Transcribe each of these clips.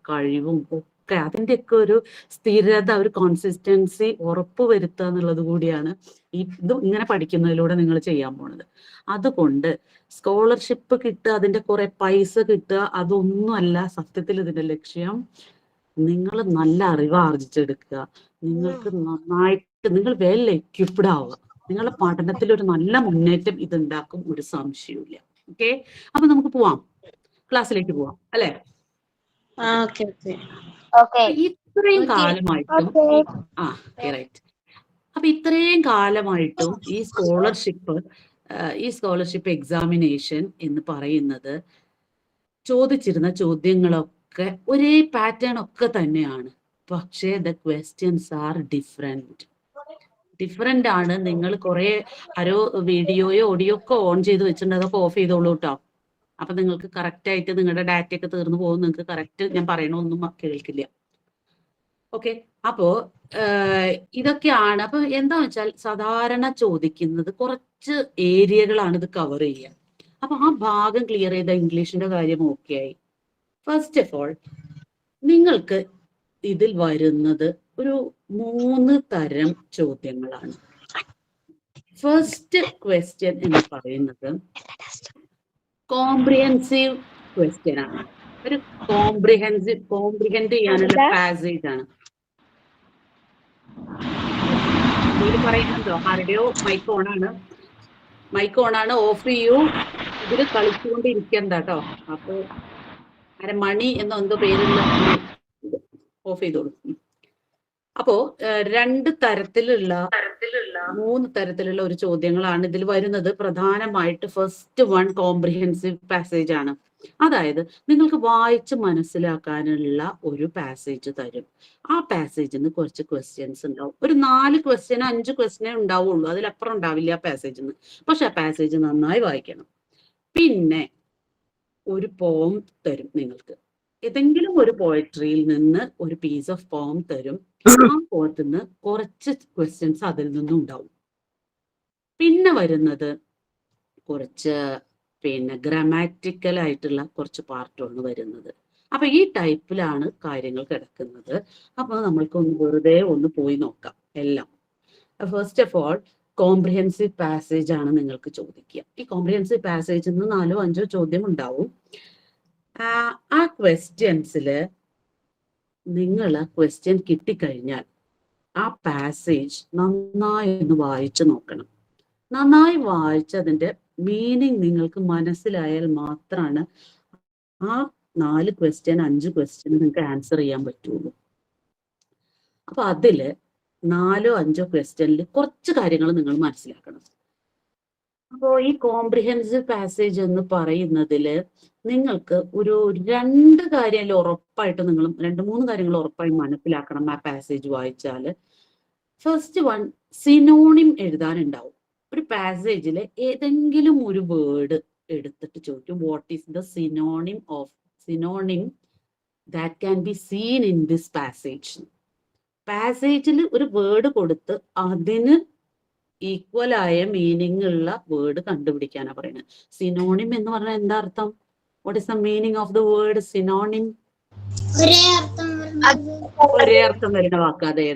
കഴിവും ഒക്കെ അതിൻ്റെയൊക്കെ ഒരു സ്ഥിരത, ഒരു കോൺസിസ്റ്റൻസി ഉറപ്പുവരുത്തുക എന്നുള്ളത് കൂടിയാണ് ഇത് ഇങ്ങനെ പഠിക്കുന്നതിലൂടെ നിങ്ങൾ ചെയ്യാൻ പോണത്. അതുകൊണ്ട് സ്കോളർഷിപ്പ് കിട്ടുക, അതിന്റെ കുറെ പൈസ കിട്ടുക, അതൊന്നുമല്ല സത്യത്തിൽ ഇതിന്റെ ലക്ഷ്യം. നിങ്ങൾ നല്ല അറിവ് ആർജിച്ചെടുക്കുക, നിങ്ങൾക്ക് നന്നായിട്ട് നിങ്ങൾ വെൽ എക്യുപ്ഡ് ആവുക, നിങ്ങളുടെ പഠനത്തിൽ ഒരു നല്ല മുന്നേറ്റം ഇതുണ്ടാക്കും, ഒരു സംശയവുമില്ല. ഓക്കെ, അപ്പൊ നമുക്ക് പോവാം, ക്ലാസ്സിലേക്ക് പോവാം അല്ലെ? ഇത്രയും കാലമായിട്ടും റൈറ്റ്. അപ്പൊ ഇത്രയും കാലമായിട്ടും ഈ സ്കോളർഷിപ്പ് എക്സാമിനേഷൻ എന്ന് പറയുന്നത് ചോദിച്ചിരുന്ന ചോദ്യങ്ങളൊക്കെ ഒരേ പാറ്റേൺ ഒക്കെ തന്നെയാണ്. പക്ഷേ ദ ക്വസ്റ്റ്യൻസ് ആർ ഡിഫറെന്റ് ആണ്. നിങ്ങൾ കുറെ ആരോ വീഡിയോയോ ഓഡിയോ ഒക്കെ ഓൺ ചെയ്ത് വെച്ചിട്ടുണ്ട്, അതൊക്കെ ഓഫ് ചെയ്തോളൂ കേട്ടോ. അപ്പൊ നിങ്ങൾക്ക് കറക്റ്റ് ആയിട്ട് നിങ്ങളുടെ ഡാറ്റ ഒക്കെ തീർന്നു പോകും, നിങ്ങൾക്ക് കറക്റ്റ് ഞാൻ പറയണൊന്നും കേൾക്കില്ല. ഓക്കെ, അപ്പോ ഇതൊക്കെയാണ്. അപ്പൊ എന്താ വെച്ചാൽ സാധാരണ ചോദിക്കുന്നത് കുറച്ച് ഏരിയകളാണ് ഇത് കവർ ചെയ്യുക. അപ്പൊ ആ ഭാഗം ക്ലിയർ ചെയ്ത ഇംഗ്ലീഷിന്റെ കാര്യം ഓക്കെ ആയി. ഫസ്റ്റ് ഓഫ് ഓൾ നിങ്ങൾക്ക് ഇതിൽ വരുന്നത് ഒരു 3 തരം ചോദ്യങ്ങളാണ്. ഫസ്റ്റ് ക്വസ്റ്റ്യൻ എന്ന് പറയുന്നത് കോംപ്രിഹെൻസീവ് ക്വസ്റ്റ്യൻ ആണ്. ഒരു കോംപ്രിഹെൻഡ് ചെയ്യാനുള്ള പാസേജ് ആണ്. ഇതിൽ പറയുന്നുണ്ടോ? ആരുടെയോ മൈക്ക് ഓണാണ്, ഓഫ് ചെയ്യൂ. ഇതിൽ കളിച്ചുകൊണ്ടിരിക്കണ്ട കേട്ടോ. അപ്പൊ മണി എന്തോ പേരുള്ള ഓഫ് ചെയ്തോളൂ. അപ്പോ 3 തരത്തിലുള്ള ഒരു ചോദ്യങ്ങളാണ് ഇതിൽ വരുന്നത്. പ്രധാനമായിട്ട് ഫസ്റ്റ് വൺ കോംപ്രിഹെൻസീവ് പാസേജ് ആണ്. അതായത് നിങ്ങൾക്ക് വായിച്ച് മനസ്സിലാക്കാനുള്ള ഒരു പാസേജ് തരും. ആ പാസേജിൽ നിന്ന് കുറച്ച് ക്വസ്റ്റ്യൻസ് ഉണ്ടാവും. ഒരു 4 ക്വസ്റ്റ്യൻ 5 ക്വസ്റ്റ്യനേ ഉണ്ടാവുള്ളൂ, അതിലപ്പുറം ഉണ്ടാവില്ല ആ പാസേജിൽ നിന്ന്. പക്ഷെ ആ പാസേജ് നന്നായി വായിക്കണം. പിന്നെ ഒരു പോം തരും നിങ്ങൾക്ക്. ഏതെങ്കിലും ഒരു പോയട്രിയിൽ നിന്ന് ഒരു പീസ് ഓഫ് പോം തരും. ആ പോയത്തിൽ നിന്ന് കുറച്ച് ക്വസ്റ്റ്യൻസ് അതിൽ നിന്നും ഉണ്ടാവും. പിന്നെ വരുന്നത് കുറച്ച് ഗ്രാമാറ്റിക്കൽ ആയിട്ടുള്ള കുറച്ച് പാർട്ടാണ് വരുന്നത്. അപ്പൊ ഈ ടൈപ്പിലാണ് കാര്യങ്ങൾ കിടക്കുന്നത്. അപ്പൊ നമ്മൾക്ക് വെറുതെ ഒന്ന് പോയി നോക്കാം എല്ലാം. First of all comprehensive passage ആണ് നിങ്ങൾക്ക് ചോദിക്കുക. ഈ കോംപ്രിഹെൻസീവ് പാസേജിൽ നിന്ന് 4 5 ചോദ്യം ഉണ്ടാവും. ആ ക്വസ്റ്റ്യൻസില് നിങ്ങൾ ക്വസ്റ്റ്യൻ കിട്ടിക്കഴിഞ്ഞാൽ ആ പാസേജ് നന്നായി ഒന്ന് വായിച്ചു നോക്കണം. നന്നായി വായിച്ച് അതിന്റെ മീനിങ് നിങ്ങൾക്ക് മനസ്സിലായാൽ മാത്രമാണ് ആ 4 ക്വസ്റ്റ്യൻ 5 ക്വസ്റ്റ്യൻ നിങ്ങൾക്ക് ആൻസർ ചെയ്യാൻ പറ്റുള്ളൂ. അപ്പൊ അതില് 4 5 ക്വസ്റ്റ്യനിൽ കുറച്ച് കാര്യങ്ങൾ നിങ്ങൾ മനസ്സിലാക്കണം. അപ്പോൾ ഈ കോംപ്രിഹെൻസീവ് പാസേജ് എന്ന് പറയുന്നതിൽ നിങ്ങൾക്ക് ഒരു 2 കാര്യം ഉറപ്പായിട്ട് 2-3 കാര്യങ്ങൾ ഉറപ്പായി മനസ്സിലാക്കണം ആ പാസേജ് വായിച്ചാൽ. ഫസ്റ്റ് വൺ, സിനോണിം എഴുതാനുണ്ടാവും. ഒരു പാസേജിൽ ഏതെങ്കിലും ഒരു വേർഡ് എടുത്തിട്ട് ചോദിക്കും, what is the synonym that can be seen in this passage. പാസേജിൽ ഒരു വേർഡ് കൊടുത്ത് അതിന് ഈക്വൽ ആയ മീനിങ് ഉള്ള വേർഡ് കണ്ടുപിടിക്കാനാ പറയുന്നത്. സിനോണിം എന്ന് പറഞ്ഞാൽ എന്താ അർത്ഥം? What is the meaning of the word synonym? ഒരേ അർത്ഥം വരുന്ന വാക്ക്. അതെ,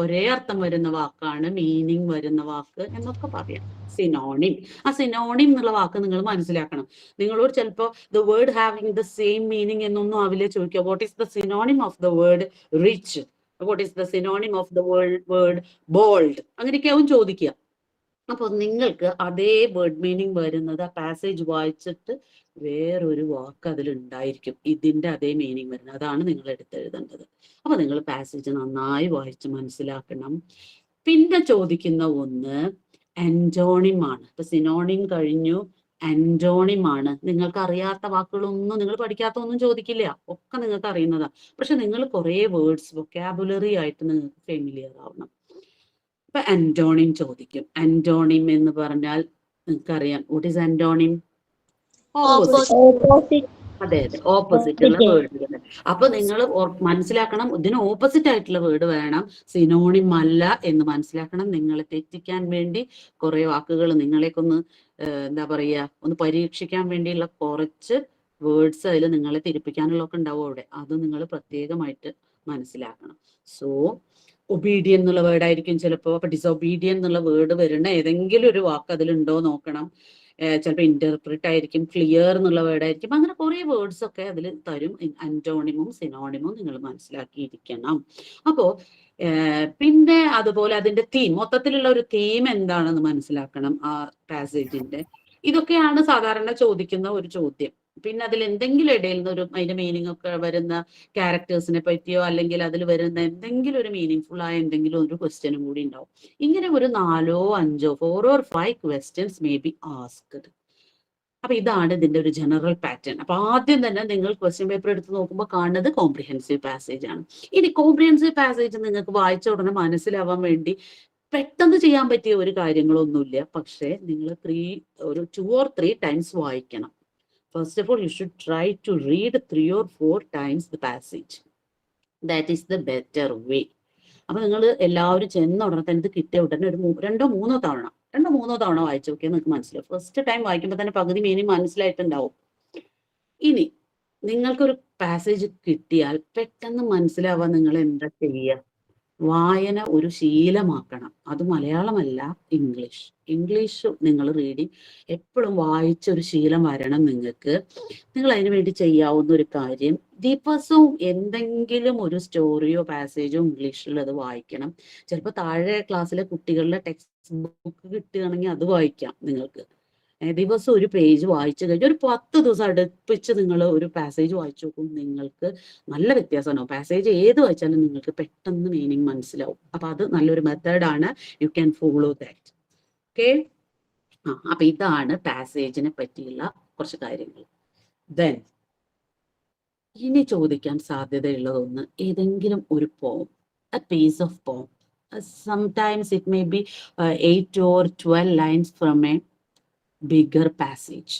ഒരേ അർത്ഥം വരുന്ന വാക്കാണ് മീനിങ് വരുന്ന വാക്ക് എന്നൊക്കെ പറയാം സിനോണിം. ആ സിനോണിം എന്നുള്ള വാക്ക് നിങ്ങൾ മനസ്സിലാക്കണം. നിങ്ങളോട് ചിലപ്പോ the word having the same meaning എന്നൊന്നും ആവില്ല ചോദിക്കുക. What is the synonym of the word rich? What is the synonym of the word bold? അങ്ങനെയൊക്കെ ആവും ചോദിക്കുക. അപ്പൊ നിങ്ങൾക്ക് അതേ വേർഡ് മീനിങ് വരുന്നത് ആ പാസേജ് വായിച്ചിട്ട് വേറൊരു വാക്ക് അതിലുണ്ടായിരിക്കും, ഇതിന്റെ അതേ മീനിങ് വരുന്നത്. അതാണ് നിങ്ങൾ എടുത്തെഴുതേണ്ടത്. അപ്പൊ നിങ്ങൾ പാസേജ് നന്നായി വായിച്ച് മനസ്സിലാക്കണം. പിന്നെ ചോദിക്കുന്ന ഒന്ന് ആന്റോണിം ആണ്. ഇപ്പൊ സിനോണിം കഴിഞ്ഞു, ആന്റോണിം ആണ്. നിങ്ങൾക്ക് അറിയാത്ത വാക്കുകളൊന്നും, നിങ്ങൾ പഠിക്കാത്ത ഒന്നും ചോദിക്കില്ല, ഒക്കെ നിങ്ങൾക്ക് അറിയുന്നതാ. പക്ഷെ നിങ്ങൾ കുറെ വേർഡ്സ് വൊക്കാബുലറി ആയിട്ട് നിങ്ങൾക്ക് ഫെമിലിയർ ആവണം. ഇപ്പൊ ആന്റോണിം ചോദിക്കും. ആന്റോണിം എന്ന് പറഞ്ഞാൽ നിങ്ങൾക്കറിയാം, വാട്ട് ഈസ് ആന്റോണിം? അതെ, ഓപ്പോസിറ്റ് ഉള്ള വേർഡുകൾ. അപ്പൊ നിങ്ങൾ മനസ്സിലാക്കണം, ഇതിന് ഓപ്പോസിറ്റ് ആയിട്ടുള്ള വേർഡ് വേണം, സിനോണിം അല്ല എന്ന് മനസ്സിലാക്കണം. നിങ്ങളെ തെറ്റിക്കാൻ വേണ്ടി കുറെ വാക്കുകൾ നിങ്ങളെക്കൊന്ന് എന്താ പറയാ, ഒന്ന് പരീക്ഷിക്കാൻ വേണ്ടിയുള്ള കുറച്ച് വേർഡ്സ് അതിൽ നിങ്ങളെ തിരിപ്പിക്കാനുള്ളതൊക്കെ ഉണ്ടാവും അവിടെ. അത് നിങ്ങൾ പ്രത്യേകമായിട്ട് മനസ്സിലാക്കണം. സോ ഒബീഡിയൻ എന്നുള്ള വേർഡ് ആയിരിക്കും ചിലപ്പോൾ. അപ്പൊ ഡിസൊബീഡിയൻ എന്നുള്ള വേർഡ് വരുന്ന ഏതെങ്കിലും ഒരു വാക്ക് അതിലുണ്ടോ നോക്കണം. ചിലപ്പോൾ ഇന്റർപ്രിറ്റ് ആയിരിക്കും, ക്ലിയർ എന്നുള്ള വേർഡ് ആയിരിക്കും. അങ്ങനെ കുറെ വേർഡ്സ് ഒക്കെ അതിൽ തരും. അന്റോണിമും സിനോണിമും നിങ്ങൾ മനസ്സിലാക്കിയിരിക്കണം. അപ്പോ പിന്നെ അതുപോലെ അതിന്റെ തീം, മൊത്തത്തിലുള്ള ഒരു തീം എന്താണെന്ന് മനസ്സിലാക്കണം ആ പാസേജിന്റെ. ഇതൊക്കെയാണ് സാധാരണ ചോദിക്കുന്ന ഒരു ചോദ്യം. പിന്നെ അതിൽ എന്തെങ്കിലും ഇടയിൽ നിന്ന് ഒരു അതിന്റെ മീനിങ് ഒക്കെ വരുന്ന ക്യാരക്ടേഴ്സിനെ പറ്റിയോ അല്ലെങ്കിൽ അതിൽ വരുന്ന എന്തെങ്കിലും ഒരു മീനിങ് ഫുൾ ആയ എന്തെങ്കിലും ഒരു ക്വസ്റ്റ്യനും കൂടി ഉണ്ടാവും. ഇങ്ങനെ ഒരു 4 or 5 4 or 5 questions may be asked. അപ്പൊ ഇതാണ് ഇതിന്റെ ഒരു ജനറൽ പാറ്റേൺ. അപ്പൊ ആദ്യം തന്നെ നിങ്ങൾ ക്വസ്റ്റ്യൻ പേപ്പർ എടുത്ത് നോക്കുമ്പോൾ കാണുന്നത് കോംപ്രിഹെൻസീവ് പാസേജ് ആണ്. ഇനി കോംപ്രിഹെൻസീവ് പാസേജ് നിങ്ങൾക്ക് വായിച്ച ഉടനെ മനസ്സിലാവാൻ വേണ്ടി പെട്ടെന്ന് ചെയ്യാൻ പറ്റിയ ഒരു കാര്യങ്ങളൊന്നുമില്ല. പക്ഷേ നിങ്ങൾ 2 or 3 times വായിക്കണം. First of all, you should try to read 3 or 4 times the passage. That is the better way. അപ്പൊ നിങ്ങൾ എല്ലാവരും ചെന്ന ഉടനെ തന്നെ ഇത് കിട്ടിയ ഉടനെ ഒരു 2-3 തവണ വായിച്ചു നോക്കിയാൽ നിങ്ങൾക്ക് മനസ്സിലാവും. ഫസ്റ്റ് ടൈം വായിക്കുമ്പോൾ തന്നെ പകുതി മീനിങ് മനസ്സിലായിട്ടുണ്ടാവും. ഇനി നിങ്ങൾക്കൊരു പാസേജ് കിട്ടിയാൽ പെട്ടെന്ന് മനസ്സിലാവാൻ നിങ്ങൾ എന്താ ചെയ്യുക? വായന ഒരു ശീലമാക്കണം. അത് മലയാളമല്ല, ഇംഗ്ലീഷ് നിങ്ങൾ റീഡിങ് എപ്പോഴും വായിച്ചൊരു ശീലം വരണം നിങ്ങൾക്ക്. നിങ്ങൾ അതിനു വേണ്ടി ചെയ്യാവുന്ന ഒരു കാര്യം, ദിവസവും എന്തെങ്കിലും ഒരു സ്റ്റോറിയോ പാസേജോ ഇംഗ്ലീഷിലുള്ളത് വായിക്കണം. ചിലപ്പോൾ താഴെ ക്ലാസ്സിലെ കുട്ടികളുടെ ടെക്സ്റ്റ് ബുക്ക് കിട്ടുകയാണെങ്കിൽ അത് വായിക്കാം നിങ്ങൾക്ക്. ദിവസം ഒരു പേജ് വായിച്ചു കഴിഞ്ഞാൽ ഒരു 10 ദിവസം അടുപ്പിച്ച് നിങ്ങൾ ഒരു പാസേജ് വായിച്ചു നോക്കും, നിങ്ങൾക്ക് നല്ല വ്യത്യാസമാണോ. പാസേജ് ഏത് വായിച്ചാലും നിങ്ങൾക്ക് പെട്ടെന്ന് മീനിങ് മനസ്സിലാവും. അപ്പൊ അത് നല്ലൊരു മെത്തേഡാണ്. You can follow that. Okay. അപ്പൊ ഇതാണ് പാസേജിനെ പറ്റിയുള്ള കുറച്ച് കാര്യങ്ങൾ. ദെൻ ഇനി ചോദിക്കാൻ സാധ്യതയുള്ളതൊന്ന്, ഏതെങ്കിലും ഒരു പോം, a piece of poem. Sometimes it may be 8 or 12 lines from a bigger passage,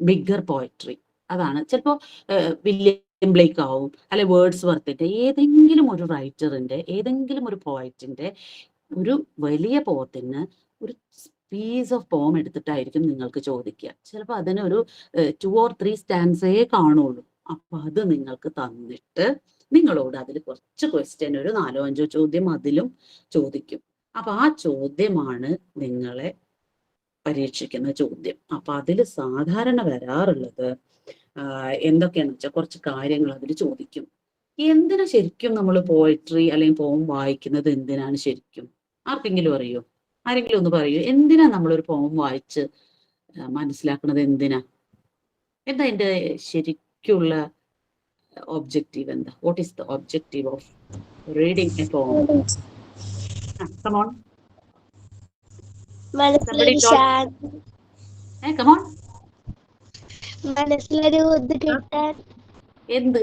bigger poetry. അതാണ് ചിലപ്പോൾ വില്യം ബ്ലേക്ക് ആവും, അല്ലെ വേർഡ്സ് വർത്തിന്റെ ഏതെങ്കിലും ഒരു റൈറ്ററിന്റെ ഏതെങ്കിലും ഒരു പോയറ്റിന്റെ ഒരു വലിയ പോത്തിന് ഒരു പീസ് ഓഫ് പോം എടുത്തിട്ടായിരിക്കും നിങ്ങൾക്ക് ചോദിക്കുക. ചിലപ്പോൾ അതിനൊരു 2 or 3 സ്റ്റാൻസേ കാണുള്ളൂ. അപ്പൊ അത് നിങ്ങൾക്ക് തന്നിട്ട് നിങ്ങളോട് അതിൽ കുറച്ച് ക്വസ്റ്റ്യൻ, ഒരു 4-5 ചോദ്യം അതിലും ചോദിക്കും. അപ്പൊ ആ ചോദ്യമാണ് നിങ്ങളെ പരീക്ഷിക്കുന്ന ചോദ്യം. അപ്പൊ അതിൽ സാധാരണ വരാറുള്ളത് എന്തൊക്കെയാണെന്ന് വെച്ചാൽ കുറച്ച് കാര്യങ്ങൾ അതിൽ ചോദിക്കും. എന്തിനാ ശരിക്കും നമ്മൾ പോയട്രി അല്ലെങ്കിൽ പോം വായിക്കുന്നത്? എന്തിനാണ് ശരിക്കും? ആർക്കെങ്കിലും അറിയോ? ആരെങ്കിലും ഒന്ന് പറയൂ, എന്തിനാ നമ്മളൊരു പോം വായിച്ച് മനസ്സിലാക്കുന്നത്? എന്താ അതിന്റെ ശരിക്കുള്ള ഒബ്ജക്റ്റീവ് എന്താ? What is the objective of reading A പോം? Come on. Somebody talk. Come on. മനസ്സിലൊരു ഇത് കിട്ടാൻ. എന്ത്?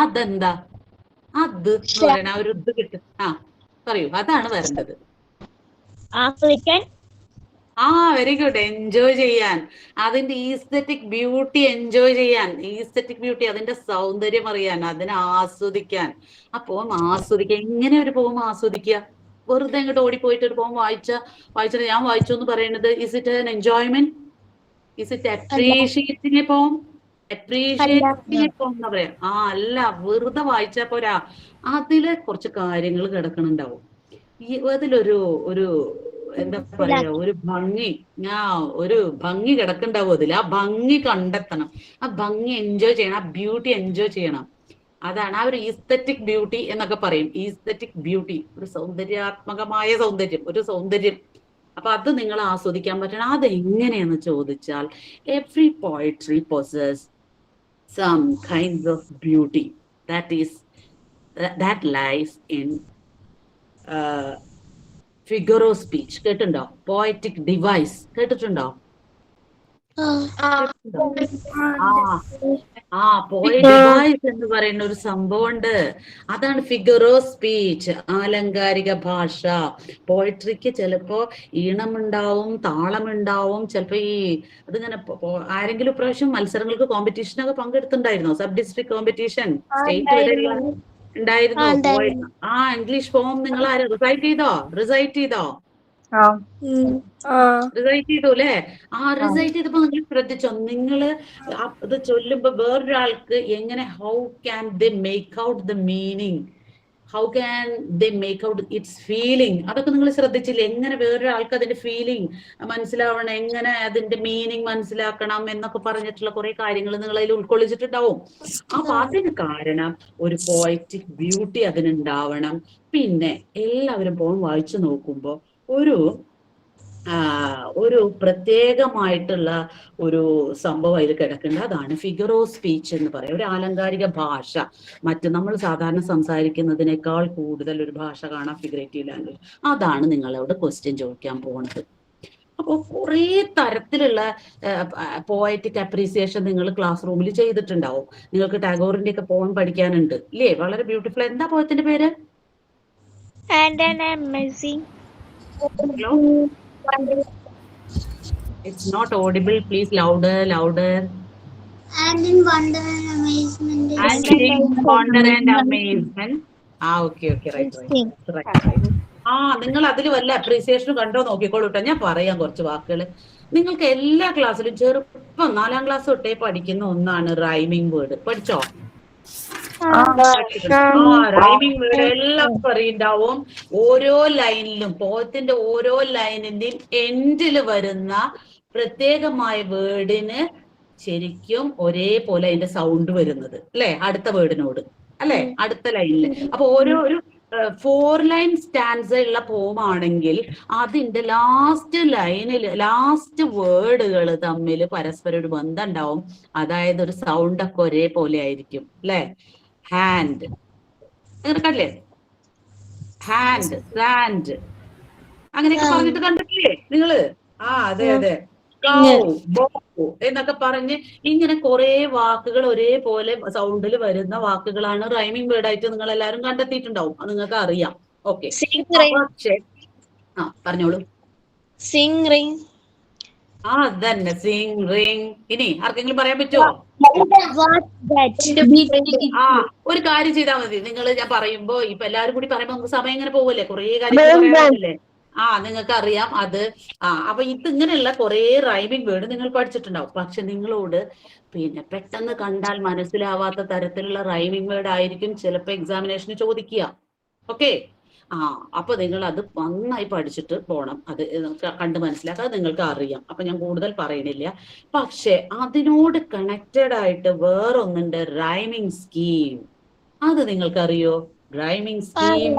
അതെന്താ? അത് പറയണ ഒരു ഇത് കിട്ടും. പറയൂ, അതാണ് വരേണ്ടത്. Very good. എൻജോയ് ചെയ്യാൻ, അതിന്റെ ഈസ്തെറ്റിക് ബ്യൂട്ടി എൻജോയ് ചെയ്യാൻ, ഈസ്തെറ്റിക് ബ്യൂട്ടി അതിന്റെ സൗന്ദര്യം അറിയാൻ, അതിനെ ആസ്വദിക്കാൻ. ആ പോം ആസ്വദിക്കുക. എങ്ങനെ ഒരു പോം ആസ്വദിക്കുക? വെറുതെ അങ്ങോട്ട് ഓടിപ്പോയിട്ട് ഒരു പോം വായിച്ചിട്ട് ഞാൻ വായിച്ചു എന്ന് പറയുന്നത് is it an enjoyment? Is it appreciating A പോം? അപ്രീഷിയേറ്റിംഗ് എ പോം എന്ന് പറയാം. അല്ല, വെറുതെ വായിച്ചാ പോരാ, അതില് കുറച്ച് കാര്യങ്ങൾ കിടക്കണുണ്ടാവും. അതിലൊരു എന്താ പറയാ, ഒരു ഭംഗി കിടക്കണ്ടാവും അതിൽ. ആ ഭംഗി കണ്ടെത്തണം, ആ ഭംഗി എൻജോയ് ചെയ്യണം, ആ ബ്യൂട്ടി എൻജോയ് ചെയ്യണം. അതാണ് ആ ഒരു ഈസ്തെറ്റിക് ബ്യൂട്ടി എന്നൊക്കെ പറയും. ഈസ്തെറ്റിക് ബ്യൂട്ടി, ഒരു സൗന്ദര്യാത്മകമായ സൗന്ദര്യം, ഒരു സൗന്ദര്യം. അപ്പൊ അത് നിങ്ങൾ ആസ്വദിക്കാൻ പറ്റണം. അതെങ്ങനെയെന്ന് ചോദിച്ചാൽ, every poetry possess some kinds of beauty that lies in figure of speech. കേട്ടിട്ടുണ്ടോ? പോയറ്റിക് ഡിവൈസ് കേട്ടിട്ടുണ്ടോ? പോയറ്റ് ഡിവൈസ് എന്ന് പറയുന്ന ഒരു സംഭവം ഉണ്ട്. അതാണ് ഫിഗർ ഓഫ് സ്പീച്ച്, ആലങ്കാരിക ഭാഷ. പോയട്രിക്ക് ചിലപ്പോ ഈണമുണ്ടാവും, താളമുണ്ടാവും. ചിലപ്പോ അതിങ്ങനെ ആരെങ്കിലും പ്രാവശ്യം മത്സരങ്ങൾക്ക് കോമ്പറ്റീഷനൊക്കെ പങ്കെടുത്തിട്ടുണ്ടായിരുന്നോ? സബ് ഡിസ്ട്രിക്ട് കോമ്പറ്റീഷൻ, സ്റ്റേറ്റ് വരെ ഉണ്ടായിരുന്നു. ഇംഗ്ലീഷ് പോം നിങ്ങൾ ആരും റിസൈറ്റ് ചെയ്തോ? റിസൈറ്റ് ചെയ്തു അല്ലേ? റിസൈറ്റ് ചെയ്തപ്പോ നിങ്ങൾ ശ്രദ്ധിച്ചോ? നിങ്ങള് ഇത് ചൊല്ലുമ്പോ വേറൊരാൾക്ക് എങ്ങനെ how can they make out the meaning, how can they make out it's feeling, അതൊക്കെ നിങ്ങൾ ശ്രദ്ധിച്ചില്ലേ? എങ്ങനെ വേറൊരാൾക്ക് അതിന്റെ ഫീലിംഗ് മനസ്സിലാവണം, എങ്ങനെ അതിന്റെ മീനിങ് മനസ്സിലാക്കണം എന്നൊക്കെ പറഞ്ഞിട്ടുള്ള കുറെ കാര്യങ്ങൾ നിങ്ങൾ അതിൽ ഉൾക്കൊള്ളിച്ചിട്ടുണ്ടാവും. അപ്പൊ അതിന് കാരണം ഒരു പോയറ്റിക് ബ്യൂട്ടി അതിനുണ്ടാവണം. പിന്നെ എല്ലാവരും പോകാൻ വായിച്ചു നോക്കുമ്പോ ഒരു പ്രത്യേകമായിട്ടുള്ള ഒരു സംഭവം അതിൽ കിടക്കേണ്ട, അതാണ് ഫിഗർ ഓഫ് സ്പീച്ച് എന്ന് പറയും. ഒരു ആലങ്കാരിക ഭാഷ, മറ്റ് നമ്മൾ സാധാരണ സംസാരിക്കുന്നതിനേക്കാൾ കൂടുതൽ ഒരു ഭാഷ കാണാം ഫിഗറേറ്റീവ് ലാംഗ്വേജ്. അതാണ് നിങ്ങളോട് ക്വസ്റ്റ്യൻ ചോദിക്കാൻ പോകുന്നത്. അപ്പോൾ കുറേ തരത്തിലുള്ള പോയറ്റിക് അപ്രീസിയേഷൻ നിങ്ങൾ ക്ലാസ് റൂമിൽ ചെയ്തിട്ടുണ്ടാവും. നിങ്ങൾക്ക് ടാഗോറിന്റെ ഒക്കെ പോയം പഠിക്കാനുണ്ട് ഇല്ലേ? വളരെ ബ്യൂട്ടിഫുൾ. എന്താ പോയത്തിന്റെ പേര്? It's not audible. Please louder, louder. And in wonder and amazement. And in wonder and amazement. Okay, right. നിങ്ങൾ അതിൽ വല്ല അപ്രീസിയേഷനും കണ്ടോ നോക്കിക്കോളൂ കേട്ടോ. ഞാൻ പറയാം കുറച്ച് വാക്കുകൾ. നിങ്ങൾക്ക് എല്ലാ ക്ലാസ്സിലും ചെറുപ്പം 4ാം ക്ലാസ് തൊട്ടേ പഠിക്കുന്ന ഒന്നാണ് റൈമിംഗ് വേർഡ്. പഠിച്ചോ? റൈമിംഗ് വേർഡ് എല്ലാവർക്കും അറിയുണ്ടാവും. ഓരോ ലൈനിലും, പോയത്തിന്റെ ഓരോ ലൈനിന്റെയും എൻഡിൽ വരുന്ന പ്രത്യേകമായ വേർഡിന് ശരിക്കും ഒരേപോലെ അതിന്റെ സൗണ്ട് വരുന്നത് അല്ലെ? അടുത്ത വേർഡിനോട് അല്ലെ? അടുത്ത ലൈനില്. അപ്പൊ ഒരു 4 ലൈൻ സ്റ്റാൻസ ഉള്ള പോമാണെങ്കിൽ അതിന്റെ ലാസ്റ്റ് ലൈനിൽ ലാസ്റ്റ് വേർഡുകൾ തമ്മിൽ പരസ്പരം ഒരു ബന്ധം ഉണ്ടാവും. അതായത് ഒരു സൗണ്ട് ഒക്കെ ഒരേപോലെ ആയിരിക്കും അല്ലെ? ഹാൻഡ്, കണ്ടില്ലേ? ഹാൻഡ്, സാൻഡ്, അങ്ങനെയൊക്കെ പറഞ്ഞിട്ട് കണ്ടിട്ടില്ലേ നിങ്ങള്? അതെ. എന്നൊക്കെ പറഞ്ഞ് ഇങ്ങനെ കുറെ വാക്കുകൾ ഒരേപോലെ സൗണ്ടിൽ വരുന്ന വാക്കുകളാണ് റൈമിംഗ് വേർഡ് ആയിട്ട് നിങ്ങൾ എല്ലാവരും കണ്ടെത്തിയിട്ടുണ്ടാവും. അത് നിങ്ങൾക്ക് അറിയാം. ഓക്കെ, പറഞ്ഞോളൂ. സിംഗ് റിംഗ്. അതന്നെ, സിംഗ് റിംഗ്. ഇനി ആർക്കെങ്കിലും പറയാൻ പറ്റുമോ? ഒരു കാര്യം ചെയ്താൽ മതി. നിങ്ങൾ ഞാൻ പറയുമ്പോ ഇപ്പൊ എല്ലാവരും കൂടി പറയുമ്പോ നമുക്ക് സമയം ഇങ്ങനെ പോവല്ലേ, കുറെ കാര്യങ്ങൾ പറയാനല്ലേ? നിങ്ങൾക്ക് അറിയാം അത്. അപ്പൊ ഇതിങ്ങനെയുള്ള കുറെ റൈമിംഗ് വേർഡ് നിങ്ങൾ പഠിച്ചിട്ടുണ്ടാവും. പക്ഷെ നിങ്ങളോട് പിന്നെ പെട്ടെന്ന് കണ്ടാൽ മനസ്സിലാവാത്ത തരത്തിലുള്ള റൈമിംഗ് വേർഡ് ആയിരിക്കും ചിലപ്പോ എക്സാമിനേഷന് ചോദിക്കുക. ഓക്കെ, അപ്പൊ നിങ്ങൾ അത് നന്നായി പഠിച്ചിട്ട് പോണം. അത് കണ്ട് മനസ്സിലാക്കാതെ നിങ്ങൾക്ക് അറിയാം. അപ്പൊ ഞാൻ കൂടുതൽ പറയണില്ല. പക്ഷെ അതിനോട് കണക്റ്റഡ് ആയിട്ട് വേറൊന്നുണ്ട്, റൈമിംഗ് സ്കീം. അത് നിങ്ങൾക്കറിയോ? റൈമിംഗ് സ്കീം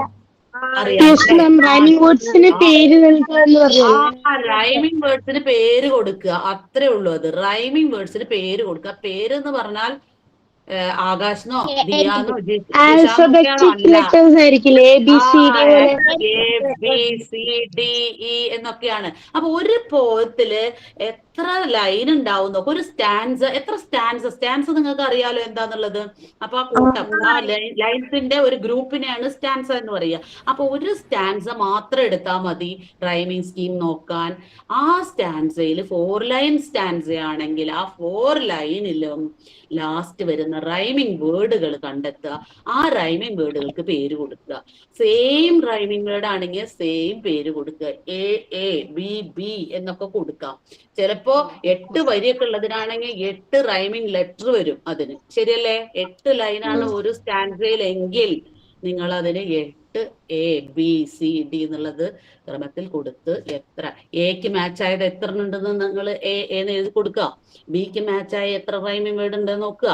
റൈമിംഗ് വേർഡ്സിന് പേര് കൊടുക്കുക, അത്രേ ഉള്ളൂ. അത് റൈമിംഗ് വേർഡ്സിന് പേര് കൊടുക്കുക. പേര് എന്ന് പറഞ്ഞാൽ ആകാശനോ ദിയാനോ എന്നൊക്കെയാണ്. അപ്പൊ ഒരു പോയത്തില് എത്ര ലൈൻ ഉണ്ടാവും നോക്കും. ഒരു സ്റ്റാൻസ്, എത്ര സ്റ്റാൻസ് നിങ്ങൾക്ക് അറിയാലോ എന്താന്നുള്ളത്. അപ്പൊ ആ കൂട്ടം, ലൈൻസിന്റെ ഒരു ഗ്രൂപ്പിനെയാണ് സ്റ്റാൻസ എന്ന് പറയുക. അപ്പൊ ഒരു സ്റ്റാൻസ മാത്രം എടുത്താൽ മതി റൈമിംഗ് സ്കീം നോക്കാൻ. ആ സ്റ്റാൻസയിൽ 4 ലൈൻ സ്റ്റാൻസ ആണെങ്കിൽ ആ 4 ലൈനിലും ലാസ്റ്റ് വരുന്ന റൈമിംഗ് വേർഡുകൾ കണ്ടെത്തുക. ആ റൈമിംഗ് വേർഡുകൾക്ക് പേര് കൊടുക്കുക. സെയിം റൈമിംഗ് വേർഡ് ആണെങ്കിൽ സെയിം പേര് കൊടുക്കുക. എ ബി ബി എന്നൊക്കെ കൊടുക്കാം. ചിലപ്പോ 8 വരിയൊക്കെ ഉള്ളതിനാണെങ്കിൽ 8 റൈമിംഗ് ലെറ്റർ വരും അതിന്. ശരിയല്ലേ? 8 ലൈനാണ് ഒരു സ്റ്റാൻസയിൽ എങ്കിൽ നിങ്ങൾ അതിന് 8 എ ബി സി ഡി എന്നുള്ളത് ക്രമത്തിൽ കൊടുത്ത് എത്ര എക്ക് മാച്ച് ആയത് എത്ര ഉണ്ടെന്ന് നിങ്ങൾ എന്ന് എഴുതി കൊടുക്കുക. ബിക്ക് മാച്ച് ആയ എത്ര റൈമിംഗ് വേർഡ് ഉണ്ടെന്ന് നോക്കുക.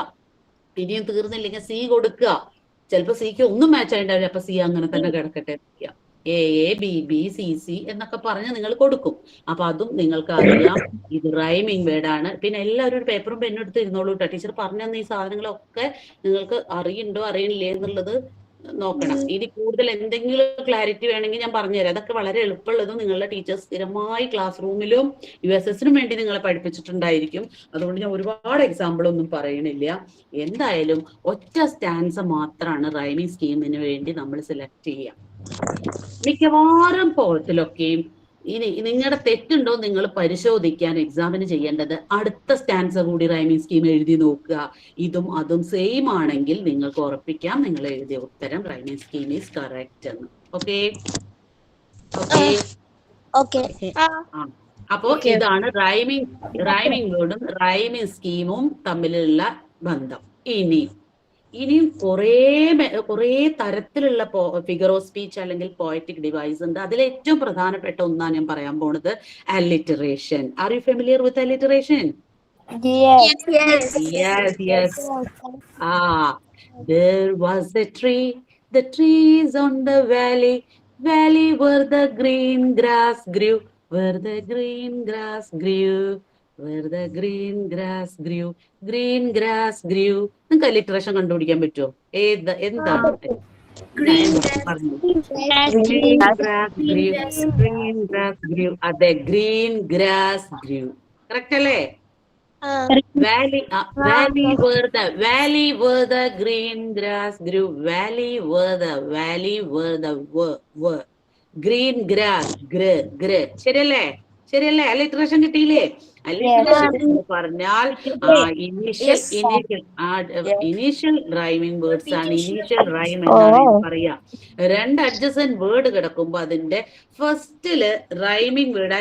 ഇനിയും തീർന്നില്ലെങ്കിൽ സി കൊടുക്കുക. ചിലപ്പോൾ സിക്ക് ഒന്നും മാച്ച് ആയിണ്ടാവില്ല. അപ്പൊ സി അങ്ങനെ തന്നെ കിടക്കട്ടെ. A B B C C എന്നൊക്കെ പറഞ്ഞ് നിങ്ങൾ കൊടുക്കും. അപ്പൊ അതും നിങ്ങൾക്ക് അറിയാം ഇത് റൈമിംഗ് വേർഡാണ്. പിന്നെ എല്ലാവരും ഒരു പേപ്പറും പെന്നും എടുത്ത് ഇരുന്നോളൂ കേട്ടോ. ടീച്ചർ പറഞ്ഞ ഈ സാധനങ്ങളൊക്കെ നിങ്ങൾക്ക് അറിയണ്ടോ അറിയണില്ലേ എന്നുള്ളത് നോക്കണം. ഇനി കൂടുതൽ എന്തെങ്കിലും ക്ലാരിറ്റി വേണമെങ്കിൽ ഞാൻ പറഞ്ഞുതരാം. അതൊക്കെ വളരെ എളുപ്പമുള്ളതും നിങ്ങളുടെ ടീച്ചേഴ്സ് സ്ഥിരമായി ക്ലാസ് റൂമിലും USSനും വേണ്ടി നിങ്ങളെ പഠിപ്പിച്ചിട്ടുണ്ടായിരിക്കും. അതുകൊണ്ട് ഞാൻ ഒരുപാട് എക്സാമ്പിൾ ഒന്നും പറയണില്ല. എന്തായാലും ഒറ്റ സ്റ്റാൻസ മാത്രമാണ് റൈമിംഗ് സ്കീമിന് വേണ്ടി നമ്മൾ സെലക്ട് ചെയ്യുക. മിക്കവാറും പോയത്തിലൊക്കെയും ഇനി നിങ്ങളുടെ തെറ്റുണ്ടോ നിങ്ങൾ പരിശോധിക്കാൻ എക്സാമിന് ചെയ്യേണ്ടത് അടുത്ത സ്റ്റാൻസ കൂടി റൈമിംഗ് സ്കീം എഴുതി നോക്കുക. ഇതും അതും സെയിം ആണെങ്കിൽ നിങ്ങൾക്ക് ഉറപ്പിക്കാം നിങ്ങൾ എഴുതിയ ഉത്തരം റൈമിംഗ് സ്കീം ഈസ് കറക്റ്റ് എന്ന്. Okay, Okay. അപ്പോ ഇതാണ് റൈമിംഗ് വേർഡും റൈമിംഗ് സ്കീമും തമ്മിലുള്ള ബന്ധം. ഇനിയും കുറേ തരത്തിലുള്ള ഫിഗർ ഓഫ് സ്പീച്ച് അല്ലെങ്കിൽ പോയറ്റിക് ഡിവൈസ് ഉണ്ട്. അതിൽ ഏറ്റവും പ്രധാനപ്പെട്ട ഒന്നാണ് ഞാൻ പറയാൻ പോണത് alliteration. Are you familiar with alliteration? Yes. There was a tree, the trees on the valley where the green grass grew, where the green grass grew, where the green grass grew, green grass grew. നിങ്ങൾക്ക് alliteration കണ്ടുപിടിക്കാൻ പറ്റുമോ? എന്താണ്? Green grass grew. അതെ, green grass grew. Correct അല്ലേ? Valley where the green grass grew. Valley where the green grass ശരിയല്ലേ? Alliteration കിട്ടിയില്ലേ? Alliteration എന്ന് പറഞ്ഞാൽ ഇനീഷ്യൽ റൈമിംഗ് വേർഡ്സ് ആണ്. ഇനീഷ്യൽ റൈം എന്നാണ് പറയാ. രണ്ട് അഡ്ജസന്റ് വേർഡ് കിടക്കുമ്പോ അതിന്റെ ഫസ്റ്റില് rhyming word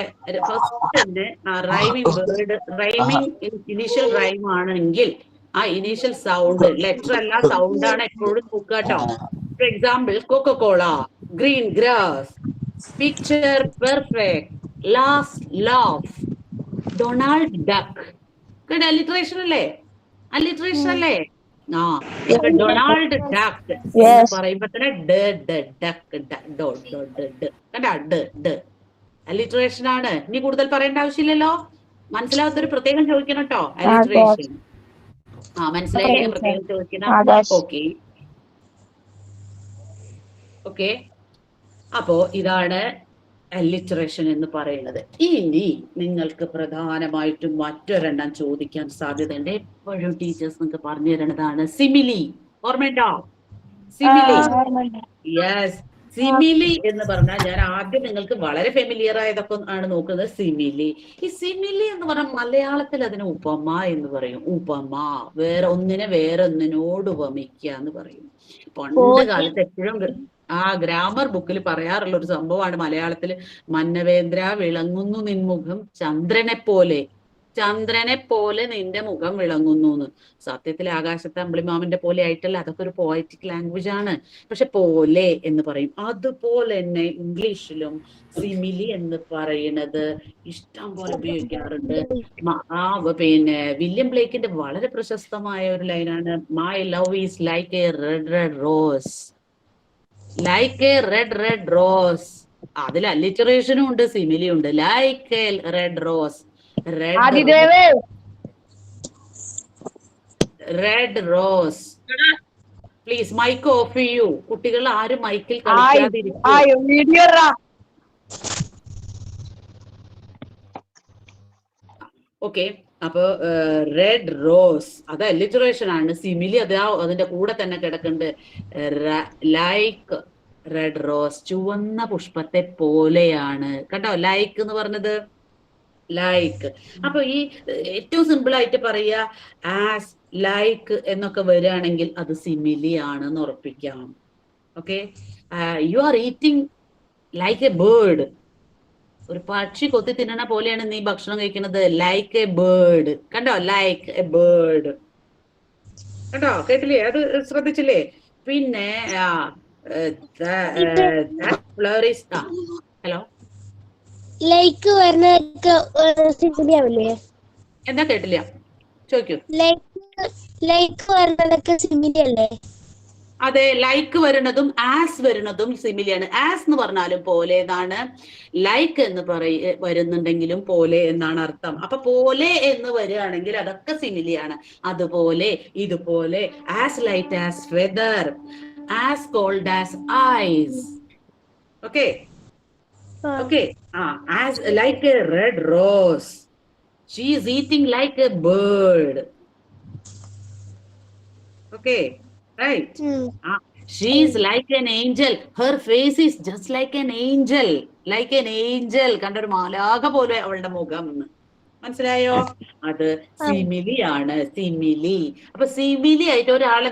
rhyming initial rhyme ആണെങ്കിൽ ആ ഇനീഷ്യൽ സൗണ്ട് ലെറ്റർ അല്ല സൗണ്ട് ആണ് എപ്പോഴും നോക്കുക കേട്ടോ. For example Coca Cola, green grass, picture perfect, last laugh, Donald duck. Alliteration അല്ലേ? ഡൊണാൾഡ് ഡക്ക് എന്ന് പറയുമ്പോ തന്നെ അലിറ്ററേഷൻ ആണ്. ഇനി കൂടുതൽ പറയേണ്ട ആവശ്യമില്ലല്ലോ. മനസ്സിലാവാത്തൊരു പ്രത്യേകം ചോദിക്കണം കേട്ടോ. അലിറ്ററേഷൻ മനസ്സിലായില്ലേ? പ്രത്യേകം ചോദിക്കണം. ഓക്കെ. അപ്പോ ഇതാണ് അലിറ്ററേഷൻ എന്ന് പറയുന്നത്. ഇനി നിങ്ങൾക്ക് പ്രധാനമായിട്ടും മറ്റൊരെണ്ണം ചോദിക്കാൻ സാധ്യതയുണ്ട്. എപ്പോഴും ടീച്ചേഴ്സ് നിങ്ങൾക്ക് പറഞ്ഞു തരുന്നതാണ് സിമിലി. ഓർമ്മയുണ്ടോ? സിമിലി എന്ന് പറഞ്ഞാൽ ഞാൻ ആദ്യം നിങ്ങൾക്ക് വളരെ ഫെമിലിയർ ആയതൊക്കെ ആണ് നോക്കുന്നത്. സിമിലി എന്ന് പറഞ്ഞാൽ മലയാളത്തിൽ അതിന് ഉപമ എന്ന് പറയും. ഉപമ വേറൊന്നിനോട് ഉപമിക്കുക എന്ന് പറയും. പണ്ട് കാലത്ത് എപ്പോഴും ഗ്രാമർ ബുക്കിൽ പറയാറുള്ള ഒരു സംഭവമാണ് മലയാളത്തിൽ. മന്നവേന്ദ്ര വിളങ്ങുന്നു നിൻമുഖം ചന്ദ്രനെ പോലെ നിന്റെ മുഖം വിളങ്ങുന്നു എന്ന്. സത്യത്തിൽ ആകാശത്തെ അമ്പിളിമാമന്റെ പോലെ ആയിട്ടല്ല, അതൊക്കെ ഒരു പോയറ്റിക് ലാംഗ്വേജ് ആണ്. പക്ഷെ പോലെ എന്ന് പറയും. അതുപോലെ തന്നെ ഇംഗ്ലീഷിലും സിമിലി എന്ന് പറയുന്നത് ഇഷ്ടം പോലെ ഉപയോഗിക്കാറുണ്ട്. പിന്നെ വില്യം ബ്ലേക്കിന്റെ വളരെ പ്രശസ്തമായ ഒരു ലൈനാണ് my love is like a red rose. അതിൽ അലിറ്ററേഷനും ഉണ്ട്, സിമിലിയും ഉണ്ട്. Like a red rose. Red rose. Please mic off ചെയ്യൂ. കുട്ടികൾ ആരും മൈക്കിൽ കളിക്കാതിരിക്കും. ഓക്കെ. അപ്പൊ റെഡ് റോസ് അത് അലിറ്ററേഷൻ ആണ്. സിമിലി അതിന്റെ കൂടെ തന്നെ കിടക്കുന്നുണ്ട്. ലൈക്ക് റെഡ് റോസ്, ചുവന്ന പുഷ്പത്തെ പോലെയാണ്. കണ്ടോ ലൈക്ക് എന്ന് പറഞ്ഞത്? ലൈക്ക്. അപ്പൊ ഈ ഏറ്റവും സിമ്പിൾ ആയിട്ട് പറയുക ആസ്, ലൈക്ക് എന്നൊക്കെ വരികയാണെങ്കിൽ അത് സിമിലി ആണെന്ന് ഉറപ്പിക്കാം. Okay. You are eating like a bird. ഒരു പക്ഷി കൊത്തി തിന്നണ പോലെയാണ് നീ ഭക്ഷണം കഴിക്കുന്നത്. Like a bird. കണ്ടോ? Like a bird. കണ്ടോ? കേട്ടില്ലേ? അത് ശ്രദ്ധിച്ചില്ലേ? പിന്നെ ഹലോ, ലൈക്ക് വരുന്നതൊക്കെ സിമിലി ആവില്ലേ? എന്താ കേട്ടില്ല? ചോദിക്കൂ. ലൈക്ക് വരുന്നതൊക്കെ സിമിലി അല്ലേ? അതെ, ലൈക്ക് വരുന്നതും ആസ് വരുന്നതും സിമിലിയാണ്. ആസ് എന്ന് പറഞ്ഞാലും പോലെ എന്നാണ്. ലൈക്ക് എന്ന് വരുന്നുണ്ടെങ്കിലും പോലെ എന്നാണ് അർത്ഥം. അപ്പൊ പോലെ എന്ന് വരികയാണെങ്കിൽ അതൊക്കെ സിമിലിയാണ്. അതുപോലെ, ഇതുപോലെ, as light as feather, as cold as ice. Okay. As like a red rose, she is eating like a bird. Okay, right. She is like an angel. Her face is just like an angel. Like an angel. കണ്ടൊരു മാലാഖ പോലെ അവളുടെ മുഖം. മനസ്സിലായോ? അത് simile ആണ്, simile. അപ്പൊ simile ആയിട്ട് ഒരാളെ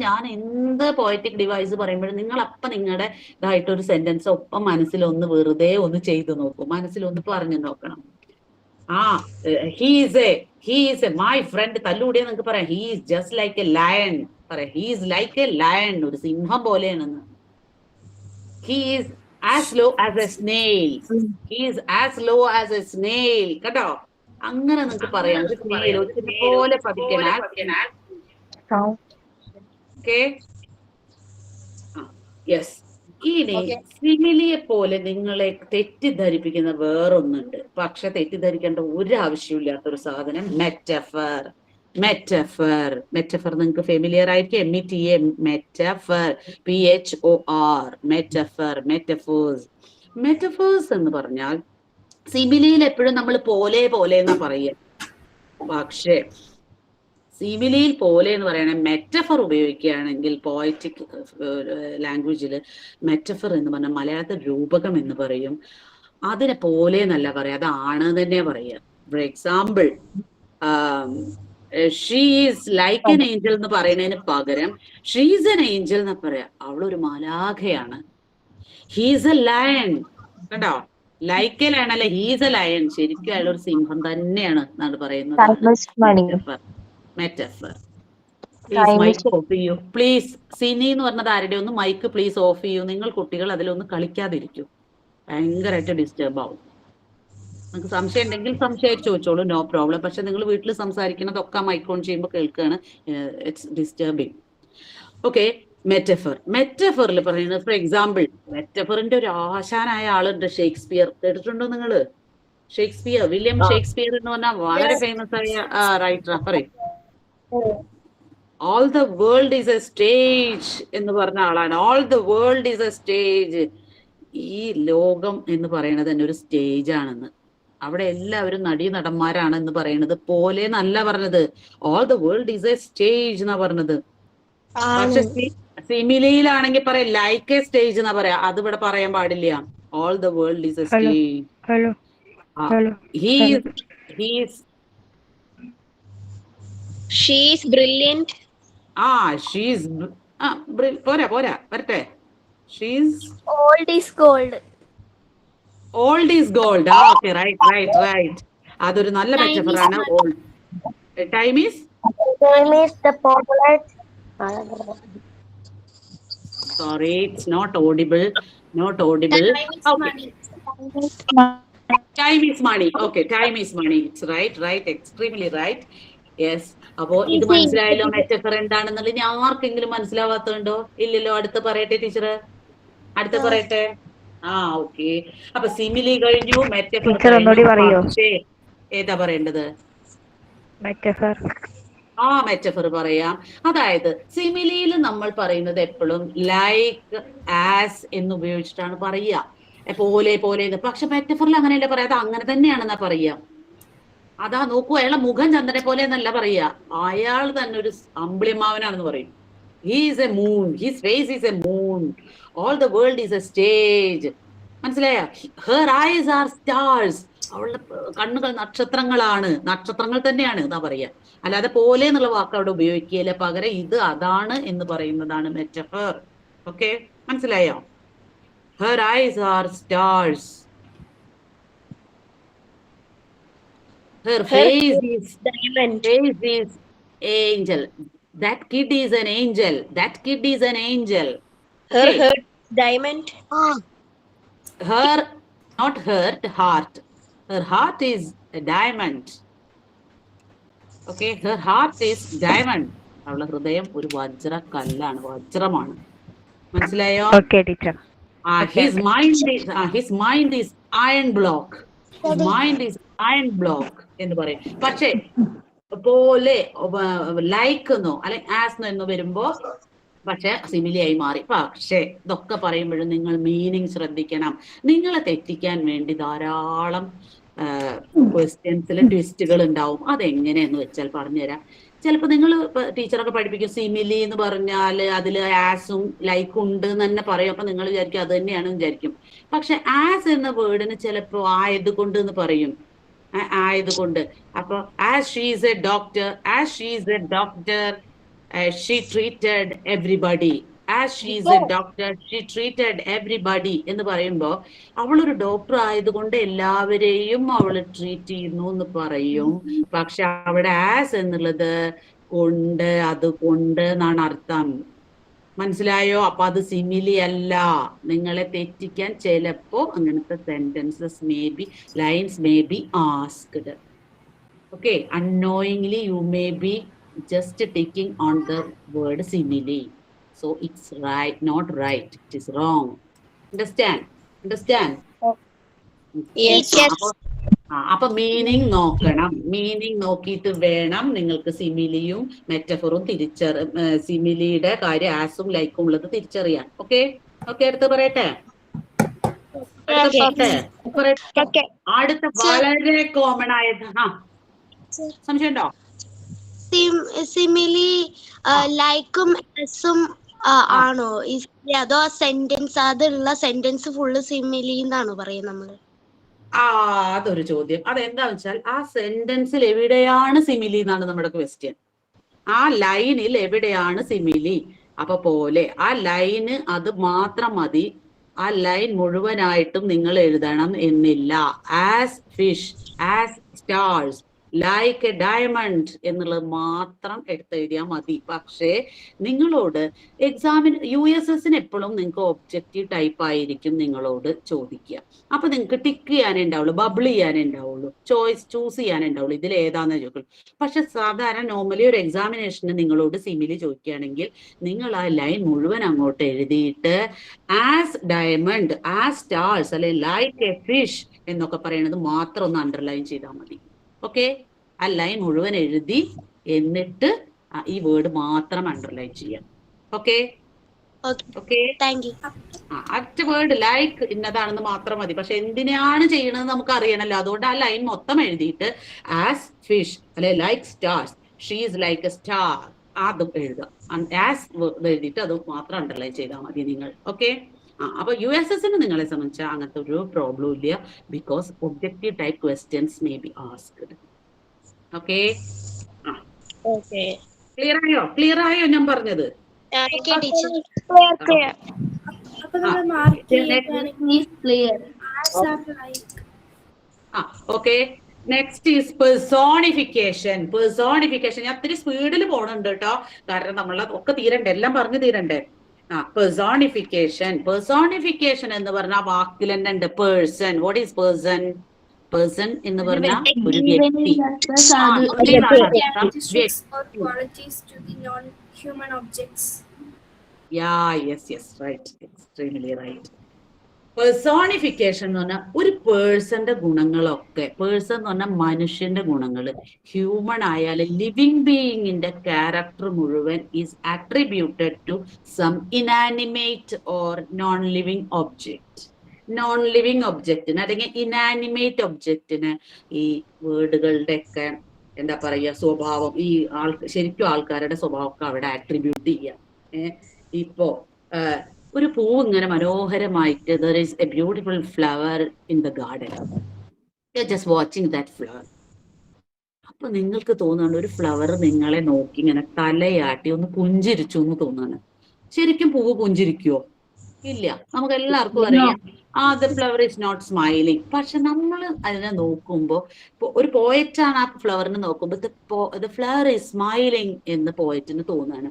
ഞാൻ എന്ത് പോയറ്റിക് ഡിവൈസ് പറയുമ്പോഴും നിങ്ങൾ നിങ്ങളുടെ ഇതായിട്ട് ഒരു സെന്റൻസ് ഒപ്പം മനസ്സിലൊന്ന് വെറുതെ ഒന്ന് ചെയ്തു നോക്കൂ, മനസ്സിലൊന്ന് പറഞ്ഞു നോക്കണം. ആ ഹീസ് എ മൈ ഫ്രണ്ട് തല്ലുകൂടിയ നിങ്ങൾക്ക് പറയാം, he's just like a lion പറയാം, ഹീസ് ലൈക്ക് എ ലയൺ, ഒരു സിംഹം പോലെയാണെന്ന്. He's as low as a snail, he's as low as a snail. കേട്ടോ, അങ്ങനെ നിങ്ങൾക്ക് പറയാം, ഒരു സ്നെയിൽ ഒരു പോലെ പതിക്കണ. Okay, yes. ഇനി സിമിലിയെ പോലെ നിങ്ങളെ തെറ്റിദ്ധരിപ്പിക്കുന്ന വേറൊന്നുണ്ട്, പക്ഷെ തെറ്റിദ്ധരിക്കേണ്ട ഒരു ആവശ്യമില്ലാത്തൊരു സാധനം, മെറ്റഫർ. മെറ്റഫർ നിങ്ങൾക്ക് ഫെമിലിയർ ആയിരിക്കും. META, metaphor, PHOR, metaphor, metaphors എന്ന് പറഞ്ഞാൽ സിമിലിയിൽ എപ്പോഴും നമ്മൾ പോലെ പോലെ എന്നാ പറയുക, പക്ഷേ സിമിലിയിൽ പോലെ എന്ന് പറയണേ മെറ്റഫർ ഉപയോഗിക്കുകയാണെങ്കിൽ പോയറ്റിക് ലാംഗ്വേജിൽ മെറ്റഫർ എന്ന് പറഞ്ഞാൽ മലയാളത്തിൽ രൂപകം എന്ന് പറയും. അതിനെ പോലെ എന്നല്ല പറയാ, അതാണ് തന്നെ പറയാ. For example, she is like an angel എന്ന് പറയുന്നതിന് പകരം ഷീസ് എൻ ഏഞ്ചൽ എന്ന് പറയാ, അവളൊരു മാലാഖയാണ്. He's a lion. കണ്ടോ, ലൈക്ക് എ ലയൺ അല്ല, ഹീസ് എ ലയൺ. ശരിക്കും അയാൾ ഒരു സിംഹം തന്നെയാണ് എന്നാണ് പറയുന്നത്. മെറ്റഫർ. പ്ലീസ് മൈക്ക് ഓഫ് ചെയ്യൂ, പ്ലീസ്. സിനി എന്ന് പറഞ്ഞത് ആരുടെ ഒന്ന് മൈക്ക് പ്ലീസ് ഓഫ് ചെയ്യൂ. നിങ്ങൾ കുട്ടികൾ അതിലൊന്ന് കളിക്കാതിരിക്കൂ, ഭയങ്കരമായിട്ട് ഡിസ്റ്റർബ് ആവും. നിങ്ങൾക്ക് സംശയം ഉണ്ടെങ്കിൽ സംശയമായിട്ട് ചോദിച്ചോളൂ, നോ പ്രോബ്ലം. പക്ഷെ നിങ്ങൾ വീട്ടിൽ സംസാരിക്കുന്നതൊക്കെ മൈക്ക് ഓൺ ചെയ്യുമ്പോൾ കേൾക്കുകയാണ്, ഇറ്റ്സ് ഡിസ്റ്റർബിങ്. ഓക്കെ, മെറ്റഫറിൽ പറയുന്നത്, ഫോർ എക്സാമ്പിൾ, മെറ്റഫറിന്റെ ഒരു ആശാനായ ആളുണ്ട്, ഷേക്സ്പിയർ. കേട്ടിട്ടുണ്ടോ നിങ്ങള്? ഷേക്സ്പിയർ, വില്യം ഷേക്സ്പിയർ എന്ന് പറഞ്ഞാൽ വളരെ ഫേമസ് ആയ റൈറ്റർ. പറയും, all the world is a stage എന്ന് പറഞ്ഞ ആളാണ്. All the world is a stage. ഈ ലോകം എന്ന് പറയുന്നത് തന്നെ ഒരു സ്റ്റേജ് ആണെന്ന്. അവിടെ എല്ലാവരും നടന്മാരാണ് എന്ന് പറയുന്നത് പോലെ എന്നല്ല പറഞ്ഞത്, all the world is a stage എന്നാ പറഞ്ഞത്. പക്ഷെ സിമിലിയിലാണെങ്കിൽ പറയാം ലൈക്ക് എ സ്റ്റേജ് എന്നാ പറയാ, അത് ഇവിടെ പറയാൻ പാടില്ല. All the world is a stage. She is brilliant. പോരാ വരട്ടെ. Old is gold. Old is gold. Okay, right. അതൊരു നല്ല മെറ്റഫറാണ്. Old. Time is the popular. Sorry, it's not audible. Time is money. Okay, time is money. It's right, extremely right. Yes. അപ്പോ ഇത് മനസ്സിലായല്ലോ metaphor എന്താണെന്നുള്ളത്. ഇനി ആർക്കെങ്കിലും മനസ്സിലാവാത്തതുണ്ടോ? ഇല്ലല്ലോ. അടുത്ത് പറയട്ടെ ടീച്ചർ, അടുത്ത് പറയട്ടെ. ഓക്കെ. അപ്പൊ സിമിലി കഴിഞ്ഞു, മെറ്റഫർ. ഏതാ പറയേണ്ടത്? മെറ്റഫർ പറയാം. അതായത് സിമിലിയിൽ നമ്മൾ പറയുന്നത് എപ്പോഴും ലൈക്ക്, ആസ് എന്ന് ഉപയോഗിച്ചിട്ടാണ് പറയുക, പോലെ എന്ന്. പക്ഷെ മെറ്റഫറിൽ അങ്ങനെയല്ല പറയാ, അത് അങ്ങനെ തന്നെയാണെന്നാ പറയാ. അതാ നോക്കൂ, അയാളെ മുഖം ചന്ദ്രനെ പോലെ എന്നല്ല പറയാ, അയാൾ തന്നെ ഒരു അമ്പിളിമാവനാണെന്ന് പറയും. He is a moon, his face is a moon, all the world is a stage. മനസ്സിലായോ? ഹെർ ഐസ് ആർ സ്റ്റാർസ്, അവളുടെ കണ്ണുകൾ നക്ഷത്രങ്ങൾ തന്നെയാണ് എന്നാ പറയാ. അല്ലാതെ പോലെ എന്നുള്ള വാക്ക് അവിടെ ഉപയോഗിക്കുകയില്ല, പകരം ഇത് അതാണ് എന്ന് പറയുന്നതാണ് മെറ്റഫർ. ഓക്കെ, മനസ്സിലായോ? Her eyes are stars. Her face is diamond. Face is angel. That kid is an angel. Okay. Her diamond. Her, not hurt, heart. Her heart is a diamond. Okay, her heart is diamond. അവളുടെ ഹൃദയം ഒരു വജ്രമാണ്. മനസ്സിലായോ? Okay, teacher. His mind is iron block. എന്ന് പറയും. പക്ഷേ പോലെ like എന്നോ അല്ലെങ്കിൽ ആസ് എന്നോ വരുമ്പോ പക്ഷെ സിമിലിയായി മാറി. പക്ഷേ ഇതൊക്കെ പറയുമ്പോഴും നിങ്ങൾ മീനിങ് ശ്രദ്ധിക്കണം. നിങ്ങളെ തെറ്റിക്കാൻ വേണ്ടി ധാരാളം ക്വസ്റ്റ്യൻസിൽ ട്വിസ്റ്റുകൾ ഉണ്ടാവും. അതെങ്ങനെയെന്ന് വെച്ചാൽ പറഞ്ഞുതരാം. ചിലപ്പോൾ നിങ്ങൾ ടീച്ചറൊക്കെ പഠിപ്പിക്കും സിമിലി എന്ന് പറഞ്ഞാൽ അതിൽ ആസും ലൈക്കും ഉണ്ട് എന്ന് തന്നെ പറയും. അപ്പൊ നിങ്ങൾ വിചാരിക്കും അത് തന്നെയാണെന്ന് വിചാരിക്കും. പക്ഷെ ആസ് എന്ന വേർഡിന് ചിലപ്പോൾ ആയത് കൊണ്ട് എന്ന് പറയും. ആയതുകൊണ്ട്. അപ്പൊ as she is A doctor, as she is A doctor she treated everybody, as she is A doctor she treated everybody എന്ന് പറയുമ്പോൾ അവളൊരു ഡോക്ടർ ആയതുകൊണ്ട് എല്ലാവരെയും അവള് ട്രീറ്റ് ചെയ്യുന്നു എന്ന് പറയും. പക്ഷെ അവിടെ ആസ് എന്നുള്ളത് കൊണ്ട്, അതുകൊണ്ട് എന്നാണ് അർത്ഥം. മനസ്സിലായോ? അപ്പൊ അത് സിമിലി അല്ല. നിങ്ങളെ തെറ്റിക്കാൻ ചിലപ്പോ അങ്ങനത്തെ sentences may be, lines may be asked. Okay, unknowingly you may be just ticking on the word simile. So it's right, not right. It is wrong. Understand? Understand? Yes. അപ്പൊ മീനിങ് നോക്കണം. Meaning നോക്കിയിട്ട് വേണം നിങ്ങൾക്ക് സിമിലിയും മെറ്റഫറും സിമിലിയുടെ കാര്യം ആസും ലൈക്കും ഉള്ളത് തിരിച്ചറിയാൻ. Okay okay, അടുത്ത് പറയട്ടെ. അടുത്ത വളരെ കോമൺ ആയത് സംശയമുണ്ടോ? സിമിലി ലൈക്കും എസും ആണോ? അതോ സെന്റൻസ്, അതുള്ള സെന്റൻസ് ഫുള്ള് സിമിലി എന്നാണോ പറയുന്നത് നമ്മള്? അതൊരു ചോദ്യം. അതെന്താന്ന് വെച്ചാൽ ആ സെന്റൻസിൽ എവിടെയാണ് സിമിലി എന്നാണ് നമ്മുടെ ക്വസ്റ്റ്യൻ. ആ ലൈനിൽ എവിടെയാണ് സിമിലി? അപ്പൊ പോലെ ആ ലൈന് അത് മാത്രം മതി. ആ ലൈൻ മുഴുവനായിട്ടും നിങ്ങൾ എഴുതണം എന്നില്ല. As fish, as stars, like A diamond എന്നുള്ളത് മാത്രം എടുത്തെഴുതിയാൽ മതി. പക്ഷേ നിങ്ങളോട് എക്സാമിന് USSന് എപ്പോഴും നിങ്ങൾക്ക് ഒബ്ജക്റ്റീവ് ടൈപ്പ് ആയിരിക്കും നിങ്ങളോട് ചോദിക്കുക. അപ്പൊ നിങ്ങൾക്ക് ടിക്ക് ചെയ്യാനേ ഉണ്ടാവുള്ളൂ, ബബിൾ ചെയ്യാനേ ഉണ്ടാവുള്ളൂ, ചൂസ് ചെയ്യാനേ ഉണ്ടാവുള്ളൂ, ഇതിൽ ഏതാന്ന് ചോദിക്കുള്ളൂ. പക്ഷെ സാധാരണ നോർമലി ഒരു എക്സാമിനേഷന് നിങ്ങളോട് സിമിലി ചോദിക്കുകയാണെങ്കിൽ നിങ്ങൾ ആ ലൈൻ മുഴുവൻ അങ്ങോട്ട് എഴുതിയിട്ട് ആസ് ഡയമണ്ട്, ആസ് സ്റ്റാർസ്, അല്ലെ ലൈക്ക് എ ഫിഷ് എന്നൊക്കെ പറയുന്നത് മാത്രം ഒന്ന് അണ്ടർലൈൻ ചെയ്താൽ മതി. ഓക്കെ, ആ ലൈൻ മുഴുവൻ എഴുതി എന്നിട്ട് ഈ വേർഡ് മാത്രം അണ്ടർലൈൻ ചെയ്യാം. ഓക്കെ ഓക്കെ, അറ്റ വേർഡ് ലൈക്ക് ഇന്നതാണെന്ന് മാത്രം മതി. പക്ഷെ എന്തിനാണ് ചെയ്യണത് നമുക്ക് അറിയണല്ലോ. അതുകൊണ്ട് ആ ലൈൻ മൊത്തം എഴുതിയിട്ട് ആസ് ഫിഷ്, അല്ലെ like stars, she is like A star, അതും എഴുതുക. ആസ് എഴുതിയിട്ട് അത് മാത്രം അണ്ടർലൈൻ ചെയ്താൽ മതി നിങ്ങൾ. ഓക്കെ, അപ്പൊ USSന് നിങ്ങളെ സംബന്ധിച്ചാൽ അങ്ങനത്തെ ഒരു പ്രോബ്ലം ഇല്ല. Because objective type questions may be asked. Okay, clear ആയോ? ക്ലിയർ ആയോ ഞാൻ പറഞ്ഞത്? Okay, next is personification. Personification ഞാൻ ഒത്തിരി സ്പീഡിൽ പോണുണ്ട് കേട്ടോ, കാരണം നമ്മളെ ഒക്കെ തീരണ്ടേ, എല്ലാം പറഞ്ഞു തീരണ്ടേ. പെർസോണിഫിക്കേഷൻ. പെർസോണിഫിക്കേഷൻ എന്ന് പറഞ്ഞ വാക്കിൽ തന്നെ ഉണ്ട് person. What is person? Person എന്ന് പറഞ്ഞ ഒരു വ്യക്തി. പെർസോണിഫിക്കേഷൻ എന്ന് പറഞ്ഞാൽ ഒരു പേഴ്സന്റെ ഗുണങ്ങളൊക്കെ, പേഴ്സൺ എന്ന് പറഞ്ഞാൽ മനുഷ്യന്റെ ഗുണങ്ങള്, ഹ്യൂമൺ ആയാലും ലിവിങ് ബീയിങ്ങിന്റെ ക്യാരക്ടർ മുഴുവൻ is attributed to some inanimate or non living object. Non living ഒബ്ജക്റ്റിന് അല്ലെങ്കിൽ ഇനാനിമേറ്റ് ഒബ്ജക്റ്റിന് ഈ വേർഡുകളുടെ ഒക്കെ എന്താ പറയുക സ്വഭാവം, ഈ ശരിക്കും ആൾക്കാരുടെ സ്വഭാവമൊക്കെ അവിടെ അട്രിബ്യൂട്ട് ചെയ്യാം. ഇപ്പോ ഒരു പൂവ് ഇങ്ങനെ മനോഹരമായിട്ട്, there is a beautiful flower in the garden, you're just watching that flower. അപ്പൊ നിങ്ങൾക്ക് തോന്നുന്നുണ്ട് ഒരു ഫ്ലവർ നിങ്ങളെ നോക്കി ഇങ്ങനെ തലയാട്ടി ഒന്ന് പുഞ്ചിരിച്ചു എന്ന് തോന്നുന്നു. ശരിക്കും പൂവ് പുഞ്ചിരിക്കുവോ? ഇല്ല. നമുക്ക് എല്ലാവർക്കും അറിയാം the flower is not smiling. പക്ഷെ നമ്മൾ അതിനെ നോക്കുമ്പോ, ഒരു പോയറ്റാണ് ആ ഫ്ലവറിനെ നോക്കുമ്പോ the flower is smiling എന്ന് പോയറ്റിന് തോന്നാണ്.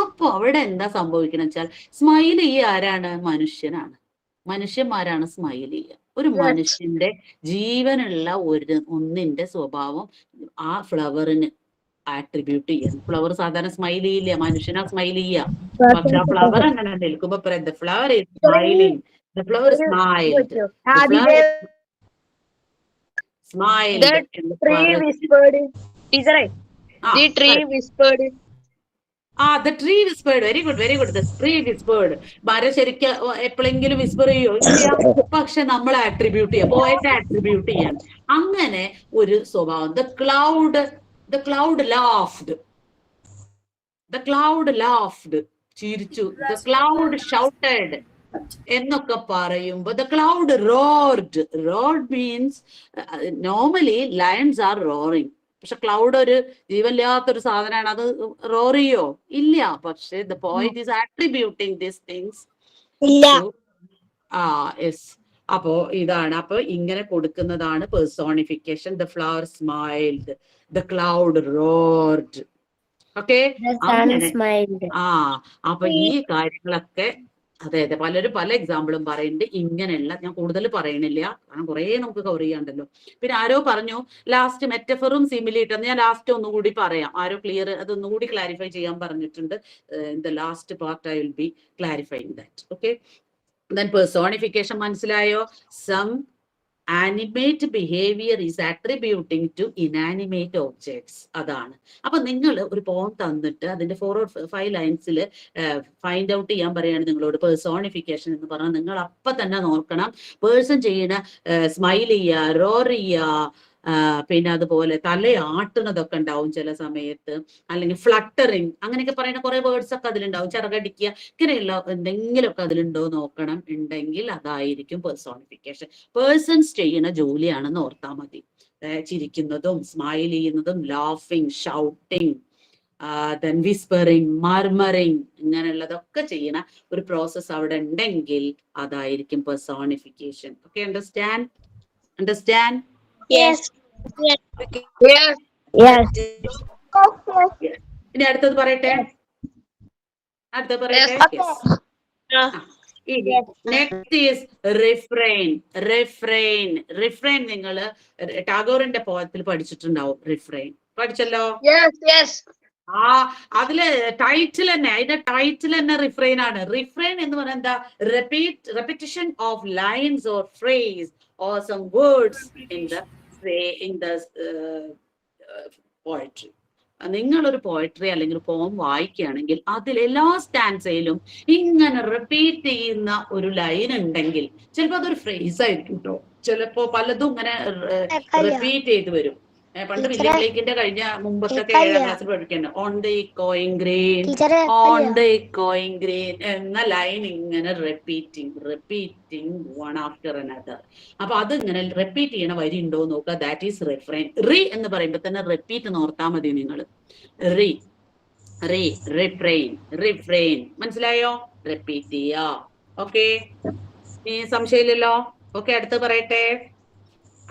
അപ്പൊ അവിടെ എന്താ സംഭവിക്കണം വെച്ചാൽ, സ്മൈൽ ചെയ്യുക ആരാണ്? മനുഷ്യനാണ്. മനുഷ്യന്മാരാണ് സ്മൈൽ ചെയ്യുക. ഒരു മനുഷ്യന്റെ ജീവനുള്ള ഒന്നിന്റെ സ്വഭാവം ആ ഫ്ലവറിന് ആട്രിബ്യൂട്ട് ചെയ്യാം. ഫ്ലവർ സാധാരണ സ്മൈൽ ചെയ്യില്ല, മനുഷ്യനാ സ്മൈൽ ചെയ്യുക. പക്ഷെ ആ ഫ്ലവർ അങ്ങനെ നിൽക്കുമ്പോ the flower is smiling, the flower smiled, the flower smiled. The tree whispered. The tree whispered. The tree whispered. Very good, very good. The tree whispered. മരം ശരിക്കും എപ്പോഴെങ്കിലും വിസ്പർ ചെയ്യോ? ഇല്ല. പക്ഷെ നമ്മൾ ആട്രിബ്യൂട്ട് ചെയ്യാം, പോയിട്ട് ആട്രിബ്യൂട്ട് ചെയ്യാം. അങ്ങനെ ഒരു സ്വഭാവം. The cloud laughed. The cloud laughed. ചിരിച്ചു. The cloud shouted. എന്നൊക്കെ പറയുമ്പോ the cloud roared. Roared means normally lions are roaring. പക്ഷെ ക്ലൗഡ് ഒരു ജീവനില്ലാത്തൊരു സാധനമാണ്. അത് റോർ ചെയ്യോ? ഇല്ല. പക്ഷെ the point is attributing this things to yes. അപ്പോ ഇതാണ്. അപ്പൊ ഇങ്ങനെ കൊടുക്കുന്നതാണ് personification. The flower smiled, the cloud roared. Okay, അങ്ങനെ. അപ്പൊ ഈ കാര്യങ്ങളൊക്കെ അതെ പലരും പല എക്സാമ്പിളും പറയുന്നുണ്ട്. ഇങ്ങനെയുള്ള ഞാൻ കൂടുതൽ പറയണില്ല, കാരണം കുറെ നമുക്ക് കവർ ചെയ്യാണ്ടല്ലോ. പിന്നെ ആരോ പറഞ്ഞു ലാസ്റ്റ് മെറ്റഫറും സിമിലിട്ടും. ഞാൻ ലാസ്റ്റ് ഒന്നുകൂടി പറയാം. ആരോ ക്ലിയർ അതൊന്നുകൂടി ക്ലാരിഫൈ ചെയ്യാൻ പറഞ്ഞിട്ടുണ്ട്. In the last part I will be clarifying that. Okay, then personification മനസ്സിലായോ? some animate behavior is attributing to inanimate objects. അതാണ്. അപ്പൊ നിങ്ങൾ ഒരു പോം തന്നിട്ട് അതിന്റെ 4 or 5 ലൈൻസിൽ ഫൈൻഡ് ഔട്ട് ചെയ്യാൻ പറയുകയാണ് നിങ്ങളോട് പേഴ്സോണിഫിക്കേഷൻ എന്ന് പറഞ്ഞാൽ, നിങ്ങൾ അപ്പൊ തന്നെ നോക്കണം പേഴ്സൺ ചെയ്യണ സ്മൈൽ ചെയ്യുക, റോർ ചെയ്യുക, പിന്നെ അതുപോലെ തലയാട്ടുന്നതൊക്കെ ഉണ്ടാവും ചില സമയത്ത്, അല്ലെങ്കിൽ ഫ്ലട്ടറിങ്, അങ്ങനെയൊക്കെ പറയുന്ന കുറെ വേർഡ്സ് ഒക്കെ അതിലുണ്ടാവും. ചിറകടിക്കുക, ഇങ്ങനെയുള്ള എന്തെങ്കിലുമൊക്കെ അതിലുണ്ടോ നോക്കണം. ഉണ്ടെങ്കിൽ അതായിരിക്കും പേഴ്സോണിഫിക്കേഷൻ. പേഴ്സൺസ് ചെയ്യുന്ന ജോലിയാണെന്ന് ഓർത്താൽ മതി. ചിരിക്കുന്നതും സ്മൈൽ ചെയ്യുന്നതും ലാഫിങ്, ഷൗട്ടിങ്, then whispering, murmuring, ഇങ്ങനെയുള്ളതൊക്കെ ചെയ്യുന്ന ഒരു പ്രോസസ് അവിടെ ഉണ്ടെങ്കിൽ അതായിരിക്കും പേഴ്സോണിഫിക്കേഷൻ. Okay, understand? ഇനി അടുത്തത് പറയട്ടെ. Next is refrain. റിഫ്രെയിൻ നിങ്ങൾ ടാഗോറിന്റെ പോയത്തിൽ പഠിച്ചിട്ടുണ്ടാവും. റിഫ്രെയിൻ പഠിച്ചല്ലോ. അതില് ടൈറ്റിൽ തന്നെ, അതിന്റെ ടൈറ്റിൽ തന്നെ റിഫ്രെയിൻ ആണ്. റിഫ്രെയിൻ എന്ന് പറയുന്നത് എന്താ? repetition of lines or phrase or some words in the poetry. നിങ്ങളൊരു പോയട്രി അല്ലെങ്കിൽ പോം വായിക്കുകയാണെങ്കിൽ അതിൽ എല്ലാ സ്റ്റാൻസയിലും ഇങ്ങനെ റിപ്പീറ്റ് ചെയ്യുന്ന ഒരു ലൈൻ ഉണ്ടെങ്കിൽ ചിലപ്പോ അതൊരു ഫ്രേസ് ആയിരിക്കും കേട്ടോ. ചിലപ്പോ പലതും ഇങ്ങനെ റിപ്പീറ്റ് ചെയ്ത് വരും. പണ്ട് വില്യം ബ്ലേക്കിന്റെ കഴിഞ്ഞ മുമ്പത്തൊക്കെ 7ാം ക്ലാസ്സിൽ പഠിക്കണ്ട ഓൺ ദ ഇക്കോയിങ് ഗ്രീൻ, ഓൺ ദ ഇക്കോയിങ് ഗ്രീൻ എന്ന ലൈൻ ഇങ്ങനെ റിപ്പീറ്റിംഗ് വൺ ആഫ്റ്റർ അനദർ. അപ്പൊ അത് ഇങ്ങനെ റിപ്പീറ്റ് ചെയ്യണ വരി ഉണ്ടോ നോക്കുക. That is refrain. റീ എന്ന് പറയുമ്പോ തന്നെ റിപ്പീറ്റ് നോർത്താ മതി നിങ്ങൾ. റിഫ്രെയിൻ മനസ്സിലായോ? റിപ്പീറ്റ് ചെയ്യാ. ഓക്കെ, സംശയമില്ലല്ലോ. ഓക്കെ, അടുത്ത് പറയട്ടെ.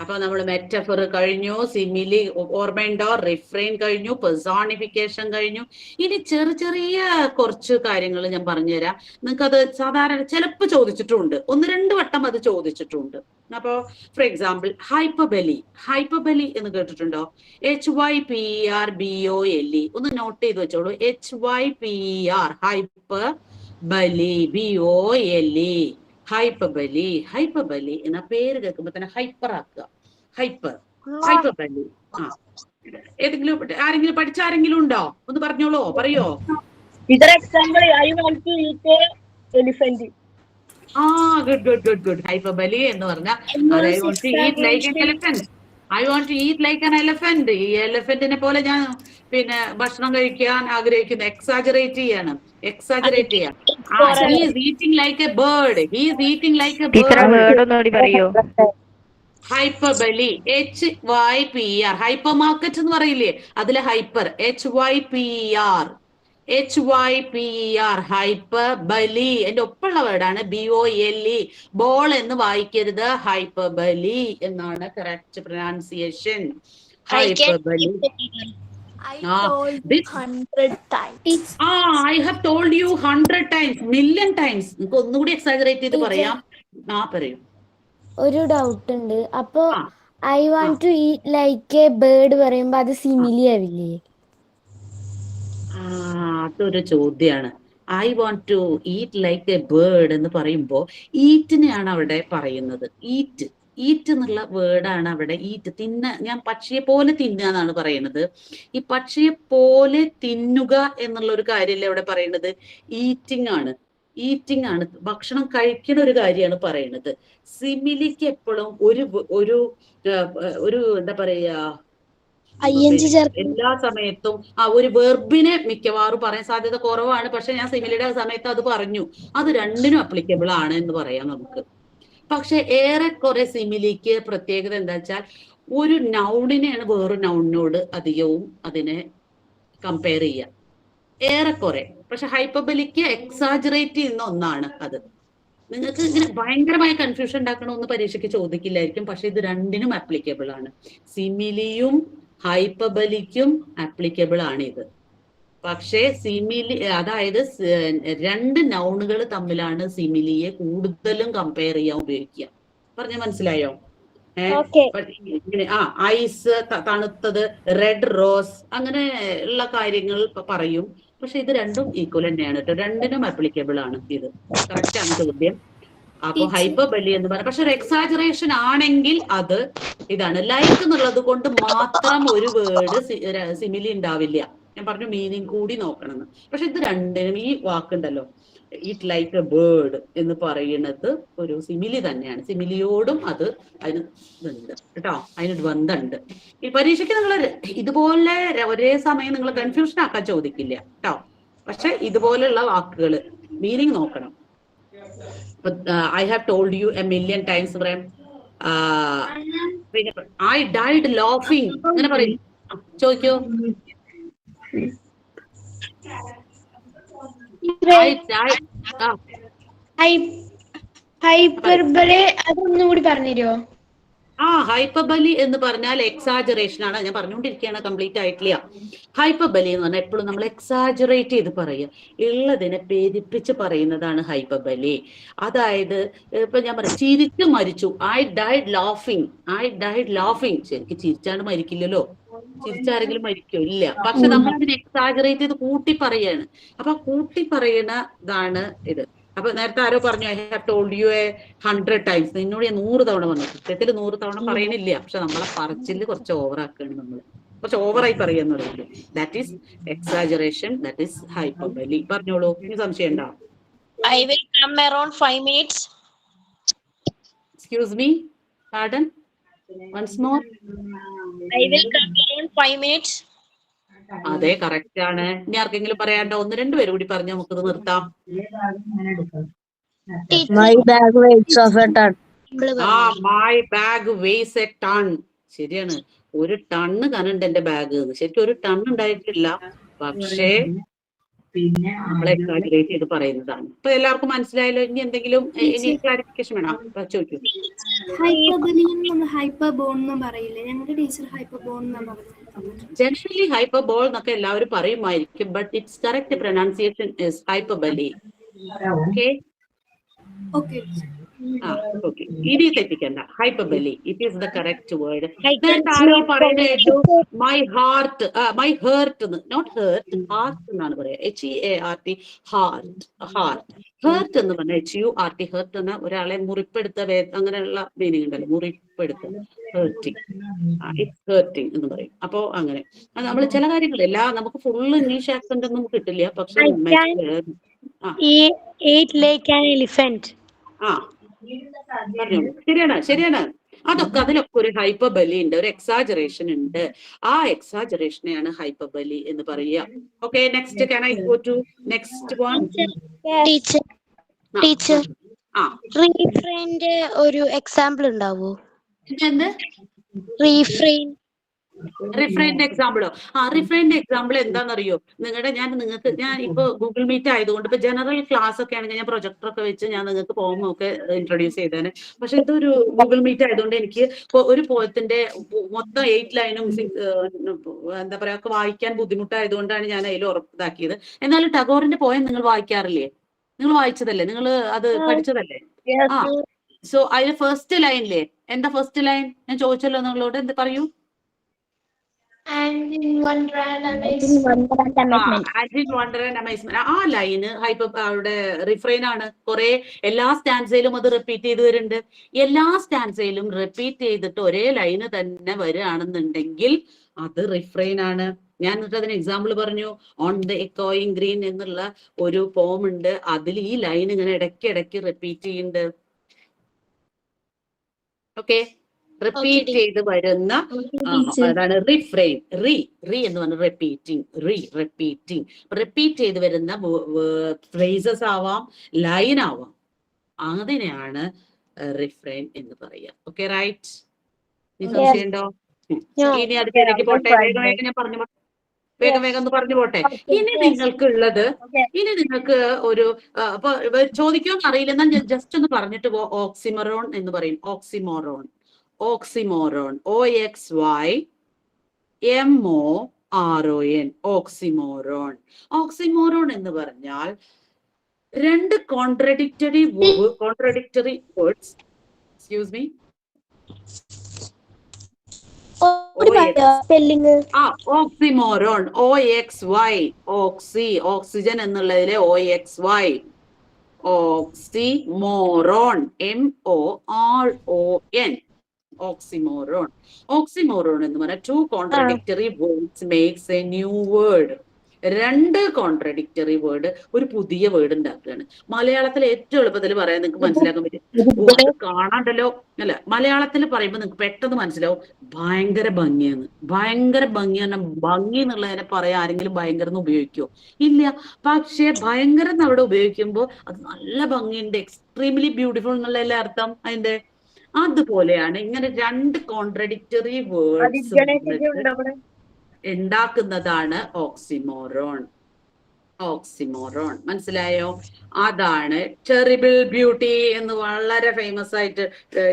അപ്പൊ നമ്മൾ മെറ്റഫർ കഴിഞ്ഞു, സിമിലി ഓർമ്മയുണ്ടോ, റിഫ്രെയിൻ കഴിഞ്ഞു, പെർസോണിഫിക്കേഷൻ കഴിഞ്ഞു. ഇനി ചെറിയ കുറച്ച് കാര്യങ്ങൾ ഞാൻ പറഞ്ഞുതരാം. നിങ്ങൾക്ക് അത് സാധാരണ ചിലപ്പോൾ ചോദിച്ചിട്ടുണ്ട്, 1-2 വട്ടം അത് ചോദിച്ചിട്ടുണ്ട്. അപ്പോ ഫോർ എക്സാമ്പിൾ ഹൈപ്പർബലി എന്ന് കേട്ടിട്ടുണ്ടോ? HYPERBOLE ഒന്ന് നോട്ട് ചെയ്ത് വെച്ചോളൂ. HYPER ഹൈപ്പർബലി, BOLE ഹൈപ്പർബലി എന്ന പേര് കേൾക്കുമ്പോ തന്നെ ഹൈപ്പർ ആക്കുക. ഹൈപ്പർബലി. ഏതെങ്കിലും ആരെങ്കിലും പഠിച്ച ആരെങ്കിലും ഉണ്ടോ? ഒന്ന് പറഞ്ഞോളൂ, പറയോ. ഗുഡ്. ഹൈപ്പർബലി എന്ന് പറഞ്ഞാൽ I want to eat like an elephant. I want to eat like an elephant. ഈ എലഫന്റിനെ പോലെ ഞാൻ പിന്നെ ഭക്ഷണം കഴിക്കാൻ ആഗ്രഹിക്കുന്നു. എക്സാജറേറ്റ് ചെയ്യാം. He is eating like a bird. Hyperbole, HYPER. Hyper market എന്ന് പറയില്ലേ, അതിലെ ഹൈപ്പർ, HYPER ഹൈപ്പർബലി. എന്റെ ഒപ്പമുള്ള വേർഡാണ് BOLE. ബോൾ എന്ന് വായിക്കരുത്, ഹൈപ്പർബലി എന്നാണ് correct pronunciation. Hyperbole. I told you 100 times. I have told you 100 times, million times. നിങ്ങൾക്ക് ഒന്നുകൂടി എക്സാജറേറ്റ് ചെയ്ത് പറയാം. പറയൂ. ഒരു ഡൗട്ട് ഉണ്ട്. അപ്പൊ I want to eat like a bird പറയുമ്പോ അത് സിമിലി ആവില്ലേ? അതൊരു ചോദ്യാണ്. I want to eat like a bird എന്ന് പറയുമ്പോ ഈറ്റിനെയാണ് അവിടെ പറയുന്നത്. ഈറ്റ് എന്നുള്ള വേർഡാണ് അവിടെ. ഈറ്റ്, ഞാൻ പക്ഷിയെ പോലെ തിന്നുക എന്നാണ് പറയുന്നത്. ഈ പക്ഷിയെ പോലെ തിന്നുക എന്നുള്ള ഒരു കാര്യമല്ലേ അവിടെ പറയുന്നത്? ഈറ്റിംഗ് ആണ്. ഭക്ഷണം കഴിക്കുന്ന ഒരു കാര്യമാണ് പറയുന്നത്. സിമിലിക്ക് എപ്പോഴും ഒരു എന്താ പറയാ, ING ചേർക്കും. എല്ലാ സമയത്തും ഒരു വെർബിനെ മിക്കവാറും പറയാൻ സാധ്യത കുറവാണ്, പക്ഷെ ഞാൻ സിമിലിയുടെ സമയത്ത് അത് പറഞ്ഞു. അത് രണ്ടിനും അപ്ലിക്കബിൾ ആണ് എന്ന് പറയാം നമുക്ക്. പക്ഷെ ഏറെക്കുറെ സിമിലിക്ക് പ്രത്യേകത എന്താ വെച്ചാൽ ഒരു നൗണിനെയാണ് വേറൊരു നൗണിനോട് അധികവും അതിനെ കമ്പയർ ചെയ്യുക, ഏറെക്കുറെ. പക്ഷെ ഹൈപ്പർബലിക്ക് എക്സാജറേറ്റ് ചെയ്യുന്ന ഒന്നാണ് അത്. നിങ്ങൾക്ക് ഇങ്ങനെ ഭയങ്കരമായ കൺഫ്യൂഷൻ ഉണ്ടാക്കണമെന്ന് പരീക്ഷയ്ക്ക് ചോദിക്കില്ലായിരിക്കും, പക്ഷെ ഇത് രണ്ടിനും ആപ്ലിക്കബിൾ ആണ്. സിമിലിയും ഹൈപ്പർബലിക്കും ആപ്ലിക്കബിൾ ആണ് ഇത്. പക്ഷേ സിമിലി, അതായത് രണ്ട് നൗണുകൾ തമ്മിലാണ് സിമിലിയെ കൂടുതലും കമ്പയർ ചെയ്യാൻ ഉപയോഗിക്കുക. പറഞ്ഞ മനസ്സിലായോ? ഐസ് തണുത്തത്, റെഡ് റോസ്, അങ്ങനെ ഉള്ള കാര്യങ്ങൾ പറയും. പക്ഷെ ഇത് രണ്ടും ഈക്വൽ തന്നെയാണ് കേട്ടോ, രണ്ടിനും ആപ്ലിക്കബിൾ ആണ് ഇത്. കറക്റ്റ് ആണ് ചോദ്യം. അപ്പൊ ഹൈപ്പർബലി എന്ന് പറയാം. പക്ഷെ ഒരു എക്സാജറേഷൻ ആണെങ്കിൽ അത് ഇതാണ്. ലൈക്ക് എന്നുള്ളത് കൊണ്ട് മാത്രം ഒരു വേർഡ് സിമിലി ഉണ്ടാവില്ല. ഞാൻ പറഞ്ഞു മീനിങ് കൂടി നോക്കണം. പക്ഷെ ഇത് രണ്ടിനും, ഈ വാക്കുണ്ടല്ലോ ഇറ്റ് ലൈക്ക് എ ബേർഡ് എന്ന് പറയുന്നത് ഒരു സിമിലി തന്നെയാണ്. സിമിലിയോടും അത് അതിന് ഇതുണ്ട് കേട്ടോ, അതിനൊരു ബന്ധമുണ്ട്. ഈ പരീക്ഷയ്ക്ക് നിങ്ങൾ ഇതുപോലെ ഒരേ സമയം നിങ്ങൾ കൺഫ്യൂഷൻ ആക്കാൻ ചോദിക്കില്ല കേട്ടോ. പക്ഷെ ഇതുപോലെയുള്ള വാക്കുകൾ മീനിങ് നോക്കണം. I have told you a million times പറയാം, I died laughing അങ്ങനെ പറയും. ചോദിക്കോ? ഹൈപ്പർബലെ അതൊന്നുകൂടി പറഞ്ഞുതരുമോ? ഹൈപ്പർബലി എന്ന് പറഞ്ഞാൽ എക്സാജറേഷൻ ആണ്. ഞാൻ പറഞ്ഞുകൊണ്ടിരിക്കുകയാണ്, കംപ്ലീറ്റ് ആയിട്ടില്ല. ഹൈപ്പർബലി എന്ന് പറഞ്ഞാൽ എപ്പോഴും നമ്മൾ എക്സാജറേറ്റ് ചെയ്ത് പറയുക, ഉള്ളതിനെ പെരുപ്പിച്ച് പറയുന്നതാണ് ഹൈപ്പർബലി. അതായത് ഇപ്പൊ ഞാൻ പറയാം, ചിരിച്ചു മരിച്ചു, ഐ ഡൈഡ് ലാഫിങ്. ശരിക്കും ചിരിച്ചാണ്ട് മരിക്കില്ലല്ലോ, ചിരിച്ചാരെങ്കിലും മരിക്കോ? ഇല്ല. പക്ഷെ നമ്മൾ ഇതിനെ എക്സാജറേറ്റ് ചെയ്ത് കൂട്ടി പറയാണ്. അപ്പൊ കൂട്ടി പറയുന്നതാണ് ഇത്. അപ്പൊ നേരത്തെ ആരോ പറഞ്ഞു, I have told U 100 times. നിന്നോട് ഞാൻ 100 തവണ പറഞ്ഞു. സത്യത്തിൽ 100 തവണ പറയണില്ല, പക്ഷെ നമ്മളെ പറച്ചില് കുറച്ച് ഓവറാക്കാണ്, നമ്മൾ കുറച്ച് ഓവറായി പറയാന്ന് പറയുന്നത്. That is exaggeration, that is hyperbole. പറഞ്ഞോളൂ, ഇനി സംശയം ഉണ്ടോ? I will come around 5 minutes. Excuse me, pardon, once more. I will come around 5 minutes. അതെ, കറക്റ്റ് ആണ്. ഇനി ആർക്കെങ്കിലും പറയാണ്ടോ? 1-2 പേര് കൂടി പറഞ്ഞ് നമുക്കിത് നിർത്താം. My bag weighs of a ton. My bag weighs a ton. ശരിയാണ്, 1 ടണ്ണ് കനുണ്ട് എന്റെ ബാഗ്. ശരിക്കും 1 ടൺ ഉണ്ടായിട്ടില്ല, പക്ഷേ നമ്മളെ എക്സാജറേറ്റ് ചെയ്ത് പറയുന്നതാണ്. അപ്പൊ എല്ലാവർക്കും മനസ്സിലായല്ലോ? ഇനി എന്തെങ്കിലും ഇനി ക്ലാരിഫിക്കേഷൻ വേണം? ചോദിക്കൂ. ജനറലി ഹൈപ്പർബോൾ എന്നൊക്കെ എല്ലാവരും പറയുമായിരിക്കും, but it's correct pronunciation is hyperbole. Okay, ഇനി തെറ്റിക്കണ്ട. Hyperbole, it is the correct word. ആരോ പറയുന്നത് my heart, my hurt, not hurt, heart എന്നാണ് പറയാ. HEART, heart. ഹേർട്ട് എന്ന് പറഞ്ഞാൽ HURT. ഹേർട്ട് എന്ന ഒരാളെ മുറിപ്പെടുത്ത, അങ്ങനെയുള്ള മീനിങ് ഉണ്ടല്ലോ, മുറിപ്പെടുത്ത, ഹേർട്ടിങ്. ഇറ്റ്സ് ഹേർട്ടിങ് എന്ന് പറയും. അപ്പോ അങ്ങനെ നമ്മൾ ചില കാര്യങ്ങളില്ല, നമുക്ക് ഫുള്ള് ഇംഗ്ലീഷ് ആക്സന്റ് ഒന്നും കിട്ടില്ല, പക്ഷെ ശരിയാണ്. അതൊക്കെ, അതിലൊക്കെ ഒരു ഹൈപ്പർബലി ഉണ്ട്, ഒരു എക്സാജറേഷൻ ഉണ്ട്. ആ എക്സാജറേഷനെയാണ് ഹൈപ്പർബലി എന്ന് പറയുക. Okay, next. Can I go to next one? Teacher റീഫ്രെയിന്റെ ഒരു എക്സാമ്പിൾ ഉണ്ടാവോ? എന്ത് റിഫ്രെയിന്റെ എക്സാമ്പിളോ? റിഫ്രെയിന്റെ എക്സാമ്പിൾ എന്താണെന്നറിയോ? ഞാൻ ഇപ്പൊ ഗൂഗിൾ മീറ്റ് ആയതുകൊണ്ട് ഇപ്പൊ ജനറൽ ക്ലാസ് ഒക്കെ ആണെങ്കിൽ ഞാൻ പ്രൊജക്ടർ ഒക്കെ വെച്ച് ഞാൻ നിങ്ങൾക്ക് പോം ഒക്കെ ഇൻട്രൊഡ്യൂസ് ചെയ്തേനെ. പക്ഷെ ഇതൊരു ഗൂഗിൾ മീറ്റ് ആയതുകൊണ്ട് എനിക്ക് ഒരു പോയത്തിന്റെ മൊത്തം 8 ലൈനും എന്താ പറയാ ഒക്കെ വായിക്കാൻ ബുദ്ധിമുട്ടായതുകൊണ്ടാണ് ഞാൻ അതിൽ ഉറപ്പിതാക്കിയത്. എന്നാലും ടാഗോറിന്റെ പോയം നിങ്ങൾ വായിക്കാറില്ലേ? നിങ്ങൾ വായിച്ചതല്ലേ? നിങ്ങൾ അത് പഠിച്ചതല്ലേ? സോ അതിൽ ഫസ്റ്റ് ലൈനില്ലേ, എന്താ ഫസ്റ്റ് ലൈൻ? ഞാൻ ചോദിച്ചല്ലോ നിങ്ങളോട്, എന്ത് പറയൂ? And in wonder and amazement. ആ ലൈന് അവിടെ റിഫ്രെയിൻ ആണ്. കുറെ എല്ലാ സ്റ്റാൻസയിലും അത് റിപ്പീറ്റ് ചെയ്ത് വരുന്നുണ്ട്. എല്ലാ സ്റ്റാൻസയിലും റിപ്പീറ്റ് ചെയ്തിട്ട് ഒരേ ലൈന് തന്നെ വരികയാണെന്നുണ്ടെങ്കിൽ അത് റിഫ്രെയിൻ ആണ്. ഞാൻ എന്നിട്ട് അതിന് എക്സാമ്പിൾ പറഞ്ഞു. ഓൺ ദ എക്കോയിങ് ഗ്രീൻ എന്നുള്ള ഒരു പോം ഉണ്ട്, അതിൽ ഈ ലൈൻ ഇങ്ങനെ ഇടയ്ക്ക് റിപ്പീറ്റ് ചെയ്യുന്നുണ്ട്. ഓക്കെ, റിപ്പീറ്റ് ചെയ്ത് വരുന്ന അതാണ് റിഫ്രെയിൻ. റീ എന്ന് പറഞ്ഞ റിപ്പീറ്റിംഗ്. റിപ്പീറ്റ് ചെയ്ത് വരുന്ന ഫ്രേസസ് ആവാം, ലൈൻ ആവാം. അതിനെയാണ് റിഫ്രെയിൻ എന്ന് പറയുക. Okay, right? സംശയമുണ്ടോ? ഇനി അടുത്തേക്ക് പോട്ടെ. വേഗം ഞാൻ പറഞ്ഞു വേഗം ഒന്ന് പറഞ്ഞു പോട്ടെ. ഇനി നിങ്ങൾക്ക് ഒരു ചോദിക്കാൻ അറിയില്ല, എന്നാൽ ജസ്റ്റ് ഒന്ന് പറഞ്ഞിട്ട് പോ. ഓക്സിമോറോൺ എന്ന് പറയും. Oxymoron OXYMORON. ഓക്സിമോറോൺ എന്ന് പറഞ്ഞാൽ രണ്ട് contradictory words. Excuse me, oxymoron. OXY, oxygen എന്നുള്ളതിലെ OXY, ഓക്സിമോറോൺ, MORON. ഓക്സിമോറോൺ എന്ന് പറഞ്ഞാൽ two contradictory words makes a new word. രണ്ട് കോൺട്രഡിക്ടറി വേർഡ് ഒരു പുതിയ വേർഡ് ഉണ്ടാക്കുകയാണ്. മലയാളത്തിൽ ഏറ്റവും എളുപ്പത്തിൽ പറയാൻ നിങ്ങൾക്ക് മനസ്സിലാക്കാൻ പറ്റും. വേർഡ് കാണാണ്ടല്ലോ അല്ല, മലയാളത്തിൽ പറയുമ്പോൾ നിങ്ങൾക്ക് പെട്ടെന്ന് മനസ്സിലാവും ഭയങ്കര ഭംഗിയാണ്. ഭംഗി എന്നുള്ളതിനെ പറയാൻ ആരെങ്കിലും ഭയങ്കര എന്ന് ഉപയോഗിക്കുമോ? ഇല്ല. പക്ഷെ ഭയങ്കര അവിടെ ഉപയോഗിക്കുമ്പോൾ അത് നല്ല ഭംഗിയുണ്ട്, എക്സ്ട്രീംലി ബ്യൂട്ടിഫുൾ എന്നുള്ളതല്ലേ അർത്ഥം അതിന്റെ. അതുപോലെയാണ് ഇങ്ങനെ രണ്ട് കോൺട്രഡിക്ടറി വേർഡ്സ് ഉണ്ടാക്കുന്നതാണ് ഓക്സിമോറോൺ. മനസ്സിലായോ? അതാണ് ടെറിബിൾ ബ്യൂട്ടി എന്ന് വളരെ ഫേമസ് ആയിട്ട്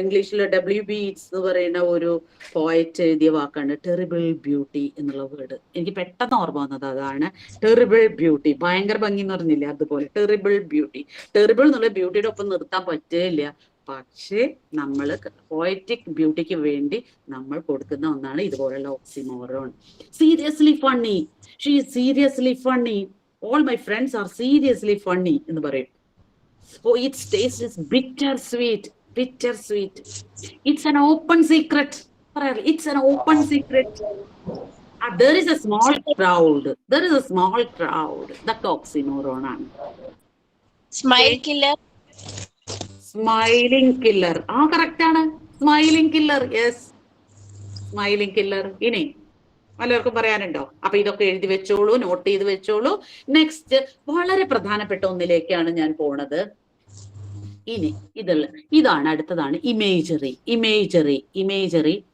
ഇംഗ്ലീഷിൽ WB Yeats എന്ന് പറയുന്ന ഒരു പോയറ്റ് എഴുതിയ വാക്കാണ് ടെറിബിൾ ബ്യൂട്ടി എന്നുള്ള വേർഡ്. എനിക്ക് പെട്ടെന്ന് ഓർമ്മ വന്നത് അതാണ്. ടെറിബിൾ ബ്യൂട്ടി, ഭയങ്കര ഭംഗി എന്ന് പറഞ്ഞില്ലേ, അതുപോലെ ടെറിബിൾ ബ്യൂട്ടി. ടെറിബിൾ എന്നുള്ള ബ്യൂട്ടിയുടെ ഒപ്പം നിർത്താൻ പറ്റില്ല. പക്ഷേ നമ്മൾ പോയറ്റിക് ബ്യൂട്ടിക്ക് വേണ്ടി നമ്മൾ കൊടുക്കുന്ന ഒന്നാണ് ഇതുപോലുള്ള oxymoron. Seriously funny, she is seriously funny, all my friends are seriously funny എന്ന് പറയും. Its taste is bitter sweet. It's an open secret. It's an open secret. There is a small crowd. That oxymoron ആണ്. Smiling killer. Correct ആണ്. Smiling killer. Yes, smiling killer. ഇനി വല്ലവർക്കും പറയാനുണ്ടോ? അപ്പൊ ഇതൊക്കെ എഴുതി വെച്ചോളൂ, നോട്ട് ചെയ്ത് വെച്ചോളൂ. നെക്സ്റ്റ് വളരെ പ്രധാനപ്പെട്ട ഒന്നിലേക്കാണ് ഞാൻ പോണത്. ഇനി ഇതാണ് അടുത്തതാണ് ഇമേജറി.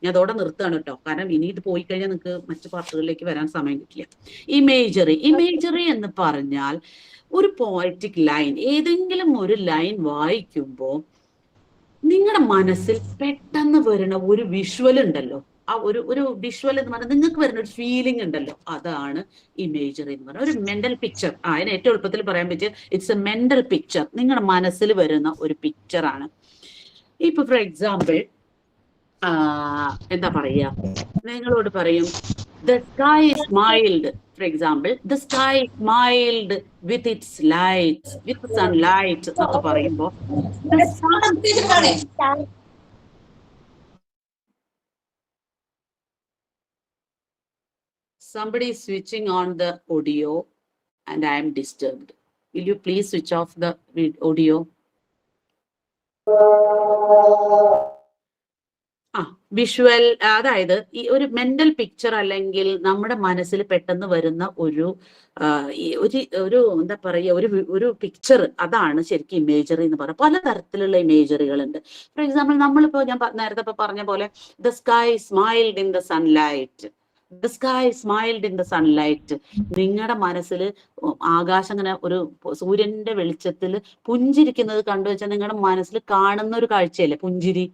ഞാൻ അതോടെ നിർത്തുകയാണ് കേട്ടോ, കാരണം ഇനി ഇത് പോയി കഴിഞ്ഞാൽ നിങ്ങൾക്ക് മറ്റു പാർട്ടുകളിലേക്ക് വരാൻ സമയം കിട്ടില്ല. ഇമേജറി എന്ന് പറഞ്ഞാൽ ഒരു പോയറ്റിക് ലൈൻ, ഏതെങ്കിലും ഒരു ലൈൻ വായിക്കുമ്പോൾ നിങ്ങളുടെ മനസ്സിൽ പെട്ടെന്ന് വരുന്ന ഒരു വിഷ്വൽ ഉണ്ടല്ലോ, ആ ഒരു വിഷ്വൽ എന്ന് പറഞ്ഞാൽ നിങ്ങൾക്ക് വരുന്ന ഒരു ഫീലിംഗ് ഉണ്ടല്ലോ, അതാണ് ഇമേജറി എന്ന് പറഞ്ഞാൽ. ഒരു മെന്റൽ പിക്ചർ. അതിന് ഏറ്റവും എളുപ്പത്തിൽ പറയാൻ പറ്റിയ ഇറ്റ്സ് എ മെന്റൽ പിക്ചർ. നിങ്ങളുടെ മനസ്സിൽ വരുന്ന ഒരു പിക്ചറാണ്. ഇപ്പൊ ഫോർ എക്സാമ്പിൾ എന്താ പറയാ, നിങ്ങളോട് പറയും the sky smiled. For example, the sky smiled with its lights, with sunlight എന്നൊക്കെ പറയുമ്പോ somebody is switching on the audio and I am disturbed. Will you please switch off the audio? Visual, അതായത് ഈ ഒരു mental picture അല്ലെങ്കിൽ നമ്മുടെ മനസ്സിൽ പെട്ടെന്ന് വരുന്ന ഒരു എന്താ പറയുക, ഒരു പിക്ചർ, അതാണ് ശരിക്കും ഇമേജറി എന്ന് പറയുന്നത്. പലതരത്തിലുള്ള ഇമേജറികളുണ്ട്. ഫോർ എക്സാമ്പിൾ നമ്മളിപ്പോ ഞാൻ നേരത്തെ പറഞ്ഞ പോലെ the sky smiled in the sunlight. നിങ്ങളുടെ മനസ്സിൽ ആകാശം ഇങ്ങനെ ഒരു സൂര്യന്റെ വെളിച്ചത്തിൽ പുഞ്ചിരിക്കുന്നത് കണ്ടുവച്ചാൽ നിങ്ങളുടെ മനസ്സിൽ കാണുന്ന ഒരു കാഴ്ചയല്ലേ പുഞ്ചിരി.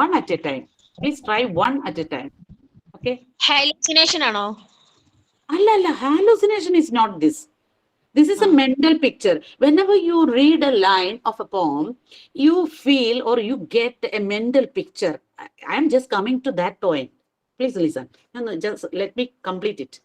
One at a time. Please try one at a time. Okay. Hallucination ആണോ? അല്ല, hallucination is not this. This is a mental picture. Whenever you read a line of a poem, you feel or you get a mental picture. I am just coming to that point. Please listen. No, just let me complete it.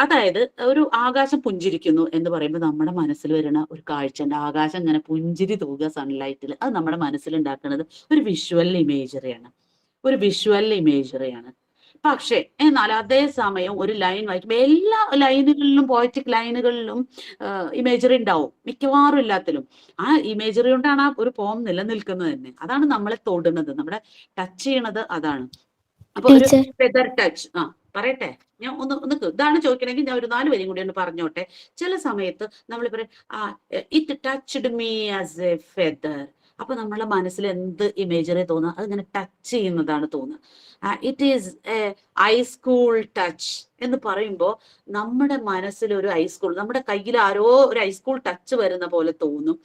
അതായത് ഒരു ആകാശം പുഞ്ചിരിക്കുന്നു എന്ന് പറയുമ്പോൾ നമ്മുടെ മനസ്സിൽ വരുന്ന ഒരു കാഴ്ചയുണ്ട്. ആകാശം ഇങ്ങനെ പുഞ്ചിരി തൂകുക സൺലൈറ്റിൽ. അത് നമ്മുടെ മനസ്സിൽ ഉണ്ടാക്കുന്നത് ഒരു വിഷ്വൽ ഇമേജറിയാണ്. പക്ഷേ എന്നാൽ അതേ സമയം ഒരു ലൈൻ വായിക്കുമ്പോൾ എല്ലാ ലൈനുകളിലും പോയറ്റിക് ലൈനുകളിലും ഇമേജറി ഉണ്ടാവും, മിക്കവാറും എല്ലാത്തിലും. ആ ഇമേജറി കൊണ്ടാണ് ആ ഒരു പോം നിലനിൽക്കുന്നത് തന്നെ. അതാണ് നമ്മളെ തൊടുന്നത്, നമ്മുടെ ടച്ച് ചെയ്യണത് അതാണ്. അപ്പൊ ഒരു ടീച്ചർ ഫെദർ ടച്ച്. പറയട്ടെ, ഞാൻ ഒന്ന് ഇതാണ് ചോദിക്കണമെങ്കിൽ ഞാൻ ഒരു 4 വരിയും കൂടി ഒന്ന് പറഞ്ഞോട്ടെ. ചില സമയത്ത് നമ്മൾ പറയും it touched me as A feather. അപ്പൊ നമ്മളെ മനസ്സിൽ എന്ത് ഇമേജറി തോന്നുക, അതിങ്ങനെ ടച്ച് ചെയ്യുന്നതാണ് തോന്നുക. It is A high school touch എന്ന് പറയുമ്പോൾ നമ്മുടെ മനസ്സിൽ ഒരു ഹൈസ്കൂൾ, നമ്മുടെ കയ്യിൽ ആരോ ഒരു ഹൈസ്കൂൾ ടച്ച് വരുന്ന പോലെ തോന്നും.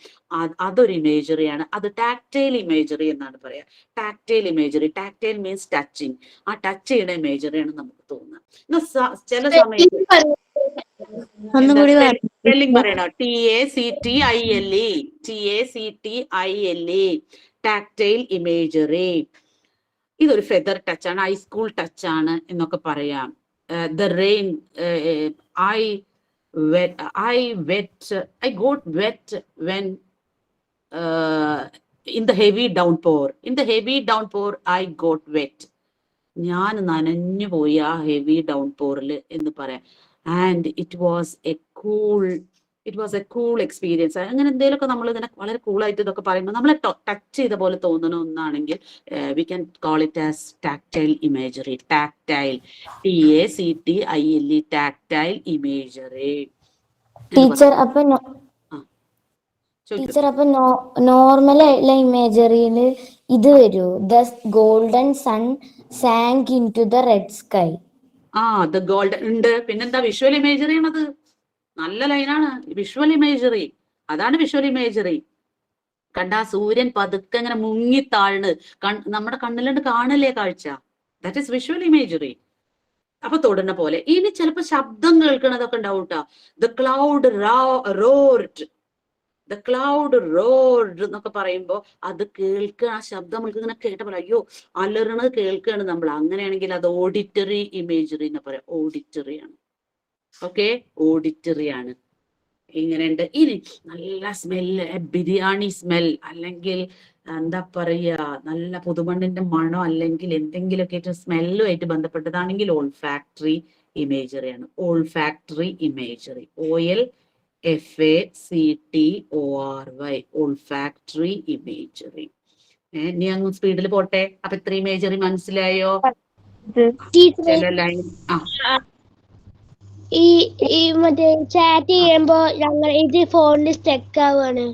അതൊരു ഇമേജറിയാണ്. അത് ടാക്ടൈൽ ഇമേജറി എന്നാണ് പറയാ. Tactile imagery, tactile means touching. ആ ടച്ച് ചെയ്യുന്ന ഇമേജറിയാണ് നമുക്ക് തോന്നുക. ചില സമയത്ത് സ്പെല്ലിംഗ് പറയണോ? TACTILE, TACTILE, tactile imagery. ഇതൊരു ഫെദർ ടച്ച് ആണ്, ഹൈസ്കൂൾ ടച്ച് ആണ് എന്നൊക്കെ പറയാം. The rain, I got wet when in the heavy downpour. In the heavy downpour I got wet. ഞാൻ നനഞ്ഞു പോയി ആ ഹെവി ഡൗൺപോറിൽ എന്ന് പറയാം. And it was A cool experience. അങ്ങനെ എന്തെങ്കിലുമൊക്കെ നമ്മൾ ഇങ്ങനെ വളരെ കൂളായിട്ട് ഇതൊക്കെ പറയുമ്പോൾ നമ്മളെ ടച്ച് ചെയ്ത പോലെ തോന്നുന്ന ഒന്നാണെങ്കിൽ we can call it as tactile imagery. Tactile, TACTILE, tactile imagery. Teacher അപ്പൊ നോർമൽ ആയിട്ടുള്ള ഇമേജറിയിൽ ഇത് വരൂ, the golden sun sank into the red sky. The golden ഉണ്ട്. പിന്നെന്താ വിഷ്വൽ ഇമേജറി ആണത്. നല്ല ലൈനാണ് വിഷ്വൽ ഇമേജറി. അതാണ് വിഷ്വൽ ഇമേജറി. കണ്ടാ സൂര്യൻ പതുക്കെ ഇങ്ങനെ മുങ്ങിത്താഴ്ന്ന് നമ്മുടെ കണ്ണിലുണ്ട് കാണല്ലേ കാഴ്ച. That is visual imagery. അപ്പൊ തൊടുന്ന പോലെ. ഇനി ചിലപ്പോ ശബ്ദം കേൾക്കണതൊക്കെ ഉണ്ടാവും കേട്ടോ. ദ ക്ലൗഡ് റോർഡ്, ദ ക്ലൗഡ് റോർഡ് എന്നൊക്കെ പറയുമ്പോ അത് കേൾക്കുക, ആ ശബ്ദം നമ്മൾക്ക് ഇങ്ങനെ കേട്ടപ്പോൾ അയ്യോ അലറണത് കേൾക്കുകയാണ് നമ്മൾ. അങ്ങനെയാണെങ്കിൽ അത് ഓഡിറ്ററി ഇമേജറി എന്ന് പറയാം. ഓഡിറ്ററി ആണ്. ഓക്കെ, ഓഡിറ്ററി ആണ്. ഇങ്ങനെയുണ്ട്. ഇനി നല്ല സ്മെല്ല്, ബിരിയാണി സ്മെൽ, അല്ലെങ്കിൽ എന്താ പറയാ നല്ല പുതുമണ്ണിന്റെ മണം, അല്ലെങ്കിൽ എന്തെങ്കിലുമൊക്കെ ആയിട്ട് സ്മെല്ലുമായിട്ട് ബന്ധപ്പെട്ടതാണെങ്കിൽ ഓൾഫാക്ടറി ഇമേജറി ആണ്. Olfactory imagery, OLFACTORY, olfactory imagery. ഇനി അങ്ങ് സ്പീഡിൽ പോട്ടെ. അപ്പൊ ഇത്ര ഇമേജറി മനസ്സിലായോ? ചില ലൈൻ ഈ മറ്റേ ചാറ്റ് ചെയ്യുമ്പോ ഞങ്ങൾ ഇത് ഫോണിൽ സ്റ്റക്ക് ആവുകയാണ്.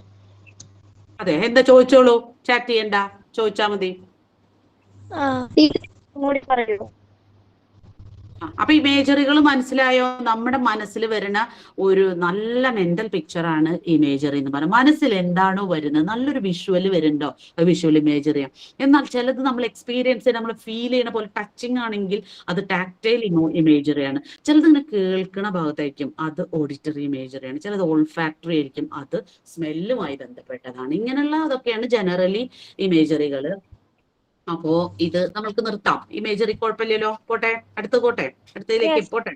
അതെ, എന്താ ചോദിച്ചോളൂ. ചാറ്റ് ചെയ്യണ്ട, ചോദിച്ചാ മതി. അപ്പൊ ഇമേജറികൾ മനസ്സിലായോ? നമ്മുടെ മനസ്സിൽ വരുന്ന ഒരു നല്ല മെന്റൽ പിക്ചറാണ് ഇമേജറി എന്ന് പറയുന്നത്. മനസ്സിൽ എന്താണോ വരുന്നത്, നല്ലൊരു വിഷ്വൽ വരുന്നുണ്ടോ, വിഷ്വൽ ഇമേജറിയാണ്. എന്നാൽ ചിലത് നമ്മൾ എക്സ്പീരിയൻസ് നമ്മൾ ഫീൽ ചെയ്യുന്ന പോലെ ടച്ചിങ് ആണെങ്കിൽ അത് ടാക്ടൈൽ ഇമേജറിയാണ്. ചിലത് ഇങ്ങനെ കേൾക്കുന്ന ഭാഗത്തായിരിക്കും, അത് ഓഡിറ്ററി ഇമേജറിയാണ്. ചിലത് ഓൾഫാക്ടറി ആയിരിക്കും, അത് സ്മെല്ലുമായി ബന്ധപ്പെട്ടതാണ്. ഇങ്ങനെയുള്ള അതൊക്കെയാണ് ജനറലി ഇമേജറികൾ. അപ്പോ ഇത് നമുക്ക് നിർത്താം. ഇമേജറി കുഴപ്പമില്ലല്ലോ. പോട്ടെ, അടുത്തതിലേക്ക് പോട്ടെ.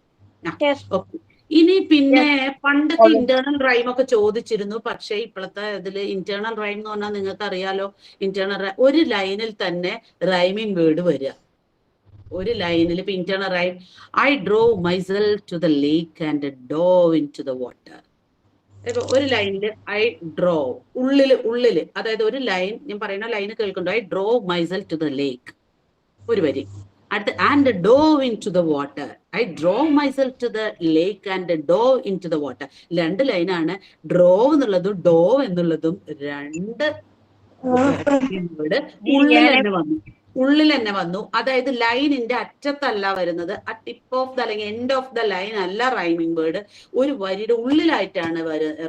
ഇനി പിന്നെ പണ്ടൊക്കെ ഇന്റേണൽ റൈം ഒക്കെ ചോദിച്ചിരുന്നു. പക്ഷെ ഇപ്പോഴത്തെ ഇതില് ഇന്റേണൽ റൈം എന്ന് പറഞ്ഞാൽ നിങ്ങൾക്ക് അറിയാലോ, ഇന്റേണൽ ഒരു ലൈനിൽ തന്നെ റൈമിംഗ് വേർഡ് വരിക. ഒരു ലൈനിൽ ഇപ്പൊ internal rhyme, I drove myself to the lake and dove into the water. ഇപ്പൊ ഒരു ലൈനില് I drove, ഉള്ളില് അതായത് ഒരു ലൈൻ, ഞാൻ പറയുന്ന ലൈന് കേൾക്കുന്നുണ്ടോ? I drove myself to the lake, ഒരു വരി. അടുത്ത് and dove into the water. I drove myself to the lake and dove into the water. 2 ലൈനാണ്. drove എന്നുള്ളതും dove എന്നുള്ളതും 2 ഉള്ളിൽ തന്നെ വന്നു. അതായത് ലൈനിന്റെ അറ്റത്തല്ല വരുന്നത്, ആ ടിപ്പ് ഓഫ് ദ അല്ലെങ്കിൽ എൻഡ് ഓഫ് ദ ലൈൻ അല്ല റൈമിംഗ് വേർഡ്. ഒരു വരിയുടെ ഉള്ളിലായിട്ടാണ്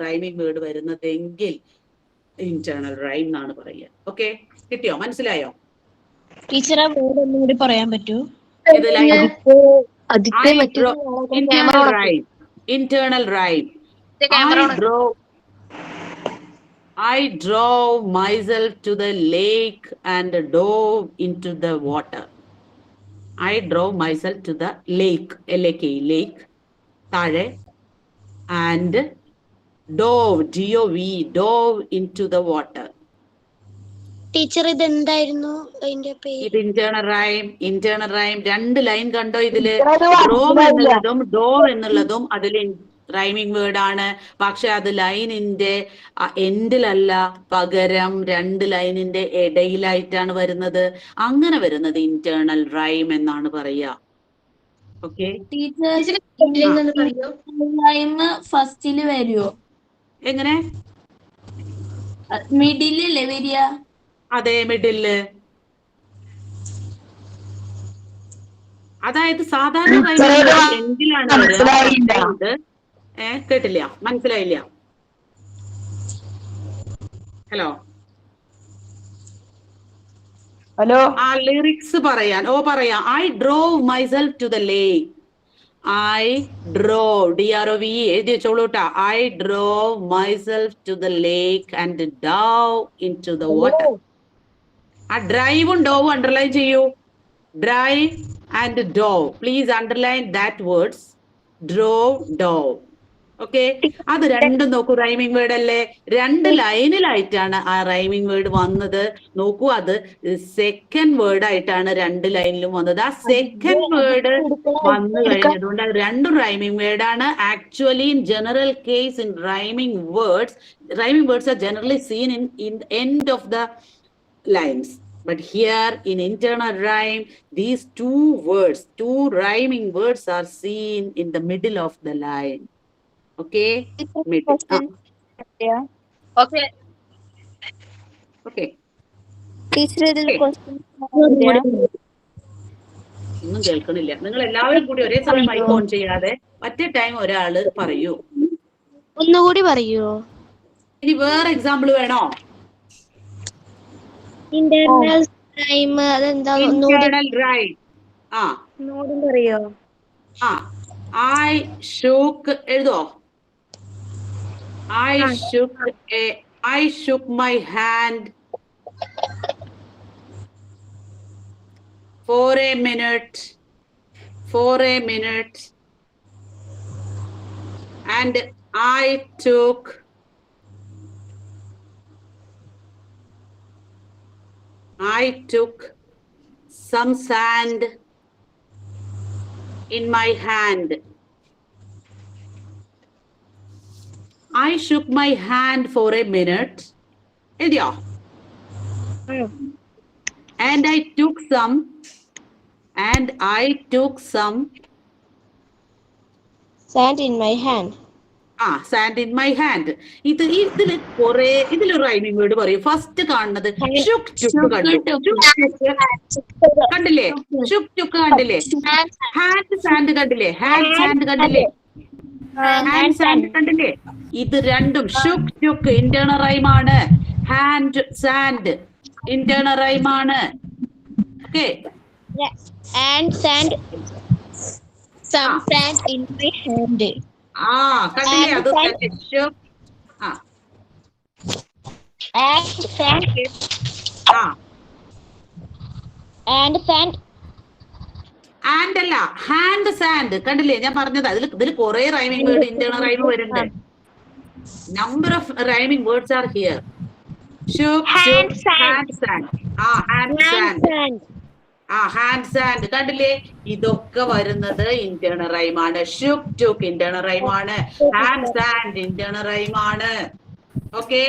റൈമിംഗ് വേർഡ് വരുന്നതെങ്കിൽ ഇന്റേണൽ റൈം എന്നാണ് പറയുക. ഓക്കെ, കിട്ടിയോ? മനസ്സിലായോ? ടീച്ചറെ വേർഡ് ഒന്നും കൂടി പറയാൻ പറ്റുമോ? Internal rhyme. I drove myself to the lake and dove into the water. I drove myself to the lake, L-A-K, lake, താഴെ, and dove, D-O-V, dove into the water. Teacher ഇത് എന്തായിരുന്നു അതിന്റെ പേര്? ഇത് ഇന്റേണൽ റൈം 2 ലൈൻ കണ്ടോ ഇതില്? Rome എന്നുള്ളതും dome എന്നുള്ളതും അതിൽ റൈമിംഗ് വേർഡ് ആണ്. പക്ഷെ അത് ലൈനിന്റെ എൻഡിലല്ല, പകരം 2 ലൈനിന്റെ ഇടയിലായിട്ടാണ് വരുന്നത്. അങ്ങനെ വരുന്നത് ഇന്റേണൽ റൈം എന്നാണ് പറയുക. ഓക്കെ, ഫസ്റ്റില് വരുമോ? എങ്ങനെ? മിഡിലല്ലേ വരിക? അതെ, മിഡില്. അതായത് സാധാരണ റൈമിംഗ് എൻഡിലാണ് വരിക. കേട്ടില്ല, മനസ്സിലായില്ല. ഹലോ ആ ലിറിക്സ് പറയാൻ പറയാം. I drove myself to the lake. I drove, DROV എഴുതി വെച്ചോളൂട്ടാ. I drove myself to the lake and dove into the water. ആ ഡ്രൈവും ഡോവും അണ്ടർലൈൻ ചെയ്യൂ. Drive and dove. Please underline that words. Drove, dove. Okay, അത് രണ്ടും നോക്കൂ, rhyming word അല്ലേ? 2 ലൈനിലായിട്ടാണ് ആ റൈമിംഗ് വേർഡ് വന്നത്. നോക്കൂ, അത് സെക്കൻഡ് വേർഡ് ആയിട്ടാണ് 2 ലൈനിലും വന്നത്. ആ സെക്കൻഡ് വേർഡ് വന്നു കഴിഞ്ഞതുകൊണ്ട് അത് 2 റൈമിംഗ് വേർഡ് ആണ്. Actually in general case in rhyming words are generally scene in end of the lines, but here in internal rhyme these 2 rhyming words are seen in the middle of the line. Okay, middle. Okay teacher ഇതിൽ question ഒന്നും കേൾക്കണില്ല. നിങ്ങൾ എല്ലാവരും കൂടി ഒരേ സമയം mic on ചെയ്യാതെ ഒറ്റ ടൈം ഒരാള് പറയൂ. ഒന്നുകൂടി പറയൂ. ഇനി വേറെ എക്സാമ്പിൾ വേണോ? ഇന്റർണൽ റൈം അതെന്താ? Internal rhyme. നോടും പറയോ? I shook, എഴുതോ? I shook my hand for a minute and I took some sand in my hand. I shook my hand for a minute. എഴുതിയോ? And I took some Sand in my hand. sand in my hand. ഇതില് rhyming word പറയും. First കാണുന്നത് shook ചുക്ക് കണ്ടില്ലേ? Shook ചുക്ക് കണ്ടില്ലേ? Hand sand കണ്ടില്ലേ? Hand sand കണ്ടില്ലേ? ഇത് രണ്ടും ഷുക്ക് ചുക്ക് ഇന്റേണൽ റൈം ആണ്. ഹാൻഡ് സാൻഡ് ഇന്റേണൽ റൈം ആണ്. Okay, And sand, some sand in my hand. കണ്ടില്ലേ? അത് shook. And sand. And sand. And അല്ല, ഹാൻഡ് സാൻഡ് കണ്ടില്ലേ? ഞാൻ പറഞ്ഞത് ഇതിൽ കുറെ റൈമിംഗ് വേർഡ് ഇന്റേണൽ റൈം വരുന്നുണ്ട്. Number of rhyming words are here. Hand sand കണ്ടില്ലേ? ഇതൊക്കെ വരുന്നത് ഇന്റേണൽ റൈം ആണ്. ഷുക്ക് ചുക്ക് ഇന്റേണൽ റൈം ആണ്. ഹാൻഡ് സാൻഡ് ഇന്റേണൽ റൈം ആണ്. ഓക്കെ,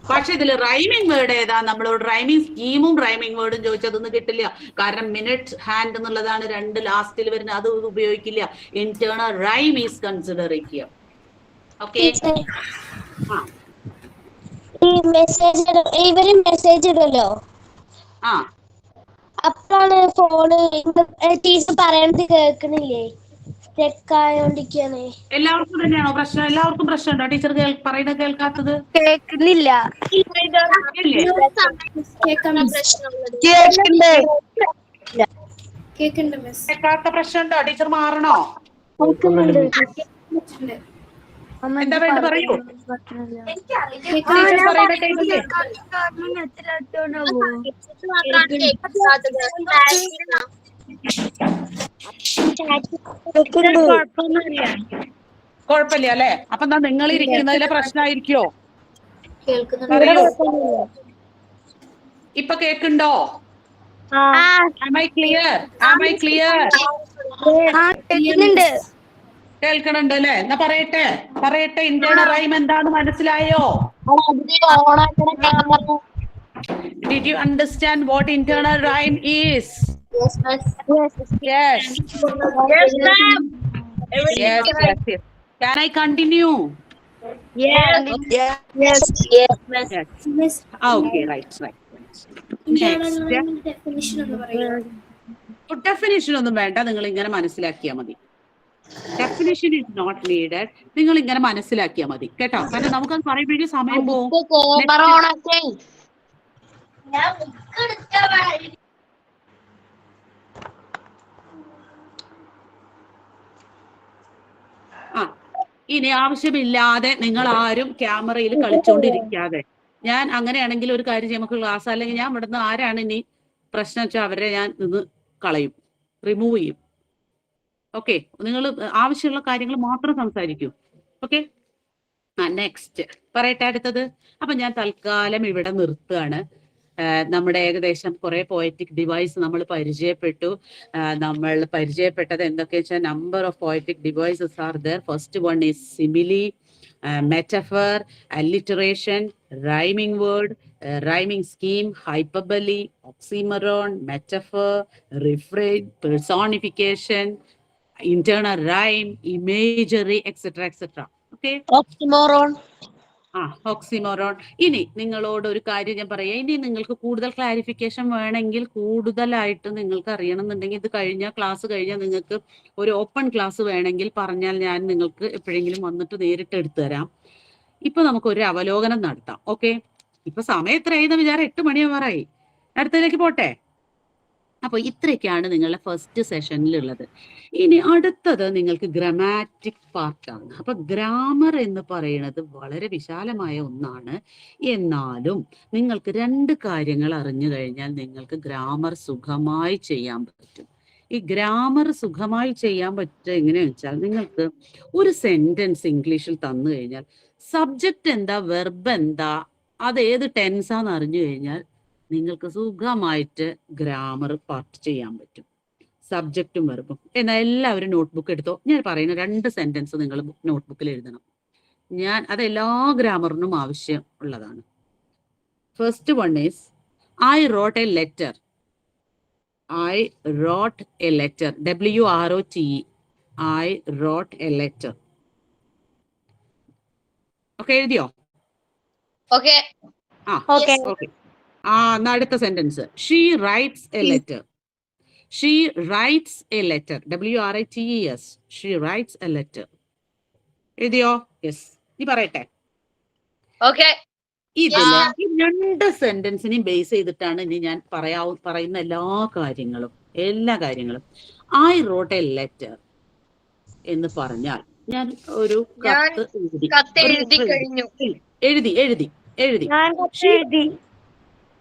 പക്ഷെ ഇതിൽ റൈമിംഗ് വേർഡ് ഏതാ? നമ്മളോട് റൈമിംഗ് സ്കീമും റൈമിംഗ് വേർഡും ചോദിച്ചതൊന്നും കിട്ടില്ല. കാരണം മിനിറ്റ് ഹാൻഡ് എന്നുള്ളതാണ് 2 ലാസ്റ്റിൽ വരുന്നത്. അത് ഉപയോഗിക്കില്ല. ഇന്റേണൽ റൈം ഈസ് കൺസിഡർ ചെയ്യുക. ഓക്കെ, ഇവര് മെസ്സേജ് ഇടല്ലോ, അപ്പോഴാണ് ഫോണ് ടീച്ചർ പറയണത് കേൾക്കണില്ലേ? സ്റ്റെക്കായോണ്ടിരിക്കാണ്. എല്ലാവർക്കും തന്നെയാണോ പ്രശ്നം? എല്ലാവർക്കും പ്രശ്നമുണ്ടോ ടീച്ചർ പറയുന്നത് കേൾക്കാത്തത്? കേൾക്കുന്നില്ല. കേൾക്കാത്ത പ്രശ്നമുണ്ടോ? ടീച്ചർ മാറണോ? എന്താ വേണ്ട പറയൂ. കുഴപ്പമില്ല അല്ലെ? അപ്പൊ എന്താ നിങ്ങൾ ഇരിക്കുന്നതിലെ പ്രശ്നമായിരിക്കോ? ഇപ്പൊ കേക്കുണ്ടോ? Am I clear? കേൾക്കണുണ്ട് അല്ലേ? എന്നാ പറയട്ടെ ഇന്റേണൽ റൈം എന്താന്ന് മനസ്സിലായോ? Did you understand what internal rhyme is? Yes. Can I continue? Yes. Okay, right. Next. Definition ഒന്നും വേണ്ട, നിങ്ങൾ ഇങ്ങനെ മനസ്സിലാക്കിയാൽ മതി. Definition is not needed. നിങ്ങൾ ഇങ്ങനെ മനസ്സിലാക്കിയാൽ മതി കേട്ടോ. കാരണം നമുക്കത് പറയുമ്പോഴേക്കും സമയം പോകും. ഇനി ആവശ്യമില്ലാതെ നിങ്ങൾ ആരും ക്യാമറയിൽ കളിച്ചോണ്ടിരിക്കാതെ. ഞാൻ അങ്ങനെയാണെങ്കിൽ ഒരു കാര്യം ചെയ്യാം, നമുക്ക് ക്ലാസ് അല്ലെങ്കിൽ ഞാൻ ഇവിടുന്ന് ആരാണ് ഇനി പ്രശ്നം വെച്ചാൽ അവരെ ഞാൻ നിന്ന് കളയും, റിമൂവ് ചെയ്യും. ഓക്കെ, നിങ്ങൾ ആവശ്യമുള്ള കാര്യങ്ങൾ മാത്രം സംസാരിക്കൂ. ഓക്കെ, നെക്സ്റ്റ് പറയട്ടെ അടുത്തത്. അപ്പൊ ഞാൻ തൽക്കാലം ഇവിടെ നിർത്തുകയാണ്. നമ്മുടെ ഏകദേശം കുറെ പോയറ്റിക് ഡിവൈസ് നമ്മൾ പരിചയപ്പെട്ടു. നമ്മൾ പരിചയപ്പെട്ടത് എന്തൊക്കെ വെച്ചാൽ number of poetic devices are there. First one is simile, metaphor, alliteration, rhyming word, rhyming scheme, hyperbole, oxymoron, metaphor, refrain, personification, internal rhyme, imagery, etc. Okay. Oxymoron. ഇനി നിങ്ങളോട് ഒരു കാര്യം ഞാൻ പറയാം. ഇനി നിങ്ങൾക്ക് കൂടുതൽ ക്ലാരിഫിക്കേഷൻ വേണമെങ്കിൽ, കൂടുതലായിട്ട് നിങ്ങൾക്ക് അറിയണമെന്നുണ്ടെങ്കിൽ, ഇത് ക്ലാസ് കഴിഞ്ഞാൽ നിങ്ങൾക്ക് ഒരു ഓപ്പൺ ക്ലാസ് വേണമെങ്കിൽ പറഞ്ഞാൽ ഞാൻ നിങ്ങൾക്ക് എപ്പോഴെങ്കിലും വന്നിട്ട് നേരിട്ട് എടുത്തു തരാം. ഇപ്പൊ നമുക്ക് ഒരു അവലോകനം നടത്താം. ഓക്കെ, ഇപ്പൊ സമയം എത്രയായി വിചാരം? 8 മണിയാവാറായി. അടുത്തതിലേക്ക് പോട്ടെ. അപ്പൊ ഇത്രയൊക്കെയാണ് നിങ്ങളുടെ ഫസ്റ്റ് സെഷനിലുള്ളത്. ഇനി അടുത്തത് നിങ്ങൾക്ക് ഗ്രാമാറ്റിക് പാർട്ടാണ്. അപ്പൊ ഗ്രാമർ എന്ന് പറയുന്നത് വളരെ വിശാലമായ ഒന്നാണ്. എന്നാലും നിങ്ങൾക്ക് 2 കാര്യങ്ങൾ അറിഞ്ഞു കഴിഞ്ഞാൽ നിങ്ങൾക്ക് ഗ്രാമർ സുഖമായി ചെയ്യാൻ പറ്റും. ഈ ഗ്രാമർ സുഖമായി ചെയ്യാൻ പറ്റുക എങ്ങനെയാണെന്ന് വെച്ചാൽ, നിങ്ങൾക്ക് ഒരു സെന്റൻസ് ഇംഗ്ലീഷിൽ തന്നു കഴിഞ്ഞാൽ സബ്ജക്റ്റ് എന്താ, വെർബ് എന്താ, അത് ഏത് ടെൻസാന്ന് അറിഞ്ഞു കഴിഞ്ഞാൽ നിങ്ങൾക്ക് സുഖമായിട്ട് ഗ്രാമർ പാർട്ട് ചെയ്യാൻ പറ്റും. സബ്ജക്റ്റും വെർബും. എന്നാൽ എല്ലാവരും നോട്ട്ബുക്ക് എടുത്തോ. ഞാൻ പറയുന്ന 2 സെന്റൻസ് നിങ്ങൾ നോട്ട്ബുക്കിൽ എഴുതണം. അത് എല്ലാ ഗ്രാമറിനും ആവശ്യം ഉള്ളതാണ്. First one is I wrote a letter. I wrote a letter. WROTE. I wrote a letter. Okay, എഴുതിയോ? Okay. Okay. അടുത്ത sentence. She writes a letter. She writes a letter. WRITES. She writes a letter. എഴുതിയോ? Yes. നീ പറയട്ടെ. Okay. ഇതില് ഈ 2 സെന്റൻസിനെയും base ചെയ്തിട്ടാണ് ഇനി ഞാൻ പറയുന്ന എല്ലാ കാര്യങ്ങളും. I wrote a letter എന്ന് പറഞ്ഞാൽ ഞാൻ ഒരു കത്ത് എഴുതി.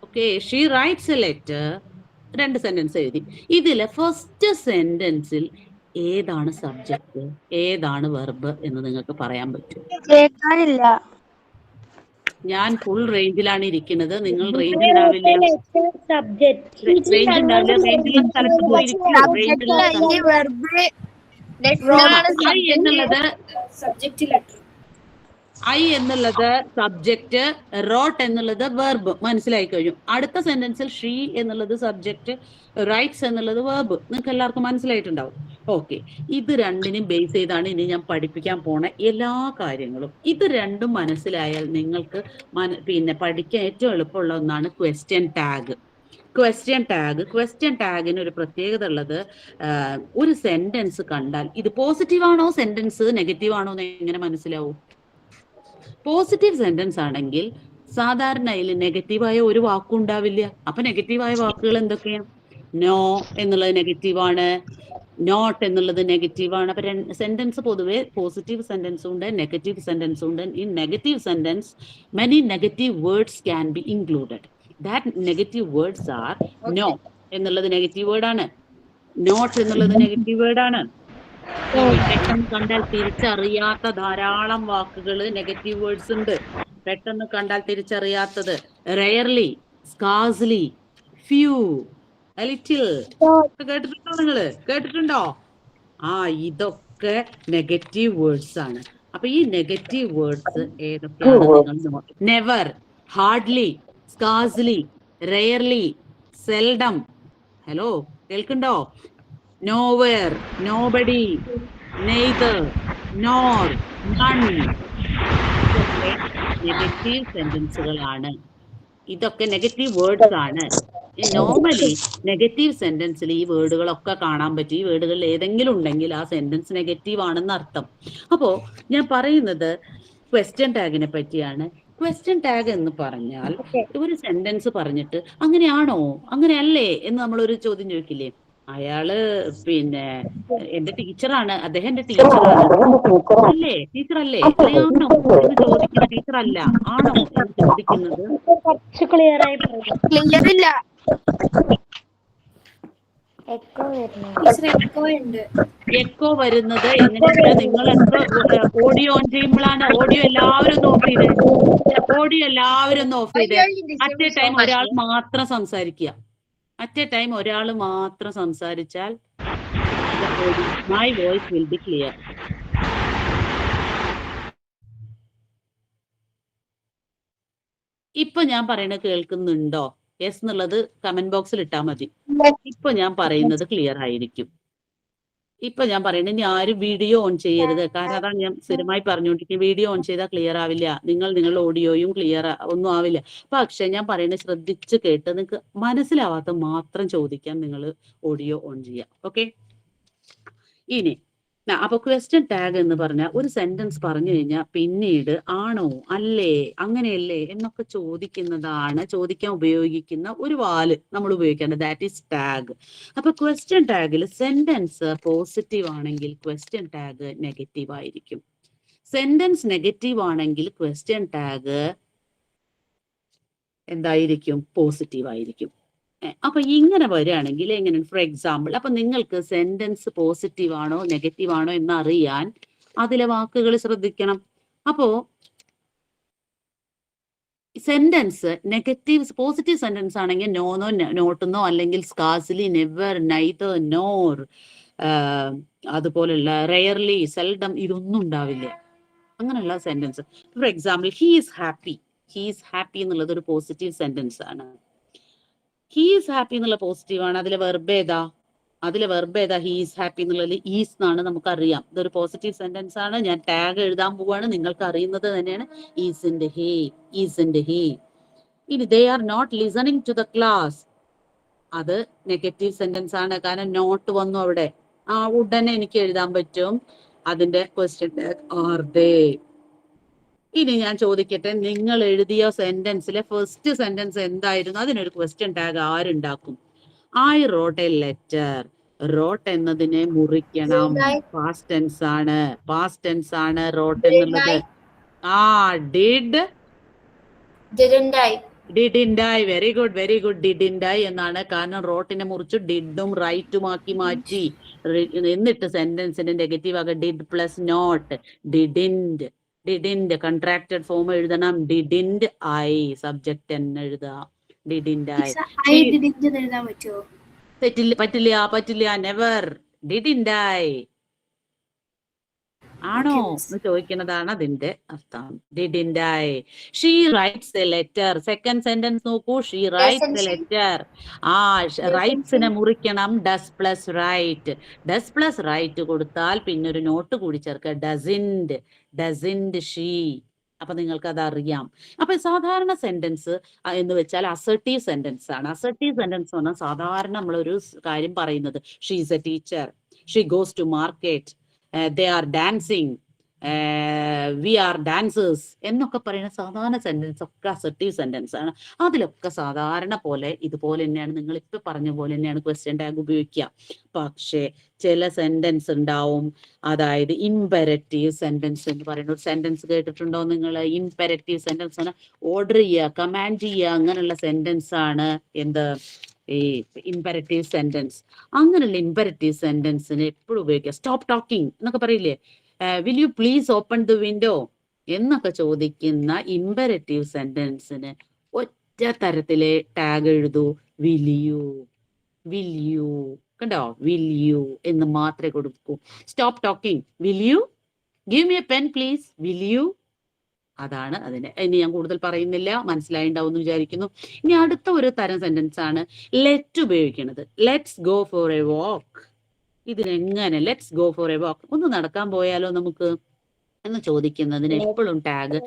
Okay, she writes a letter. 2 sentence എഴുതി. ഇതില് ഫസ്റ്റ് സെന്റൻസിൽ ഏതാണ് സബ്ജക്ട്, ഏതാണ് വെർബ് എന്ന് നിങ്ങൾക്ക് പറയാൻ പറ്റും? ഞാൻ ഫുൾ റേഞ്ചിലാണ് ഇരിക്കുന്നത്. നിങ്ങൾ റേഞ്ച് ഉണ്ടാവില്ല. ഐ എന്നുള്ളത് സബ്ജക്റ്റ്, റോട്ട് എന്നുള്ളത് വെർബ്. മനസ്സിലായി കഴിഞ്ഞു. അടുത്ത സെന്റൻസിൽ ഷീ എന്നുള്ളത് സബ്ജക്റ്റ്, റൈറ്റ്സ് എന്നുള്ളത് വെർബ്. നിങ്ങൾക്ക് എല്ലാവർക്കും മനസ്സിലായിട്ടുണ്ടാവും. ഓക്കെ, ഇത് 2നും ബേസ് ചെയ്താണ് ഇനി ഞാൻ പഠിപ്പിക്കാൻ പോണ എല്ലാ കാര്യങ്ങളും. ഇത് 2ഉം മനസ്സിലായാൽ നിങ്ങൾക്ക് പഠിക്കാൻ ഏറ്റവും എളുപ്പമുള്ള ഒന്നാണ് ക്വസ്റ്റ്യൻ ടാഗ്. ക്വസ്റ്റ്യൻ ടാഗിന് ഒരു പ്രത്യേകത ഉള്ളത്, ഒരു സെന്റൻസ് കണ്ടാൽ ഇത് പോസിറ്റീവ് ആണോ സെന്റൻസ്, നെഗറ്റീവ് ആണോ എന്ന് എങ്ങനെ മനസ്സിലാവും? പോസിറ്റീവ് സെന്റൻസ് ആണെങ്കിൽ സാധാരണ അതിൽ നെഗറ്റീവായ ഒരു വാക്കും ഉണ്ടാവില്ല. അപ്പൊ നെഗറ്റീവായ വാക്കുകൾ എന്തൊക്കെയാണ്? നോ എന്നുള്ളത് നെഗറ്റീവാണ്, നോട്ട് എന്നുള്ളത് നെഗറ്റീവാണ്. അപ്പൊ സെന്റൻസ് പൊതുവെ പോസിറ്റീവ് സെന്റൻസും ഉണ്ട്, നെഗറ്റീവ് സെന്റൻസും ഉണ്ട്. In negative sentence many negative words can be included. That negative words are no എന്നുള്ളത് നെഗറ്റീവ് വേർഡാണ്, നോട്ട് എന്നുള്ളത് നെഗറ്റീവ് വേർഡാണ്. പെട്ടെന്ന് കണ്ടാൽ തിരിച്ചറിയാത്ത ധാരാളം വാക്കുകൾ നെഗറ്റീവ് വേർഡ്സ് ഉണ്ട്. പെട്ടെന്ന് കണ്ടാൽ തിരിച്ചറിയാത്തത്. Rarely scarcely, few, little. കേട്ടിട്ടുണ്ടോ നിങ്ങള്? കേട്ടിട്ടുണ്ടോ? ഇതൊക്കെ നെഗറ്റീവ് വേർഡ്സ് ആണ്. അപ്പൊ ഈ നെഗറ്റീവ് വേർഡ്സ് ഏതൊക്കെയാണ് നിങ്ങൾ never, hardly, scarcely, rarely, seldom. Hello, കേൾക്കുന്നുണ്ടോ? Nowhere, nobody, neither, nor, none. ഇതൊക്കെ നെഗറ്റീവ് സെന്റൻസുകളാണ്. ഇതൊക്കെ നെഗറ്റീവ് വേർഡ്സ് ആണ്. നോർമലി നെഗറ്റീവ് സെന്റൻസിൽ ഈ വേർഡുകളൊക്കെ കാണാൻ പറ്റും. ഈ വേർഡുകളിൽ ഏതെങ്കിലും ഉണ്ടെങ്കിൽ ആ സെന്റൻസ് നെഗറ്റീവ് ആണെന്ന് അർത്ഥം. അപ്പോ ഞാൻ പറയുന്നത് ക്വസ്റ്റ്യൻ ടാഗിനെ പറ്റിയാണ്. ക്വസ്റ്റ്യൻ ടാഗ് എന്ന് പറഞ്ഞാൽ ഒരു സെന്റൻസ് പറഞ്ഞിട്ട് അങ്ങനെയാണോ അങ്ങനെയല്ലേ എന്ന് നമ്മളൊരു ചോദ്യം ചോദിക്കില്ലേ? അയാള് പിന്നെ എന്റെ ടീച്ചറാണ്, അദ്ദേഹം എന്റെ ടീച്ചറാണ് അല്ലേ, ടീച്ചർ അല്ലേ, അല്ലെ ആണോ എന്ന് ചോദിക്കുന്ന ടീച്ചർ അല്ല, ആണോ എന്ന് ചോദിക്കുന്നത്. എക്കോ വരുന്നത് എങ്ങനെയാ? നിങ്ങളൊക്കെ ഓഡിയോ ഓൺ ചെയ്യുമ്പോഴാണ്. ഓഡിയോ എല്ലാവരും ഒന്ന് ഓഫ് ചെയ്തേ. ഓഡിയോ എല്ലാവരും ഒന്ന് ഓഫ് ചെയ്തേ. അറ്റ് എ ടൈം ഒരാൾ മാത്രം സംസാരിക്കുക. അറ്റ് എ ടൈം ഒരാൾ മാത്രം സംസാരിച്ചാൽ my voice will be clear. ഇപ്പൊ ഞാൻ പറയുന്നത് കേൾക്കുന്നുണ്ടോ? യെസ് എന്നുള്ളത് കമന്റ് ബോക്സിൽ ഇട്ടാൽ മതി. ഇപ്പൊ ഞാൻ പറയുന്നത് ക്ലിയർ ആയിരിക്കും. ഇപ്പൊ ഞാൻ പറയുന്നത് ഇനി ആരും വീഡിയോ ഓൺ ചെയ്യരുത്. കാരണം അതാണ് ഞാൻ സ്ഥിരമായി പറഞ്ഞുകൊണ്ടിരിക്കുന്നത്. വീഡിയോ ഓൺ ചെയ്താൽ ക്ലിയർ ആവില്ല. നിങ്ങളുടെ ഓഡിയോയും ക്ലിയർ ഒന്നും ആവില്ല. പക്ഷെ ഞാൻ പറയുന്നത് ശ്രദ്ധിച്ച് കേട്ട് നിങ്ങൾക്ക് മനസ്സിലാവാത്ത മാത്രം ചോദിക്കാൻ നിങ്ങൾ ഓഡിയോ ഓൺ ചെയ്യാം. ഓക്കെ. ഇനി അപ്പൊ ക്വസ്റ്റ്യൻ ടാഗ് എന്ന് പറഞ്ഞാൽ ഒരു സെന്റൻസ് പറഞ്ഞു കഴിഞ്ഞാൽ പിന്നീട് ആണോ, അല്ലേ, അങ്ങനെയല്ലേ എന്നൊക്കെ ചോദിക്കാൻ ഉപയോഗിക്കുന്ന ഒരു വാല് നമ്മൾ ഉപയോഗിക്കേണ്ടത്. That is tag. അപ്പൊ ക്വസ്റ്റ്യൻ ടാഗിൽ സെന്റൻസ് പോസിറ്റീവ് ആണെങ്കിൽ ക്വസ്റ്റ്യൻ ടാഗ് നെഗറ്റീവ് ആയിരിക്കും. സെന്റൻസ് നെഗറ്റീവ് ആണെങ്കിൽ ക്വസ്റ്റ്യൻ ടാഗ് എന്തായിരിക്കും? പോസിറ്റീവ് ആയിരിക്കും. അപ്പൊ ഇങ്ങനെ വരികയാണെങ്കിൽ എങ്ങനെ? ഫോർ എക്സാമ്പിൾ, അപ്പൊ നിങ്ങൾക്ക് സെന്റൻസ് പോസിറ്റീവ് ആണോ നെഗറ്റീവ് ആണോ എന്ന് അറിയാൻ അതിലെ വാക്കുകൾ ശ്രദ്ധിക്കണം. അപ്പോ സെന്റൻസ് പോസിറ്റീവ് സെന്റൻസ് ആണെങ്കിൽ നോന്നോ, നോട്ടെന്നോ, അല്ലെങ്കിൽ സ്കാർസ്ലി, നെവർ, നൈതർ, നോർ, അതുപോലുള്ള റെയർലി, സെൽഡം, ഇതൊന്നും ഉണ്ടാവില്ല. അങ്ങനെയുള്ള sentence. For example, he is happy. He is happy എന്നുള്ളത് ഒരു പോസിറ്റീവ് സെന്റൻസ് ആണ്. ഹി ഈസ് ഹാപ്പി എന്നുള്ള പോസിറ്റീവ് ആണ്. അതിലെ വെർബ് ഏതാ? ഹി ഈസ് ഹാപ്പി എന്നുള്ളത് ഈസ് എന്നാണ്, നമുക്കറിയാം. ഇതൊരു പോസിറ്റീവ് സെന്റൻസ് ആണ്. ഞാൻ ടാഗ് എഴുതാൻ പോവാണ്. നിങ്ങൾക്ക് അറിയുന്നത് തന്നെയാണ്. Isn't he, isn't he. ഇനി they are not listening to the class, അത് നെഗറ്റീവ് സെന്റൻസ് ആണ്. കാരണം നോട്ട് വന്നു അവിടെ. ഉടനെ എനിക്ക് എഴുതാൻ പറ്റും അതിന്റെ ക്വസ്റ്റ്യൻ ടാഗ് ആർ ദേ. ഇനി ഞാൻ ചോദിക്കട്ടെ, നിങ്ങൾ എഴുതിയ സെന്റൻസിലെ ഫസ്റ്റ് സെന്റൻസ് എന്തായിരുന്നു? അതിനൊരു ക്വസ്റ്റ്യൻ ടാഗ് ആരുണ്ടാക്കും? I wrote a letter. Wrote എന്നതിനെ മുറിക്കണം. പാസ്റ്റ് ടെൻസ് ആണ് റോട്ട് എന്നുള്ളത്. Didn't I. Very good. Didn't I എന്നാണ്. കാരണം റോട്ടിനെ മുറിച്ച് ഡിഡും റൈറ്റും ആക്കി മാറ്റി. എന്നിട്ട് സെന്റൻസിന്റെ നെഗറ്റീവ് ആകെ did plus not. Didn't contracted form എഴുതണം. ഡിഡിന്റ് ഐ സബ്ജക്റ്റ് എന്ന് എഴുതാം. Didn't I. പറ്റില്ല. നെവർ. ഡിഡിന്റ് ഐ ആണോ എന്ന് ചോദിക്കുന്നതാണ് അതിന്റെ അർത്ഥം. Didn't I. She writes a letter. Second sentence നോക്കൂ. She writes a letter. റൈറ്റ്സിനെ മുറിക്കണം. Does plus write. Does plus write കൊടുത്താൽ പിന്നെ ഒരു നോട്ട് കൂടി ചേർക്കുക. Doesn't she. അപ്പൊ നിങ്ങൾക്ക് അത് അറിയാം. അപ്പൊ സാധാരണ സെന്റൻസ് എന്ന് വെച്ചാൽ അസർട്ടീവ് സെന്റൻസ് ആണ്. അസർട്ടീവ് സെന്റൻസ് പറഞ്ഞാൽ സാധാരണ നമ്മളൊരു കാര്യം പറയുന്നത്. She is a teacher. She goes to market. they are dancing, we are dancers എന്നൊക്കെ പറയുന്ന സാധാരണ സെന്റൻസ് ഒക്കെ അസർട്ടീവ് സെന്റൻസ് ആണ്. അതിലൊക്കെ സാധാരണ പോലെ ഇതുപോലെ തന്നെയാണ്, നിങ്ങൾ ഇപ്പൊ പറഞ്ഞ പോലെ തന്നെയാണ് ക്വസ്റ്റ്യൻ ടാഗ് ഉപയോഗിക്കുക. പക്ഷേ ചില സെന്റൻസ് ഉണ്ടാവും, അതായത് ഇംപെരറ്റീവ് സെന്റൻസ് എന്ന് പറയുന്ന ഒരു സെന്റൻസ് കേട്ടിട്ടുണ്ടോ നിങ്ങൾ? ഇംപെരറ്റീവ് സെന്റൻസ് ആണ്. ഓർഡർ ചെയ്യുക, കമാൻഡ് ചെയ്യുക, അങ്ങനെയുള്ള സെന്റൻസ് ആണ് എന്ത്? ഈ ഇംപെരറ്റീവ് സെന്റൻസ്. അങ്ങനെയുള്ള ഇംപെരറ്റീവ് സെന്റൻസിന് എപ്പോഴും ഉപയോഗിക്കുക. സ്റ്റോപ്പ് ടോക്കിംഗ് എന്നൊക്കെ പറയില്ലേ? Will you please open the window എന്നൊക്കെ ചോദിക്കുന്ന ഇംപെരറ്റീവ് സെന്റൻസിന് ഒറ്റ തരത്തിലെ ടാഗ് എഴുതൂ. വിൽ യു കണ്ടോ, വിൽ യു എന്ന് മാത്രമേ കൊടുക്കൂ. Stop talking, will you give me a pen please, will you. അതാണ് അതിന്. ഇനി ഞാൻ കൂടുതൽ പറയുന്നില്ല, മനസ്സിലായിണ്ടാവും എന്ന് വിചാരിക്കുന്നു. ഇനി അടുത്ത ഒരു തരം സെന്റൻസ് ആണ് ലെറ്റ് ഉപയോഗിക്കുന്നത്. Let's go for a walk. ഇതിനെങ്ങനെ let's go for a walk, ഒന്ന് നടക്കാൻ പോയാലോ നമുക്ക് എന്ന് ചോദിക്കുന്നതിന് എപ്പോഴും ടാഗ്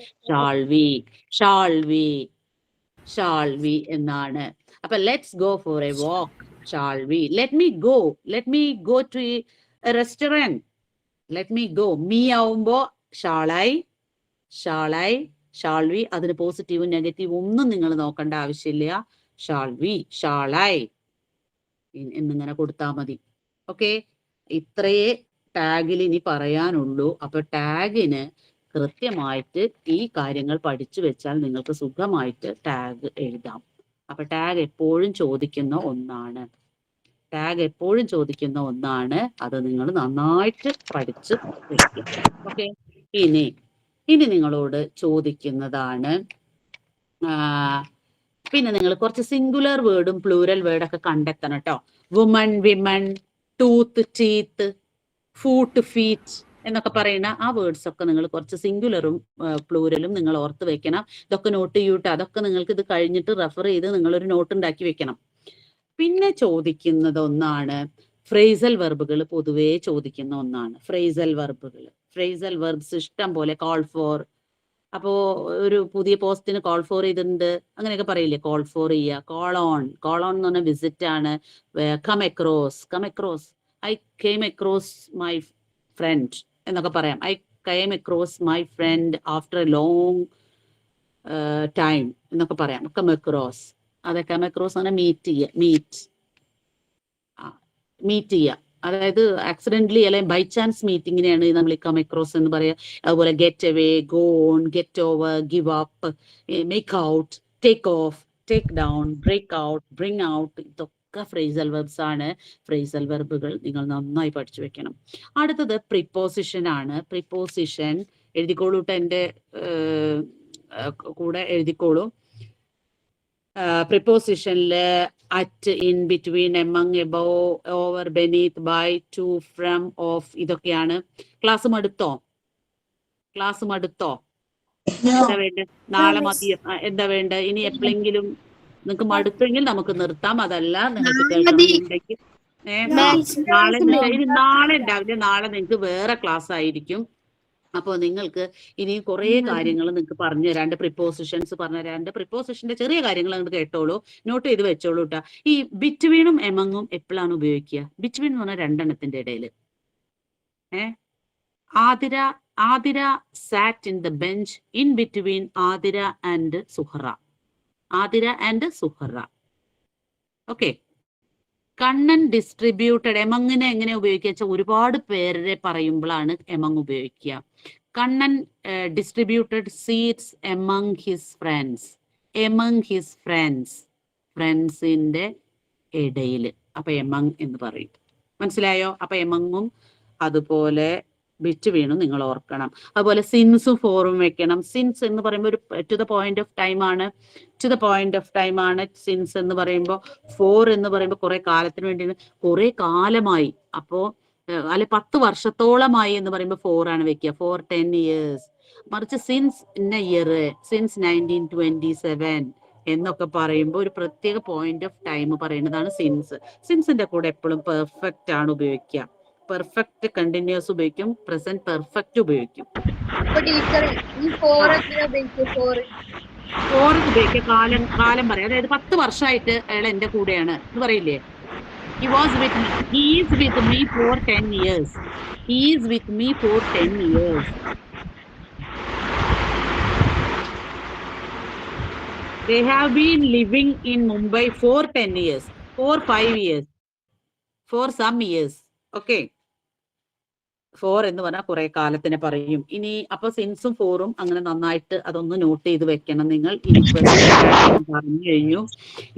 ഷാൾ വി എന്നാണ്. അപ്പൊ let's go for a walk, shall we. Let me go to a restaurant. Let me go, me ആവുമ്പോ ഷാൾ വി. അതിന് പോസിറ്റീവും നെഗറ്റീവും ഒന്നും നിങ്ങൾ നോക്കേണ്ട ആവശ്യമില്ല. ഷാൾ ഐ എന്നിങ്ങനെ കൊടുത്താൽ മതി. ഓക്കെ, ഇത്രയേ ടാഗിൽ ഇനി പറയാനുള്ളൂ. അപ്പൊ ടാഗിന് കൃത്യമായിട്ട് ഈ കാര്യങ്ങൾ പഠിച്ചു വെച്ചാൽ നിങ്ങൾക്ക് സുഖമായിട്ട് ടാഗ് എഴുതാം. അപ്പൊ ടാഗ് എപ്പോഴും ചോദിക്കുന്ന ഒന്നാണ്. അത് നിങ്ങൾ നന്നായിട്ട് പഠിച്ച് വെക്കുക. ഓക്കെ, ഇനി നിങ്ങളോട് ചോദിക്കുന്നതാണ്, പിന്നെ നിങ്ങൾ കുറച്ച് സിംഗുലർ വേർഡും പ്ലൂരൽ വേർഡൊക്കെ കണ്ടെത്തണം കേട്ടോ. Woman, women, tooth, teeth, foot, feet എന്നൊക്കെ പറയുന്ന ആ വേർഡ്സ് ഒക്കെ നിങ്ങൾ കുറച്ച് സിംഗുലറും പ്ലൂരലും നിങ്ങൾ ഓർത്ത് വെക്കണം. ഇതൊക്കെ നോട്ട് ചെയ്യൂട്ടോ. അതൊക്കെ നിങ്ങൾക്ക് ഇത് കഴിഞ്ഞിട്ട് റെഫർ ചെയ്ത് നിങ്ങളൊരു നോട്ട് ഉണ്ടാക്കി വെക്കണം. പിന്നെ ചോദിക്കുന്നത് ഒന്നാണ് ഫ്രേസൽ വെർബുകൾ. പൊതുവേ ചോദിക്കുന്ന ഒന്നാണ് ഫ്രേസൽ വെർബ്സ് ഇഷ്ടം പോലെ. കോൾ ഫോർ, അപ്പോ ഒരു പുതിയ പോസ്റ്റിന് കോൾ ഫോർ ചെയ്തിട്ടുണ്ട് അങ്ങനെയൊക്കെ പറയില്ലേ, കോൾ ഫോർ ചെയ്യുക. കോൾ ഓൺ എന്ന് പറഞ്ഞാൽ വിസിറ്റ് ആണ്. Come across, I came across my friend എന്നൊക്കെ പറയാം. I came across my friend after a long time എന്നൊക്കെ പറയാം. കം അക്രോസ്, അതെ, കം അക്രോസ് ആണ് മീറ്റ് ചെയ്യുക. അതായത് ആക്സിഡന്റലി അല്ലെങ്കിൽ ബൈ ചാൻസ് മീറ്റിങ്ങിനെയാണ് നമ്മൾ കം അക്രോസ് എന്ന് പറയുക. അതുപോലെ get away, go on, get over, give up, make out, take off, take down, break out, bring out. ഇതൊക്കെ ഫ്രേസൽ വെർബ്സ് ആണ്. ഫ്രേസൽ വെർബുകൾ നിങ്ങൾ നന്നായി പഠിച്ചു വെക്കണം. അടുത്തത് പ്രിപ്പോസിഷൻ ആണ്. പ്രിപ്പോസിഷൻ എഴുതിക്കോളൂ കേട്ടോ, എൻ്റെ കൂടെ എഴുതിക്കോളൂ. പ്രിപ്പോസിഷനില് at, in, between, among, above, over, beneath, by, to, from, of ഇതൊക്കെയാണ്. ക്ലാസ് മടുത്തോ? എന്താ വേണ്ട? നാളെ മതി? എന്താ വേണ്ട? ഇനി എപ്പോഴെങ്കിലും നിങ്ങൾക്ക് മടുത്തെങ്കിൽ നമുക്ക് നിർത്താം. അതല്ല നിങ്ങൾക്ക് കേൾക്കണമെന്നുണ്ടെങ്കിൽ നാളെ ഉണ്ടാവില്ല. നാളെ നിങ്ങൾക്ക് വേറെ ക്ലാസ് ആയിരിക്കും. അപ്പോൾ നിങ്ങൾക്ക് ഇനി കുറേ കാര്യങ്ങൾ നിങ്ങൾക്ക് പറഞ്ഞു തരാണ്ട്, പ്രിപ്പോസിഷൻസ് പറഞ്ഞു തരാണ്ട്. പ്രിപ്പോസിഷന്റെ ചെറിയ കാര്യങ്ങൾ അങ്ങോട്ട് കേട്ടോളൂ, നോട്ട് ചെയ്ത് വെച്ചോളൂ കേട്ടോ. ഈ ബിറ്റ്വീനും എമങ്ങും എപ്പോഴാണ് ഉപയോഗിക്കുക? ബിറ്റ്വീൻ എന്ന് പറഞ്ഞാൽ രണ്ടെണ്ണത്തിന്റെ ഇടയിൽ. Athira sat in the bench in between Athira and Suhara. Okay. Kannan distributed, എമങ്ങിനെ എങ്ങനെ ഉപയോഗിക്കുക വെച്ചാൽ ഒരുപാട് പേരെ പറയുമ്പോഴാണ് എമങ് ഉപയോഗിക്കുക. Kannan distributed seats among his ഫ്രണ്ട്സിന്റെ ഇടയിൽ. അപ്പൊ എമങ് എന്ന് പറയും. മനസ്സിലായോ? അപ്പൊ എമങ്ങും അതുപോലെ ബിറ്റ്വീനും നിങ്ങൾ ഓർക്കണം. അതുപോലെ സിൻസും ഫോറും വെക്കണം. സിൻസ് എന്ന് പറയുമ്പോൾ ഒരു to the point of time ആണ് സിൻസ് എന്ന് പറയുമ്പോൾ. ഫോർ എന്ന് പറയുമ്പോൾ കുറെ കാലത്തിന് വേണ്ടി, കുറെ കാലമായി, അപ്പോ അല്ലെ 10 വർഷത്തോളമായി എന്ന് പറയുമ്പോൾ 4 ആണ് വെക്കുക. 10 years. മറിച്ച് സിൻസ് ഇന്ന ഇയർ, സിൻസ് 1927 എന്നൊക്കെ പറയുമ്പോൾ ഒരു പ്രത്യേക പോയിന്റ് ഓഫ് ടൈം പറയുന്നതാണ് സിൻസ്. സിൻസിന്റെ കൂടെ എപ്പോഴും പെർഫെക്റ്റ് ആണ് ഉപയോഗിക്കുക. പെർഫെക്റ്റ് കണ്ടിന്യൂസ് ഉപയോഗിക്കും, പ്രസന്റ് പെർഫെക്റ്റ് ഉപയോഗിക്കും. ഫോർ ഉപയോഗിക്കുക, കാലം പറയാം. അതായത് 10 വർഷമായിട്ട് അയാൾ എന്റെ കൂടെയാണ് എന്ന് പറയില്ലേ. He is with me for 10 years. They have been living in Mumbai for 10 years, for 5 years, for some years. Okay. 4 എന്ന് പറഞ്ഞാൽ കുറെ കാലത്തിന് പറയും. ഇനി അപ്പൊ സിൻസും ഫോറും അങ്ങനെ നന്നായിട്ട് അതൊന്ന് നോട്ട് ചെയ്ത് വെക്കണം നിങ്ങൾ. ഇനി പറഞ്ഞു കഴിഞ്ഞു.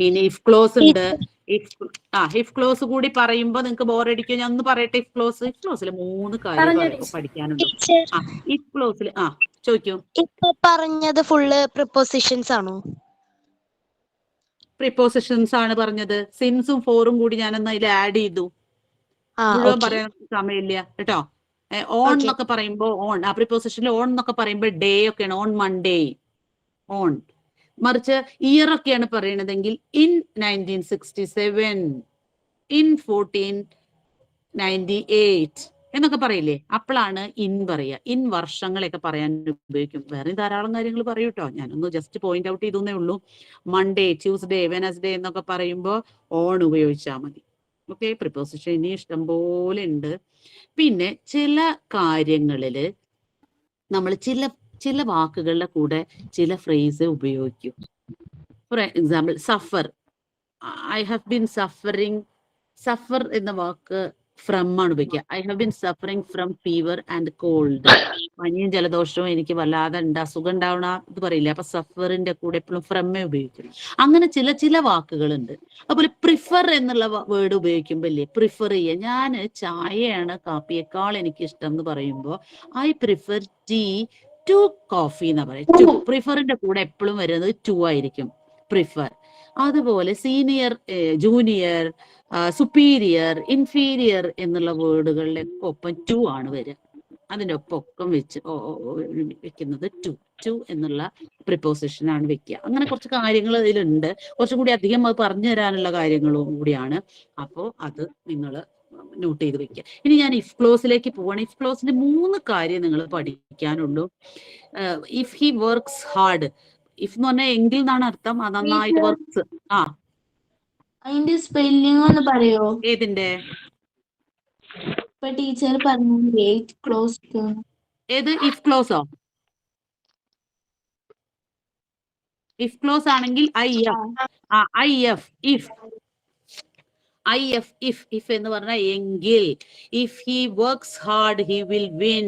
ഇനി ഇഫ് ക്ലോസ് ഉണ്ട്. ഇഫ് ക്ലോസ് കൂടി പറയുമ്പോ നിങ്ങൾക്ക് ബോറടിക്കും. ഞാൻ ഒന്ന് പറയട്ടെ. ഇഫ് ക്ലോസിൽ 3 കാര്യം പഠിക്കാനുണ്ട്. ഇഫ് ക്ലോസിൽ ചോദിക്കൂ. ഇപ്പൊ പറഞ്ഞത് ഫുള്ള് പ്രിപ്പോസിഷൻസ് ആണോ? പ്രിപ്പോസിഷൻസ് ആണ് പറഞ്ഞത്. സിൻസും ഫോറും കൂടി ഞാനൊന്ന് അതിൽ ആഡ് ചെയ്തു. മുഴുവൻ പറയാൻ സമയമില്ല കേട്ടോ. ഓൺ എന്നൊക്കെ പറയുമ്പോ ഓൺ, ആ പ്രിപ്പോസിഷനിൽ ഓൺ എന്നൊക്കെ പറയുമ്പോൾ ഡേ ഒക്കെയാണ്, ഓൺ മൺഡേ ഓൺ. മറിച്ച് ഇയർ ഒക്കെയാണ് പറയണതെങ്കിൽ ഇൻ 1967, ഇൻ 1498 എന്നൊക്കെ പറയില്ലേ, അപ്പോഴാണ് ഇൻ പറയുക. ഇൻ വർഷങ്ങളെയൊക്കെ പറയാൻ ഉപയോഗിക്കും. വേറെ ധാരാളം കാര്യങ്ങൾ പറയൂ കേട്ടോ, ഞാനൊന്ന് ജസ്റ്റ് പോയിന്റ് ഔട്ട് ചെയ്തേ ഉള്ളൂ. മൺഡേ, ട്യൂസ്ഡേ, വെനസ്ഡേ എന്നൊക്കെ പറയുമ്പോൾ ഓൺ ഉപയോഗിച്ചാൽ മതി. ഓക്കെ, പ്രിപ്പോസിഷൻ ഇനി ഇഷ്ടം പോലെ ഉണ്ട്. പിന്നെ ചില കാര്യങ്ങളില് നമ്മൾ ചില വാക്കുകളുടെ കൂടെ ചില ഫ്രേസ് ഉപയോഗിക്കും. For example suffer, I have been suffering. Suffer എന്ന വാക്ക് ഫ്രം ആണ് ഉപയോഗിക്കുക. I have been suffering from fever and cold. പനിയും ജലദോഷവും എനിക്ക് വല്ലാതെ അസുഖം ഉണ്ടാവണ ഇത് പറയില്ല, അപ്പൊ സഫറിന്റെ കൂടെ എപ്പോഴും ഫ്രമ്മേ ഉപയോഗിക്കണം. അങ്ങനെ ചില വാക്കുകളുണ്ട്. അതുപോലെ പ്രിഫർ എന്നുള്ള വേർഡ് ഉപയോഗിക്കുമ്പോൾ ഇല്ലേ, പ്രിഫർ ചെയ്യുക. ഞാൻ ചായയാണ് കാപ്പിയേക്കാൾ എനിക്ക് ഇഷ്ടം എന്ന് പറയുമ്പോൾ I prefer tea to coffee എന്ന് പറയും. ടു, പ്രിഫറിന്റെ കൂടെ എപ്പോഴും വരുന്നത് ടു ആയിരിക്കും, പ്രിഫർ. അതുപോലെ സീനിയർ, ജൂനിയർ, സുപ്പീരിയർ, ഇൻഫീരിയർ എന്നുള്ള വേർഡുകളിലെ ഒപ്പം ടു ആണ് വരിക. അതിൻ്റെ ഒപ്പം വെക്കുന്നത് ടു എന്നുള്ള പ്രിപ്പോസിഷൻ ആണ് വെക്കുക. അങ്ങനെ കുറച്ച് കാര്യങ്ങൾ ഇതിലുണ്ട്. കുറച്ചും കൂടി അധികം അത് പറഞ്ഞു തരാനുള്ള കാര്യങ്ങളും കൂടിയാണ്. അപ്പോൾ അത് നിങ്ങൾ നോട്ട് ചെയ്ത് വെക്കുക. ഇനി ഞാൻ ഇഫ് ക്ലോസിലേക്ക് പോവാണ്. ഇഫ് ക്ലോസിന്റെ 3 കാര്യം നിങ്ങൾ പഠിക്കാനുള്ളൂ. If he works hard, if എന്ന് പറഞ്ഞാൽ എങ്കിൽ എന്നാണ് അർത്ഥം. അത് നന്നായിട്ട് വർക്ക്സ്. അതിന്റെ സ്പെല്ലിംഗ് ഒന്ന് പറയോ? ഏതിന്റെ? ഇപ്പൊ ടീച്ചർ പറഞ്ഞു ക്ലോസ്. ഏത് ഇഫ് ക്ലോസോ? ഇഫ് ക്ലോസ് ആണെങ്കിൽ ഇഫ് എന്ന് പറഞ്ഞാൽ എങ്കിൽ. If he works hard he will win.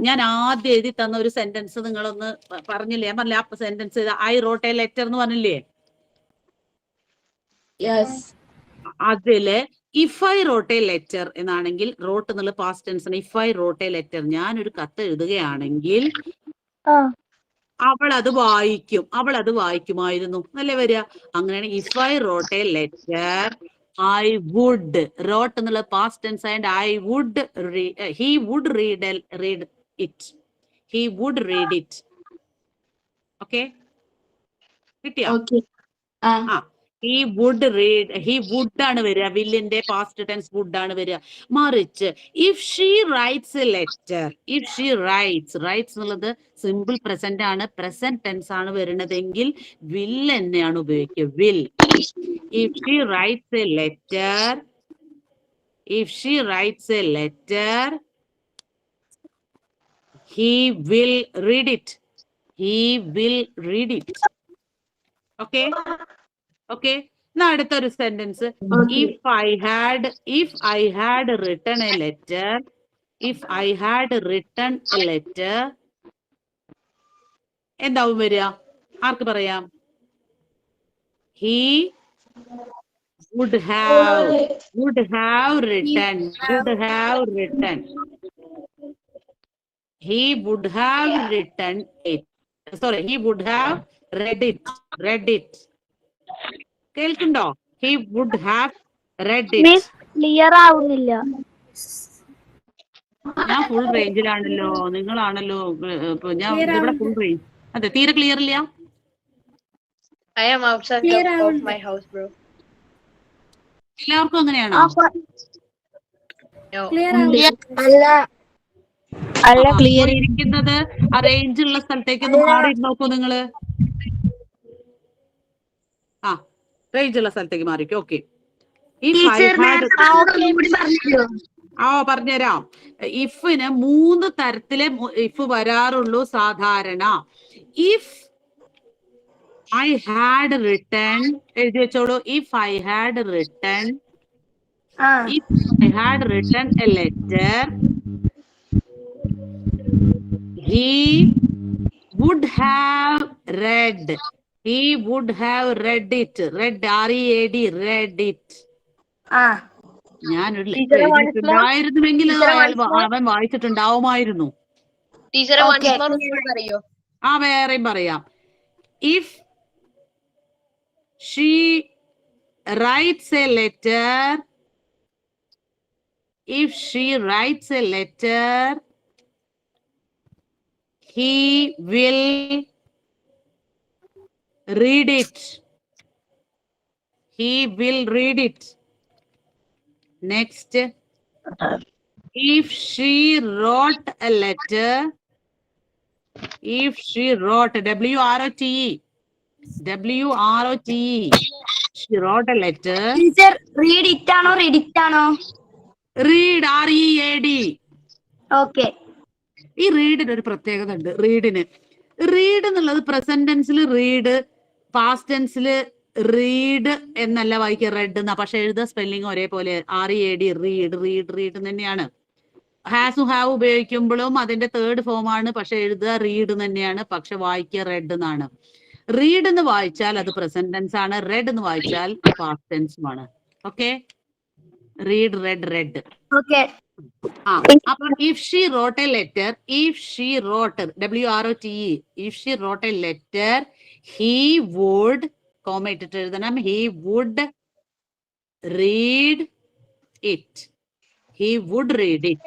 ഞാൻ ആദ്യം എഴുതി തന്ന ഒരു സെന്റൻസ് നിങ്ങളൊന്ന് പറഞ്ഞില്ലേ? ഞാൻ പറഞ്ഞില്ല, ആ sentence I wrote a letter എന്ന് പറഞ്ഞില്ലേ? അതില് if I wrote a letter എന്നാണെങ്കിൽ, റോട്ട് എന്നുള്ള പാസ്റ്റ് ടെൻസ് ആണ്. If I wrote a letter, ഞാൻ ഒരു കത്ത് എഴുതുകയാണെങ്കിൽ അവൾ അത് വായിക്കുമായിരുന്നു അല്ലേ വരിക. അങ്ങനെയാണ് if I wrote a letter I would. Wrote എന്നുള്ള past tense and I would, he would read it. Okay, കിട്ടിയോ? He would read, he would ആണ് വരിക, വില്ലിന്റെ പാസ്റ്റ് ടെൻസ് വുഡ് ആണ് വരിക. മറിച്ച് if she writes a letter, if she writes എന്നുള്ളത് simple present ആണ്, പ്രസന്റ് ടെൻസ് ആണ് വരുന്നതെങ്കിൽ വിൽ തന്നെയാണ് ഉപയോഗിക്കുക, will. If she writes a letter he will read it. Okay. Now അടുത്തൊരു sentence. If I had written a letter, എന്താവും വരിക? ആർക്ക് പറയാം? He would have written. He would have written it. Sorry, he would have read it. കേൾക്കുണ്ടോ? He would have read it. Clear ആവുന്നില്ല. ഞാൻ full റേഞ്ചിലാണല്ലോ, നിങ്ങളാണല്ലോ ഞാൻ ഇവിടെ full range. അതെ, തീരെ clear ഇല്ല. I am outside of my house, bro. എല്ലാവർക്കും അങ്ങനെയാണോ? Clear ഇരിക്കുന്നത് ആ റേഞ്ച് ഉള്ള സ്ഥലത്തേക്ക് ഒന്ന് മാറി നോക്കൂ നിങ്ങള്. റേഞ്ച് ഉള്ള സ്ഥലത്തേക്ക് മാറിക്കോ. ഓക്കെ, പറഞ്ഞുതരാം. ഇഫിന് 3 തരത്തിലെ ഇഫ് വരാറുള്ളൂ സാധാരണ. ഇഫ് ഐ ഹാഡ് റിട്ടൺ, എഴുതി വെച്ചോളൂ. If I had written A letter, he would have read it. read it. ഞാനൊരു എഴുതിയിട്ടുണ്ടായിരുന്നുവെങ്കിൽ അവൻ വായിച്ചിട്ടുണ്ടാവുമായിരുന്നു. വേറെയും പറയാം. she writes a letter, if she writes a letter, he will read it. He will read it. Next, if she wrote a letter, if she wrote, W-R-O-T-E, W-R-O-T-E, she wrote a letter. Teacher read it ആണോ Reddit ആണോ? Read, R-E-A-D. Okay. ഈ റീഡിന് ഒരു പ്രത്യേകത ഉണ്ട്. റീഡിന് എന്നുള്ളത് present ടെൻസിൽ read, past ടെൻസിൽ read എന്നല്ല വായിക്കുക, red എന്നാ. പക്ഷെ എഴുതുക സ്പെല്ലിംഗ് ഒരേപോലെ, R-E-A-D, റീഡ് തന്നെയാണ്. ഹാസും ഹാവ് ഉപയോഗിക്കുമ്പോഴും അതിന്റെ തേർഡ് ഫോം ആണ്, പക്ഷെ എഴുതുക റീഡ് തന്നെയാണ്, പക്ഷെ വായിക്കുക റെഡ് എന്നാണ്. റീഡ് എന്ന് വായിച്ചാൽ അത് പ്രസന്റ് ടെൻസ് ആണ്, റെഡ് എന്ന് വായിച്ചാൽ പാസ്റ്റ് ടെൻസുമാണ്. Okay, read, red. ഓക്കെ. അപ്പൊ if she wrote a letter, if she wrote, W-R-O-T-E, if she wrote a letter, he would, comma ഇട്ടിട്ട് എഴുതണം, he would read it. He would read it.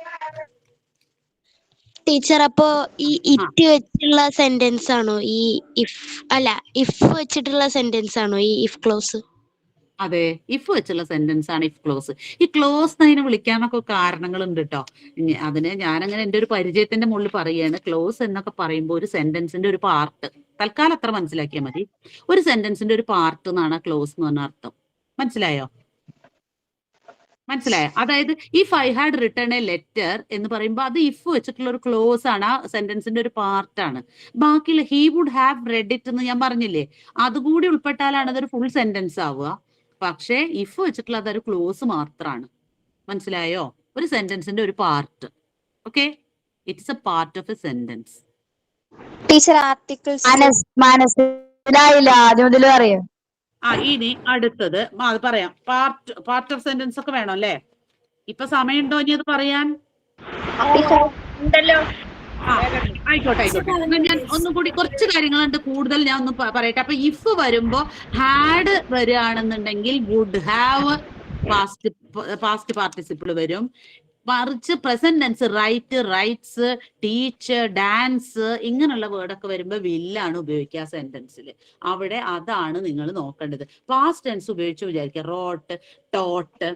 Teacher അപ്പോ ഈ it വെച്ചിട്ടുള്ള sentence ആണോ ഈ if, അല്ല if വെച്ചിട്ടുള്ള സെന്റൻസ് ആണോ ഈ ഇഫ് ക്ലോസ്? അതെ, ഇഫ് വെച്ചുള്ള സെന്റൻസ് ആണ് ഇഫ് ക്ലോസ്. ഈ ക്ലോസ് അതിനെ വിളിക്കാനൊക്കെ കാരണങ്ങൾ ഉണ്ട് കേട്ടോ. അതിന് ഞാനങ്ങനെ എൻ്റെ ഒരു പരിചയത്തിന്റെ മുകളിൽ പറയുകയാണ്. ക്ലോസ് എന്നൊക്കെ പറയുമ്പോൾ ഒരു സെന്റൻസിന്റെ ഒരു പാർട്ട്, തൽക്കാലം അത്ര മനസ്സിലാക്കിയാൽ മതി. ഒരു സെന്റൻസിന്റെ ഒരു പാർട്ട് എന്നാണ് ക്ലോസ് എന്ന് പറഞ്ഞ അർത്ഥം. മനസ്സിലായോ? അതായത് if I had return A letter എന്ന് പറയുമ്പോൾ അത് ഇഫ് വെച്ചിട്ടുള്ള ഒരു ക്ലോസ് ആണ്, ആ സെന്റൻസിന്റെ ഒരു പാർട്ടാണ്. ബാക്കിയുള്ള he would have read it എന്ന് ഞാൻ പറഞ്ഞില്ലേ, അതുകൂടി ഉൾപ്പെട്ടാലാണ് അതൊരു ഫുൾ സെന്റൻസ് ആവുക. പക്ഷേ ഇഫ് വെച്ചിട്ടുള്ള അതൊരു ക്ലോസ് മാത്രമാണ്. മനസ്സിലായോ? ഒരു സെന്റൻസിന്റെ ഒരു part. Okay, it's A part of A sentence. Teacher articles മനസ്സിലായില്ല, ആദ്യം മുതൽ പറയോ? ഇനി അടുത്തത് അത് പറയാം. പാർട്ട് ഓഫ് സെന്റൻസ് ഒക്കെ വേണം അല്ലേ? ഇപ്പൊ സമയമുണ്ടോ ഇനി അത് പറയാൻ? ആയിക്കോട്ടെ. ഞാൻ ഒന്നും കൂടി കുറച്ച് കാര്യങ്ങളുണ്ട്, കൂടുതൽ ഞാൻ ഒന്ന് പറയട്ടെ. അപ്പൊ ഇഫ് വരുമ്പോ ഹാഡ് വരികയാണെന്നുണ്ടെങ്കിൽ വുഡ് ഹാവ് പാസ്റ്റ് പാർട്ടിസിപ്പിൾ വരും. മറിച്ച് present tense write, writes, teach, dance ഇങ്ങനെയുള്ള വേർഡൊക്കെ വരുമ്പോൾ വില്ലാണ് ഉപയോഗിക്കുക സെന്റൻസിൽ. അവിടെ അതാണ് നിങ്ങൾ നോക്കേണ്ടത്. പാസ്റ്റ് ടെൻസ് ഉപയോഗിച്ച് വിചാരിക്കുക, റോട്ട്, ടോട്ട്,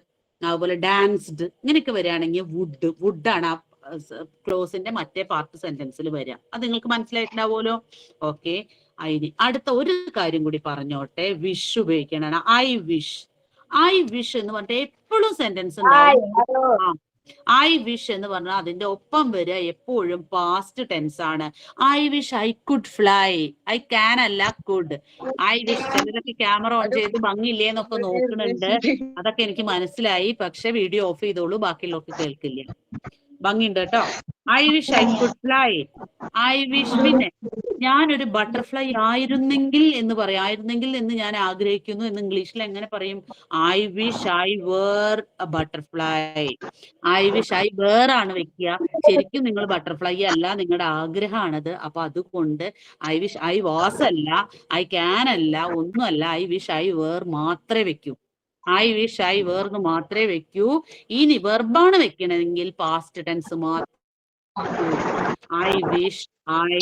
അതുപോലെ ഡാൻസ്ഡ് ഇങ്ങനെയൊക്കെ വരികയാണെങ്കിൽ വുഡാണ് ആ ക്ലോസിന്റെ മറ്റേ പാർട്ട് സെന്റൻസിൽ വരിക. അത് നിങ്ങൾക്ക് മനസ്സിലായിട്ടുണ്ടാവുമല്ലോ. ഓക്കെ, അതിന് അടുത്ത ഒരു കാര്യം കൂടി പറഞ്ഞോട്ടെ. വിഷ് ഉപയോഗിക്കണം. ഐ വിഷ് എന്ന് പറഞ്ഞിട്ട് എപ്പോഴും സെന്റൻസ് ഉണ്ടാവും. ഐ വിഷ് എന്ന് പറഞ്ഞാൽ അതിന്റെ ഒപ്പം വരിക എപ്പോഴും പാസ്റ്റ് ടെൻസ് ആണ്. I wish I could fly. I can അല്ല, കുഡ്. I wish. ചിലരൊക്കെ ക്യാമറ ഓൺ ചെയ്ത് ഭംഗിയില്ലേ എന്നൊക്കെ നോക്കുന്നുണ്ട്, അതൊക്കെ എനിക്ക് മനസ്സിലായി. പക്ഷെ വീഡിയോ ഓഫ് ചെയ്തോളൂ, ബാക്കിയുള്ളവർക്ക് കേൾക്കില്ല. ഭംഗിയുണ്ട് കേട്ടോ. I wish I could fly. I wish. പിന്നെ ഞാനൊരു ബട്ടർഫ്ലൈ ആയിരുന്നെങ്കിൽ എന്ന് പറയാം. ആയിരുന്നെങ്കിൽ എന്ന് ഞാൻ ആഗ്രഹിക്കുന്നു എന്ന് ഇംഗ്ലീഷിൽ എങ്ങനെ പറയും? I wish I were a butterfly. I wish I were ആണ് വെക്കുക. ശരിക്കും നിങ്ങൾ ബട്ടർഫ്ലൈ അല്ല, നിങ്ങളുടെ ആഗ്രഹമാണത്. അപ്പൊ അതുകൊണ്ട് ഐ വിഷ് ഐ വാസ് അല്ല, ഐ ക്യാൻ അല്ല, ഒന്നുമല്ല. ഐ വിഷ് ഐ വേർ മാത്രമേ വെക്കൂ. ഐ വിഷ് ഐ വേർന്ന് മാത്രമേ വെക്കൂ. ഇനി വെർബാണ് വെക്കണമെങ്കിൽ പാസ്റ്റ് ടെൻസ് മാത്രം. ഐ വിഷ് ഐ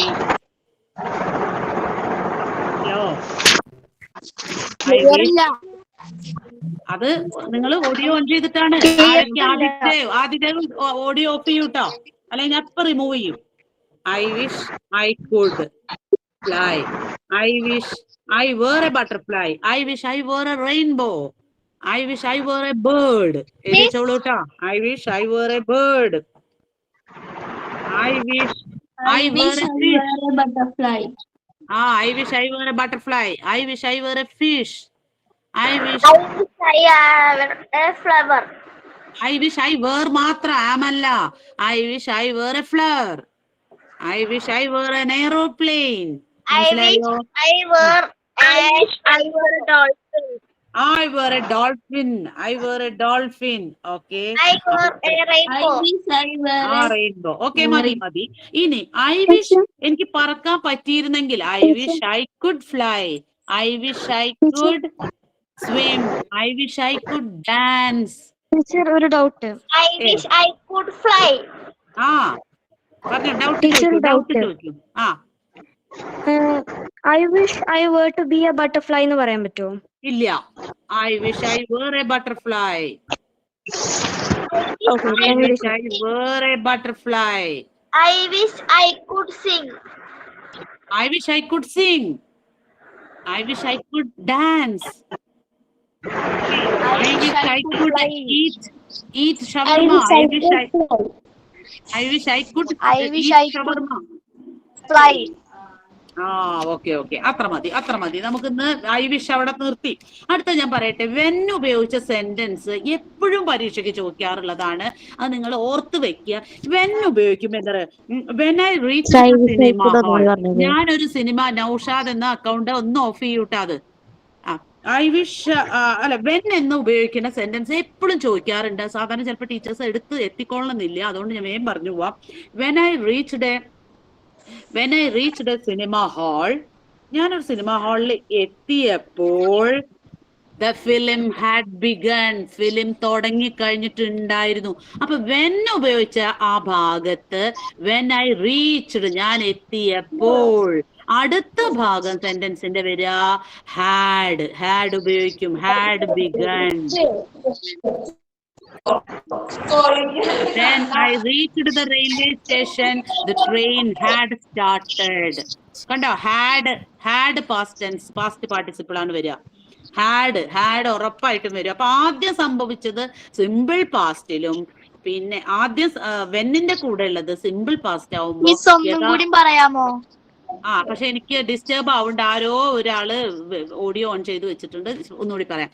അത് നിങ്ങൾ ഓഡിയോ ഓൺ ചെയ്തിട്ടാണ്. ആദിദേവ് ഓഡിയോ ഓഫ് ചെയ്യൂട്ടോ, അല്ലെങ്കിൽ ഞാൻ ഇപ്പൊ റിമൂവ് ചെയ്യും. I wish I could fly. I wish I were a butterfly. I wish I were a rainbow. I wish I were a bird. എഴുതിച്ചോളൂട്ടാ. I wish I were a bird. I wish I were a butterfly. I wish I were a butterfly. I wish I were a fish. I wish I were a flower. I wish I were matra amalla. I wish I were a flower. I wish I were an aeroplane. I wish I were a dolphin. I were a dolphin. I were a dolphin. Okay. I were a rainbow. I wish I were rainbow. Okay, മതി. ഇനി I wish എനിക്ക് പറക്കാൻ പറ്റിയിരുന്നെങ്കിൽ I wish I could fly. I wish I could swim. I wish I could dance. Teacher ഒരു doubt. I wish I could fly. ആ പറഞ്ഞോ, doubt Teacher, doubt. ചോദിക്കൂ. ആ I wish I were to be a butterfly എന്ന് പറയാൻ പറ്റുമോ? ഇല്ല. I wish I were a butterfly. Okay, I wish I were a butterfly. I wish I could sing. I wish I could sing. I wish I could dance. I wish I could eat shawarma. I wish I could eat shawarma. Fly. ആ okay. അത്ര മതി. നമുക്ക് ഇന്ന് I wish അവിടെ നിർത്തി. അടുത്ത ഞാൻ പറയട്ടെ, വെൻ ഉപയോഗിച്ച സെന്റൻസ് എപ്പോഴും പരീക്ഷയ്ക്ക് ചോദിക്കാറുള്ളതാണ്. അത് നിങ്ങൾ ഓർത്ത് വെക്കുക. വെൻ ഉപയോഗിക്കുമ്പോ എന്താ പറയുക, when I reach cinema hall. ഞാനൊരു സിനിമ, നൗഷാദ് എന്ന അക്കൗണ്ട് ഒന്ന് ഓഫ് ചെയ്യൂട്ടാ. അത് ഐ വിഷ് അല്ല, വെൻ എന്ന് ഉപയോഗിക്കുന്ന സെന്റൻസ് എപ്പോഴും ചോദിക്കാറുണ്ട്. സാധാരണ ചിലപ്പോൾ ടീച്ചേഴ്സ് എടുത്ത് എത്തിക്കൊള്ളണമെന്നില്ല, അതുകൊണ്ട് ഞാൻ വേഗം പറഞ്ഞു പോവാം. When I reached A cinema hall, ഞാനൊരു സിനിമ ഹാളിൽ എത്തിയപ്പോൾ the film had begun, film തുടങ്ങി കഴിഞ്ഞിട്ടുണ്ടായിരുന്നു. അപ്പൊ വെൻ ഉപയോഗിച്ച ആ ഭാഗത്ത് വെൻ ഐ റീച്ച്ഡ്, ഞാൻ എത്തിയപ്പോൾ, അടുത്ത ഭാഗം സെന്റൻസിന്റെ വരിക ഹാഡ് ഉപയോഗിക്കും. Had begun. When I reached the railway station, the train had started. കണ്ടോ, had past tense, past participle ആണ് വരിക. had ഉറപ്പായിട്ടും വരും. അപ്പൊ ആദ്യം സംഭവിച്ചത് സിമ്പിൾ പാസ്റ്റിലും, പിന്നെ ആദ്യം വെന്നിന്റെ കൂടെ ഉള്ളത് സിമ്പിൾ പാസ്റ്റ് ആവുമ്പോൾ പറയാമോ? പക്ഷെ എനിക്ക് ഡിസ്റ്റർബ് ആവുണ്ട്. ആരോ ഒരാള് ഓഡിയോ ഓൺ ചെയ്ത് വെച്ചിട്ടുണ്ട്. ഒന്നുകൂടി പറയാം.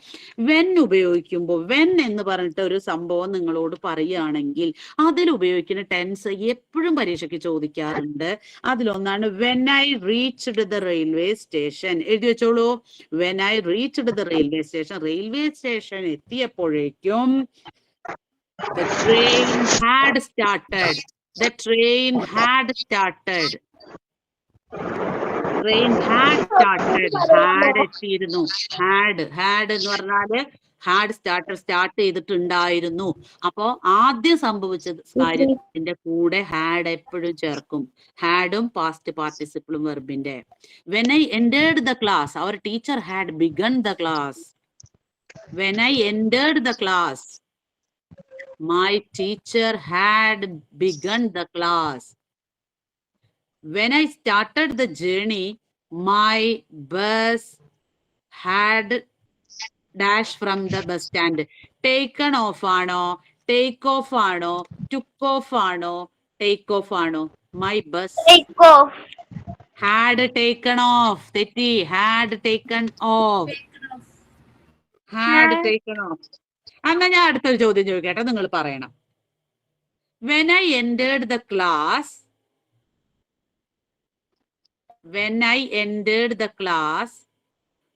വെൻ ഉപയോഗിക്കുമ്പോൾ, വെൻ എന്ന് പറഞ്ഞിട്ട് ഒരു സംഭവം നിങ്ങളോട് പറയുകയാണെങ്കിൽ അതിൽ ഉപയോഗിക്കുന്ന ടെൻസ് എപ്പോഴും പരീക്ഷയ്ക്ക് ചോദിക്കാറുണ്ട്. അതിലൊന്നാണ് when I reached the railway station. എഴുതി വെച്ചോളൂ. When I reached the railway station, railway station എത്തിയപ്പോഴേക്കും the train had started. Train had started എത്തിയിരുന്നു. ഹാഡ് എന്ന് പറഞ്ഞാല് ഹാഡ് സ്റ്റാർട്ട് ചെയ്തിട്ടുണ്ടായിരുന്നു. അപ്പോ ആദ്യം സംഭവിച്ചത് കാര്യത്തിന്റെ കൂടെ ഹാഡ് എപ്പോഴും ചേർക്കും. ഹാഡും പാസ്റ്റ് പാർട്ടിസിപ്പിളും വെർബിന്റെ. When I entered the class, our teacher had begun the class. When I entered the class, my teacher had begun the class. When I started the journey, my bus had dash from the bus stand. Taken off ആണോ, take off ആണോ, took off ആണോ, take off ആണോ? My bus had taken off. തെറ്റി. had taken off. എന്നാ ഞാൻ അടുത്തൊരു ചോദ്യം ചോദിക്കട്ടെ, നിങ്ങൾ പറയണം. When I entered the class,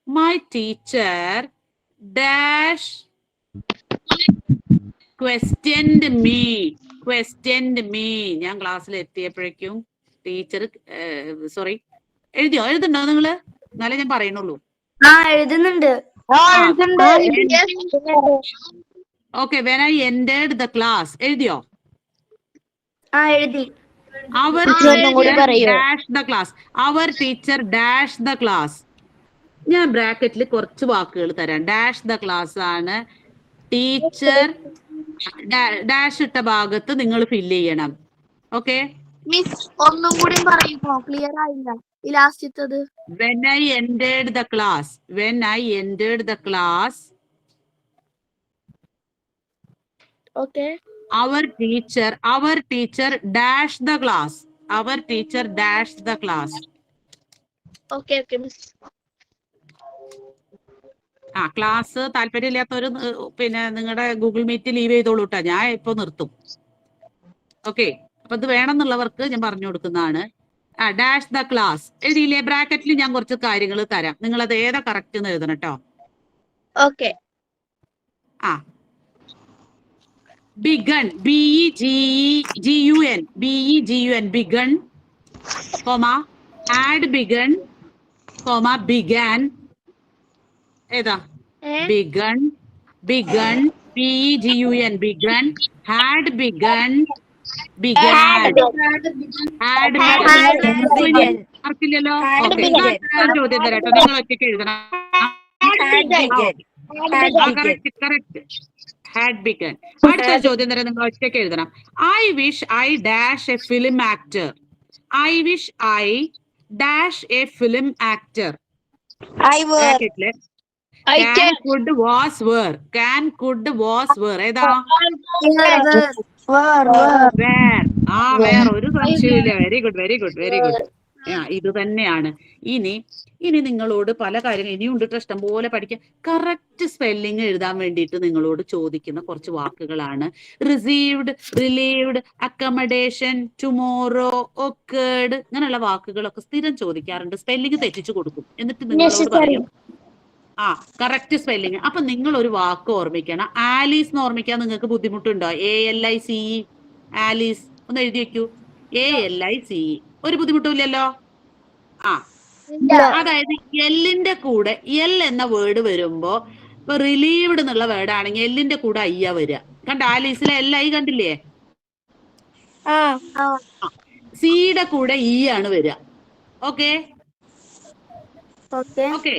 my teacher dash questioned me. ഞാൻ ക്ലാസ്സിൽ എത്തിയപ്പോഴേക്കും ടീച്ചർ എഴുതുണ്ടോ നിങ്ങള്? എന്നാലേ ഞാൻ പറയുന്നുള്ളൂ. എഴുതുന്നുണ്ട്. Okay, when I entered the class, എഴുതിയോ? എഴുതി. Our teacher dash the class. Our teacher dash the class. ഞാൻ ബ്രാക്കറ്റിൽ കുറച്ച് വാക്കുകൾ തരാം. ഡാഷ് ദ ക്ലാസ് ആണ്. ടീച്ചർ ഡാഷ് ഇട്ട ഭാഗത്ത് നിങ്ങൾ ഫില്ല് ചെയ്യണം. ഓക്കെ മിസ്, ഒന്നും കൂടി പറയുമോ? ക്ലിയർ ആയില്ല ഈ ലാസ്റ്റത്തത്. When I entered the class, okay, our teacher dash the class. okay miss. Class താല്പര്യമില്ലാത്തവര് പിന്നെ നിങ്ങളുടെ ഗൂഗിൾ മീറ്റ് ലീവ് ചെയ്തോളൂ കേട്ടോ. ഞാൻ ഇപ്പൊ നിർത്തും. ഓക്കെ, അപ്പൊ ഇത് വേണമെന്നുള്ളവർക്ക് ഞാൻ പറഞ്ഞു കൊടുക്കുന്നതാണ്. ഡാഷ് ദ ക്ലാസ് എഴുതിയില്ലേ? ബ്രാക്കറ്റിൽ ഞാൻ കുറച്ച് കാര്യങ്ങൾ തരാം. നിങ്ങൾ അത് ഏതാ കറക്റ്റ് എന്ന് എഴുതണം കേട്ടോ. Okay. Begun, BEGUN, begun, comma, had begun, comma, began, ഏതാ? begun, begun, begun, begun, had begun, began, had begun. ആർക്കില്ലല്ലോ? ഓക്കെ, ഒരു ചോദ്യം തരാട്ടോ, നിങ്ങൾ ഒറ്റയ്ക്ക് എഴുതണം. Correct, had begun. അടുത്ത ചോദ്യം തരാം, നിങ്ങൾ ഒറ്റയ്ക്ക് എഴുതണം. I wish I dash a film actor. I wish I dash a film actor. ബ്രാക്കറ്റില് can, could, was, were. Can, could, was, were. ഏതാ? where. where. ഒരു സംശയമില്ല. Very good, very good, very good. ഇത് തന്നെയാണ്. ഇനി നിങ്ങളോട് പല കാര്യങ്ങൾ ഇനിയുണ്ട്, ഇഷ്ടം പോലെ പഠിക്കാൻ. കറക്റ്റ് സ്പെല്ലിംഗ് എഴുതാൻ വേണ്ടിയിട്ട് നിങ്ങളോട് ചോദിക്കുന്ന കുറച്ച് വാക്കുകളാണ്. Received, relieved, accommodation, tomorrow, occurred, ഇങ്ങനെയുള്ള വാക്കുകളൊക്കെ സ്ഥിരം ചോദിക്കാറുണ്ട്. സ്പെല്ലിംഗ് തെറ്റിച്ചു കൊടുക്കും, എന്നിട്ട് നിങ്ങളോട് പറയും കറക്റ്റ് സ്പെല്ലിംഗ്. അപ്പൊ നിങ്ങൾ ഒരു വാക്ക് ഓർമ്മിക്കണം. ആലീസ് എന്ന് ഓർമ്മിക്കാൻ നിങ്ങൾക്ക് ബുദ്ധിമുട്ടുണ്ടോ? ALICE, ആലീസ് ഒന്ന് എഴുതി വെക്കൂ. ALICE, ഒരു ബുദ്ധിമുട്ടില്ലല്ലോ. അതായത് എല്ലിന്റെ കൂടെ എൽ എന്ന വേർഡ് വരുമ്പോ, ഇപ്പൊ റിലീവ്ഡ് എന്നുള്ള വേർഡ് ആണെങ്കിൽ എല്ലിന്റെ കൂടെ അയ്യ വരിക. കണ്ട, ആലീസിലെ എല്ലായി കണ്ടില്ലേ? സിയുടെ കൂടെ ഇ ആണ് വരിക. ഓക്കെ ഓക്കെ,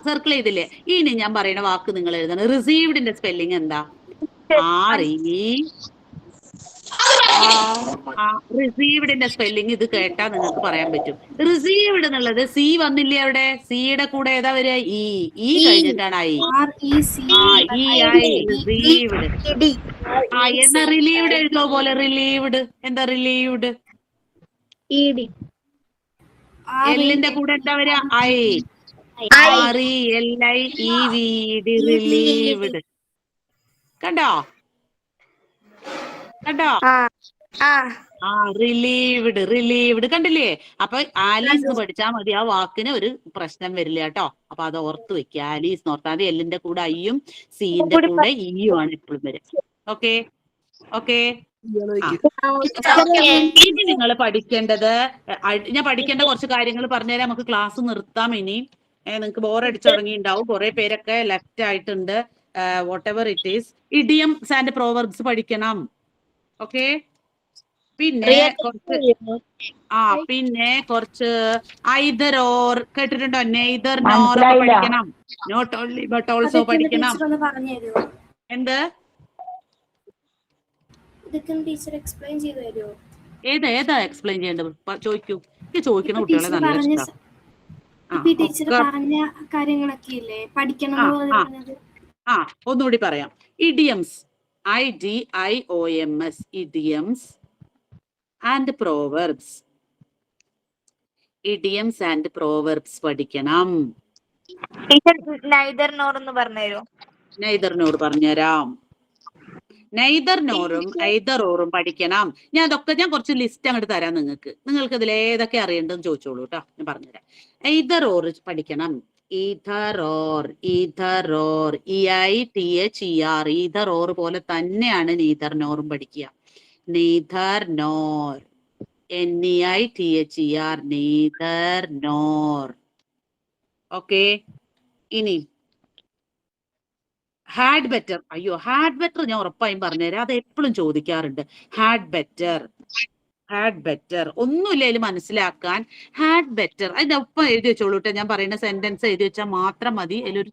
സർക്കിൾ ചെയ്തില്ലേ? ഇനി ഞാൻ പറയുന്ന വാക്ക് നിങ്ങൾ എഴുതണം. റിസീവ്ഡിന്റെ സ്പെല്ലിംഗ് എന്താ? റിസീവ്ഡിന്റെ സ്പെല്ലിംഗ് ഇത് കേട്ടാ നിങ്ങൾക്ക് പറയാൻ പറ്റും. റിസീവ്ഡ് എന്നുള്ളത് സി വന്നില്ലേ അവിടെ? സിയുടെ കൂടെ ഏതാ വരിക? ഇ കഴിഞ്ഞിട്ടാണ് ഐ. റിസീവ്ഡ്. എന്നാ റിലീവ്ഡ് എഴുതോ പോലെ? റിലീവ്ഡ് എന്താ? റിലീവ്ഡ് എല്ലിന്റെ കൂടെ എന്താ വരിക? റിലീവ്ഡ്. കണ്ടോ? റിലീവ്ഡ് കണ്ടില്ലേ? അപ്പൊ ആലീസ് എന്ന് പഠിച്ചാൽ മതി, ആ വാക്കിന് ഒരു പ്രശ്നം വരില്ല കേട്ടോ. അപ്പൊ അത് ഓർത്ത് വെക്കുക. ആലീസ് ഓർത്താൽ മതി. എല്ലിന്റെ കൂടെ ഐയും സിന്റെ കൂടെ ഇയും ആണ് എപ്പോഴും വരിക. Okay okay. ഇനി നിങ്ങൾ പഠിക്കേണ്ടത്, ഞാൻ പഠിക്കേണ്ട കുറച്ച് കാര്യങ്ങൾ പറഞ്ഞുതരാം. നമുക്ക് ക്ലാസ് നിർത്താം. ഇനി നിങ്ങൾക്ക് ബോറടിച്ചു തുടങ്ങിയിട്ടുണ്ടാവും. കുറെ പേരൊക്കെ ലെഫ്റ്റ് ആയിട്ടുണ്ട്. What ever it is, idioms and Proverbs പഠിക്കണം. ഓക്കെ. പിന്നെ കുറച്ച് ഐദർ ഓർ കേട്ടിട്ടുണ്ടോ? നെയ്തർ നോർ പഠിക്കണം. നോട്ട് ഓൺലി ബട്ട് ഓൾസോ പഠിക്കണം. എന്ത്? ഏതാ എക്സ്പ്ലെയിൻ ചെയ്യേണ്ടത്? ചോദിക്കൂ. ചോദിക്കുന്ന കുട്ടികളെ നല്ല ഇഷ്ടം. ഒന്നുകൂടി പറയാം. Idioms, IDIOMS, idioms and proverbs. idioms and proverbs പഠിക്കണം. നൈദർ നോർ എന്ന് പറഞ്ഞുതരോ? നൈദർ നോർ പറഞ്ഞുതരാം. നൈദർ നോറും ഐദർ ഓറും പഠിക്കണം. ഞാൻ കുറച്ച് ലിസ്റ്റ് അങ്ങോട്ട് തരാം നിങ്ങൾക്ക്. നിങ്ങൾക്ക് ഇതിൽ ഏതൊക്കെ അറിയേണ്ടതെന്ന് ചോദിച്ചോളൂ കേട്ടോ, ഞാൻ പറഞ്ഞുതരാം. ഐദർ ഓർ പഠിക്കണം. either or, EITHER, either or പോലെ തന്നെയാണ് neither നോറും പഠിക്കുക. neither nor, NEITHER, neither nor. Okay. ഇനി ഹാഡ് ബെറ്റർ. അയ്യോ, ഹാഡ് ബെറ്റർ ഞാൻ ഉറപ്പായും പറഞ്ഞുതരാം. അത് എപ്പോഴും ചോദിക്കാറുണ്ട്. ഹാഡ് ബെറ്റർ ഒന്നുമില്ലേലും മനസ്സിലാക്കാൻ ഹാഡ് ബെറ്റർ അതിന്റെ ഒപ്പം എഴുതി വെച്ചോളൂ കേട്ടോ. ഞാൻ പറയുന്ന സെന്റൻസ് എഴുതി വെച്ചാൽ മാത്രം മതി. അതിലൊരു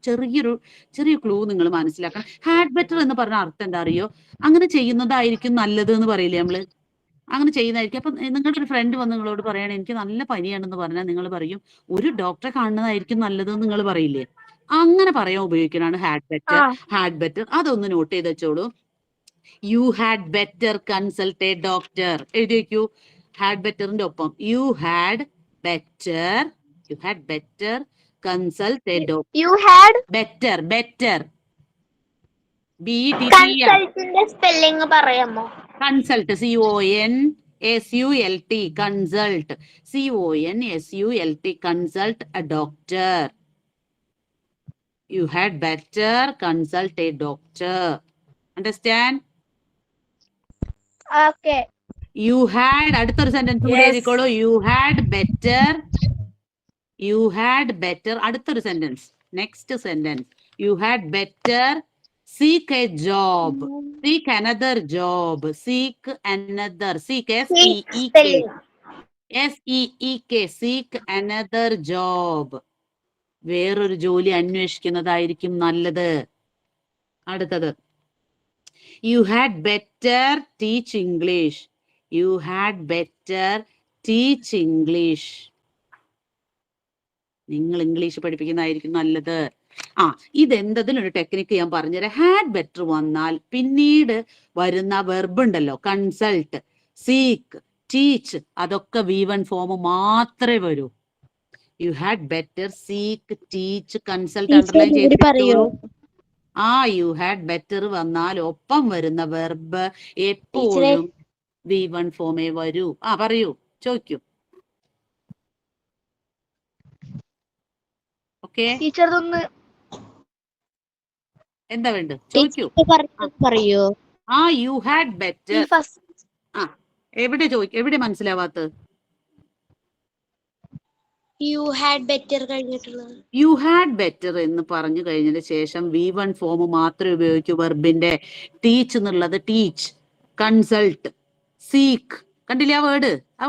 ചെറിയ ക്ലൂ നിങ്ങൾ മനസ്സിലാക്കണം. ഹാഡ് ബെറ്റർ എന്ന് പറഞ്ഞ അർത്ഥം എന്താ അറിയോ? അങ്ങനെ ചെയ്യുന്നതായിരിക്കും നല്ലത് എന്ന് പറയില്ലേ നമ്മള്? അങ്ങനെ ചെയ്യുന്നതായിരിക്കും. അപ്പൊ നിങ്ങളുടെ ഒരു ഫ്രണ്ട് വന്ന് നിങ്ങളോട് പറയണേ എനിക്ക് നല്ല പനിയാണെന്ന് പറഞ്ഞാൽ നിങ്ങൾ പറയും ഒരു ഡോക്ടറെ കാണുന്നതായിരിക്കും നല്ലത് എന്ന് നിങ്ങൾ പറയില്ലേ? അങ്ങനെ പറയാൻ ഉപയോഗിക്കണാണ് ഹാഡ് ബെറ്റർ. അതൊന്ന് നോട്ട് ചെയ്ത് വെച്ചോളൂ. You had better consult a doctor എഴുതി വെക്കൂ. ഹാഡ് ബെറ്ററിന്റെ ഒപ്പം you had better consult a doctor. You had better കൺസൾട്ടിന്റെ സ്പെല്ലിംഗ് പറയാമോ? Consult CONSULT consult CONSULT consult a doctor. You had better consult a doctor. Understand? Okay. You had അടുത്തൊരു sentence കൂടി എഴുതിക്കോളൂ. You had better അടുത്തൊരു sentence Next sentence. You had better seek a job. Seek another job. Seek another. Seek S-E-E-K. S-E-E-K. Seek another job. വേറൊരു ജോലി അന്വേഷിക്കുന്നതായിരിക്കും നല്ലത്. അടുത്തത്. You had better teach English. You had better teach English. നിങ്ങൾ English പഠിപ്പിക്കുന്നതായിരിക്കും നല്ലത്. ഇതെന്തതിനൊരു technique ഞാൻ പറഞ്ഞുതരാം. Had better വന്നാൽ പിന്നീട് വരുന്ന വെർബ് ഉണ്ടല്ലോ, കൺസൾട്ട്, സീക്ക്, ടീച്ച്, അതൊക്കെ V1 ഫോം മാത്രമേ വരൂ. U had better, seek, teach, consult underline ചെയ്തിട്ടുള്ളൂ. യു ഹാഡ് ബെറ്റർ വന്നാൽ ഒപ്പം വരുന്ന വെർബ് എപ്പോഴും V1 ഫോമേ വരൂ. പറയൂ, ചോദിക്കൂ. ഓക്കെ, എന്താ വേണ്ട ചോദിക്കൂ. പറയൂ. You had better. എവിടെ എവിടെ മനസ്സിലാവാത്തത്? യു ഹാഡ് ബെറ്റർ കഴിഞ്ഞിട്ടുള്ളത്. യു ഹാഡ് ബെറ്റർ എന്ന് പറഞ്ഞു കഴിഞ്ഞതിന് ശേഷം V1 ഫോം മാത്രമേ ഉപയോഗിക്കൂ വെർബിന്റെ. ടീച്ച് എന്നുള്ളത് ടീച്ച്, കൺസൾട്ട്, സീക്ക്. കണ്ടില്ലേ ആ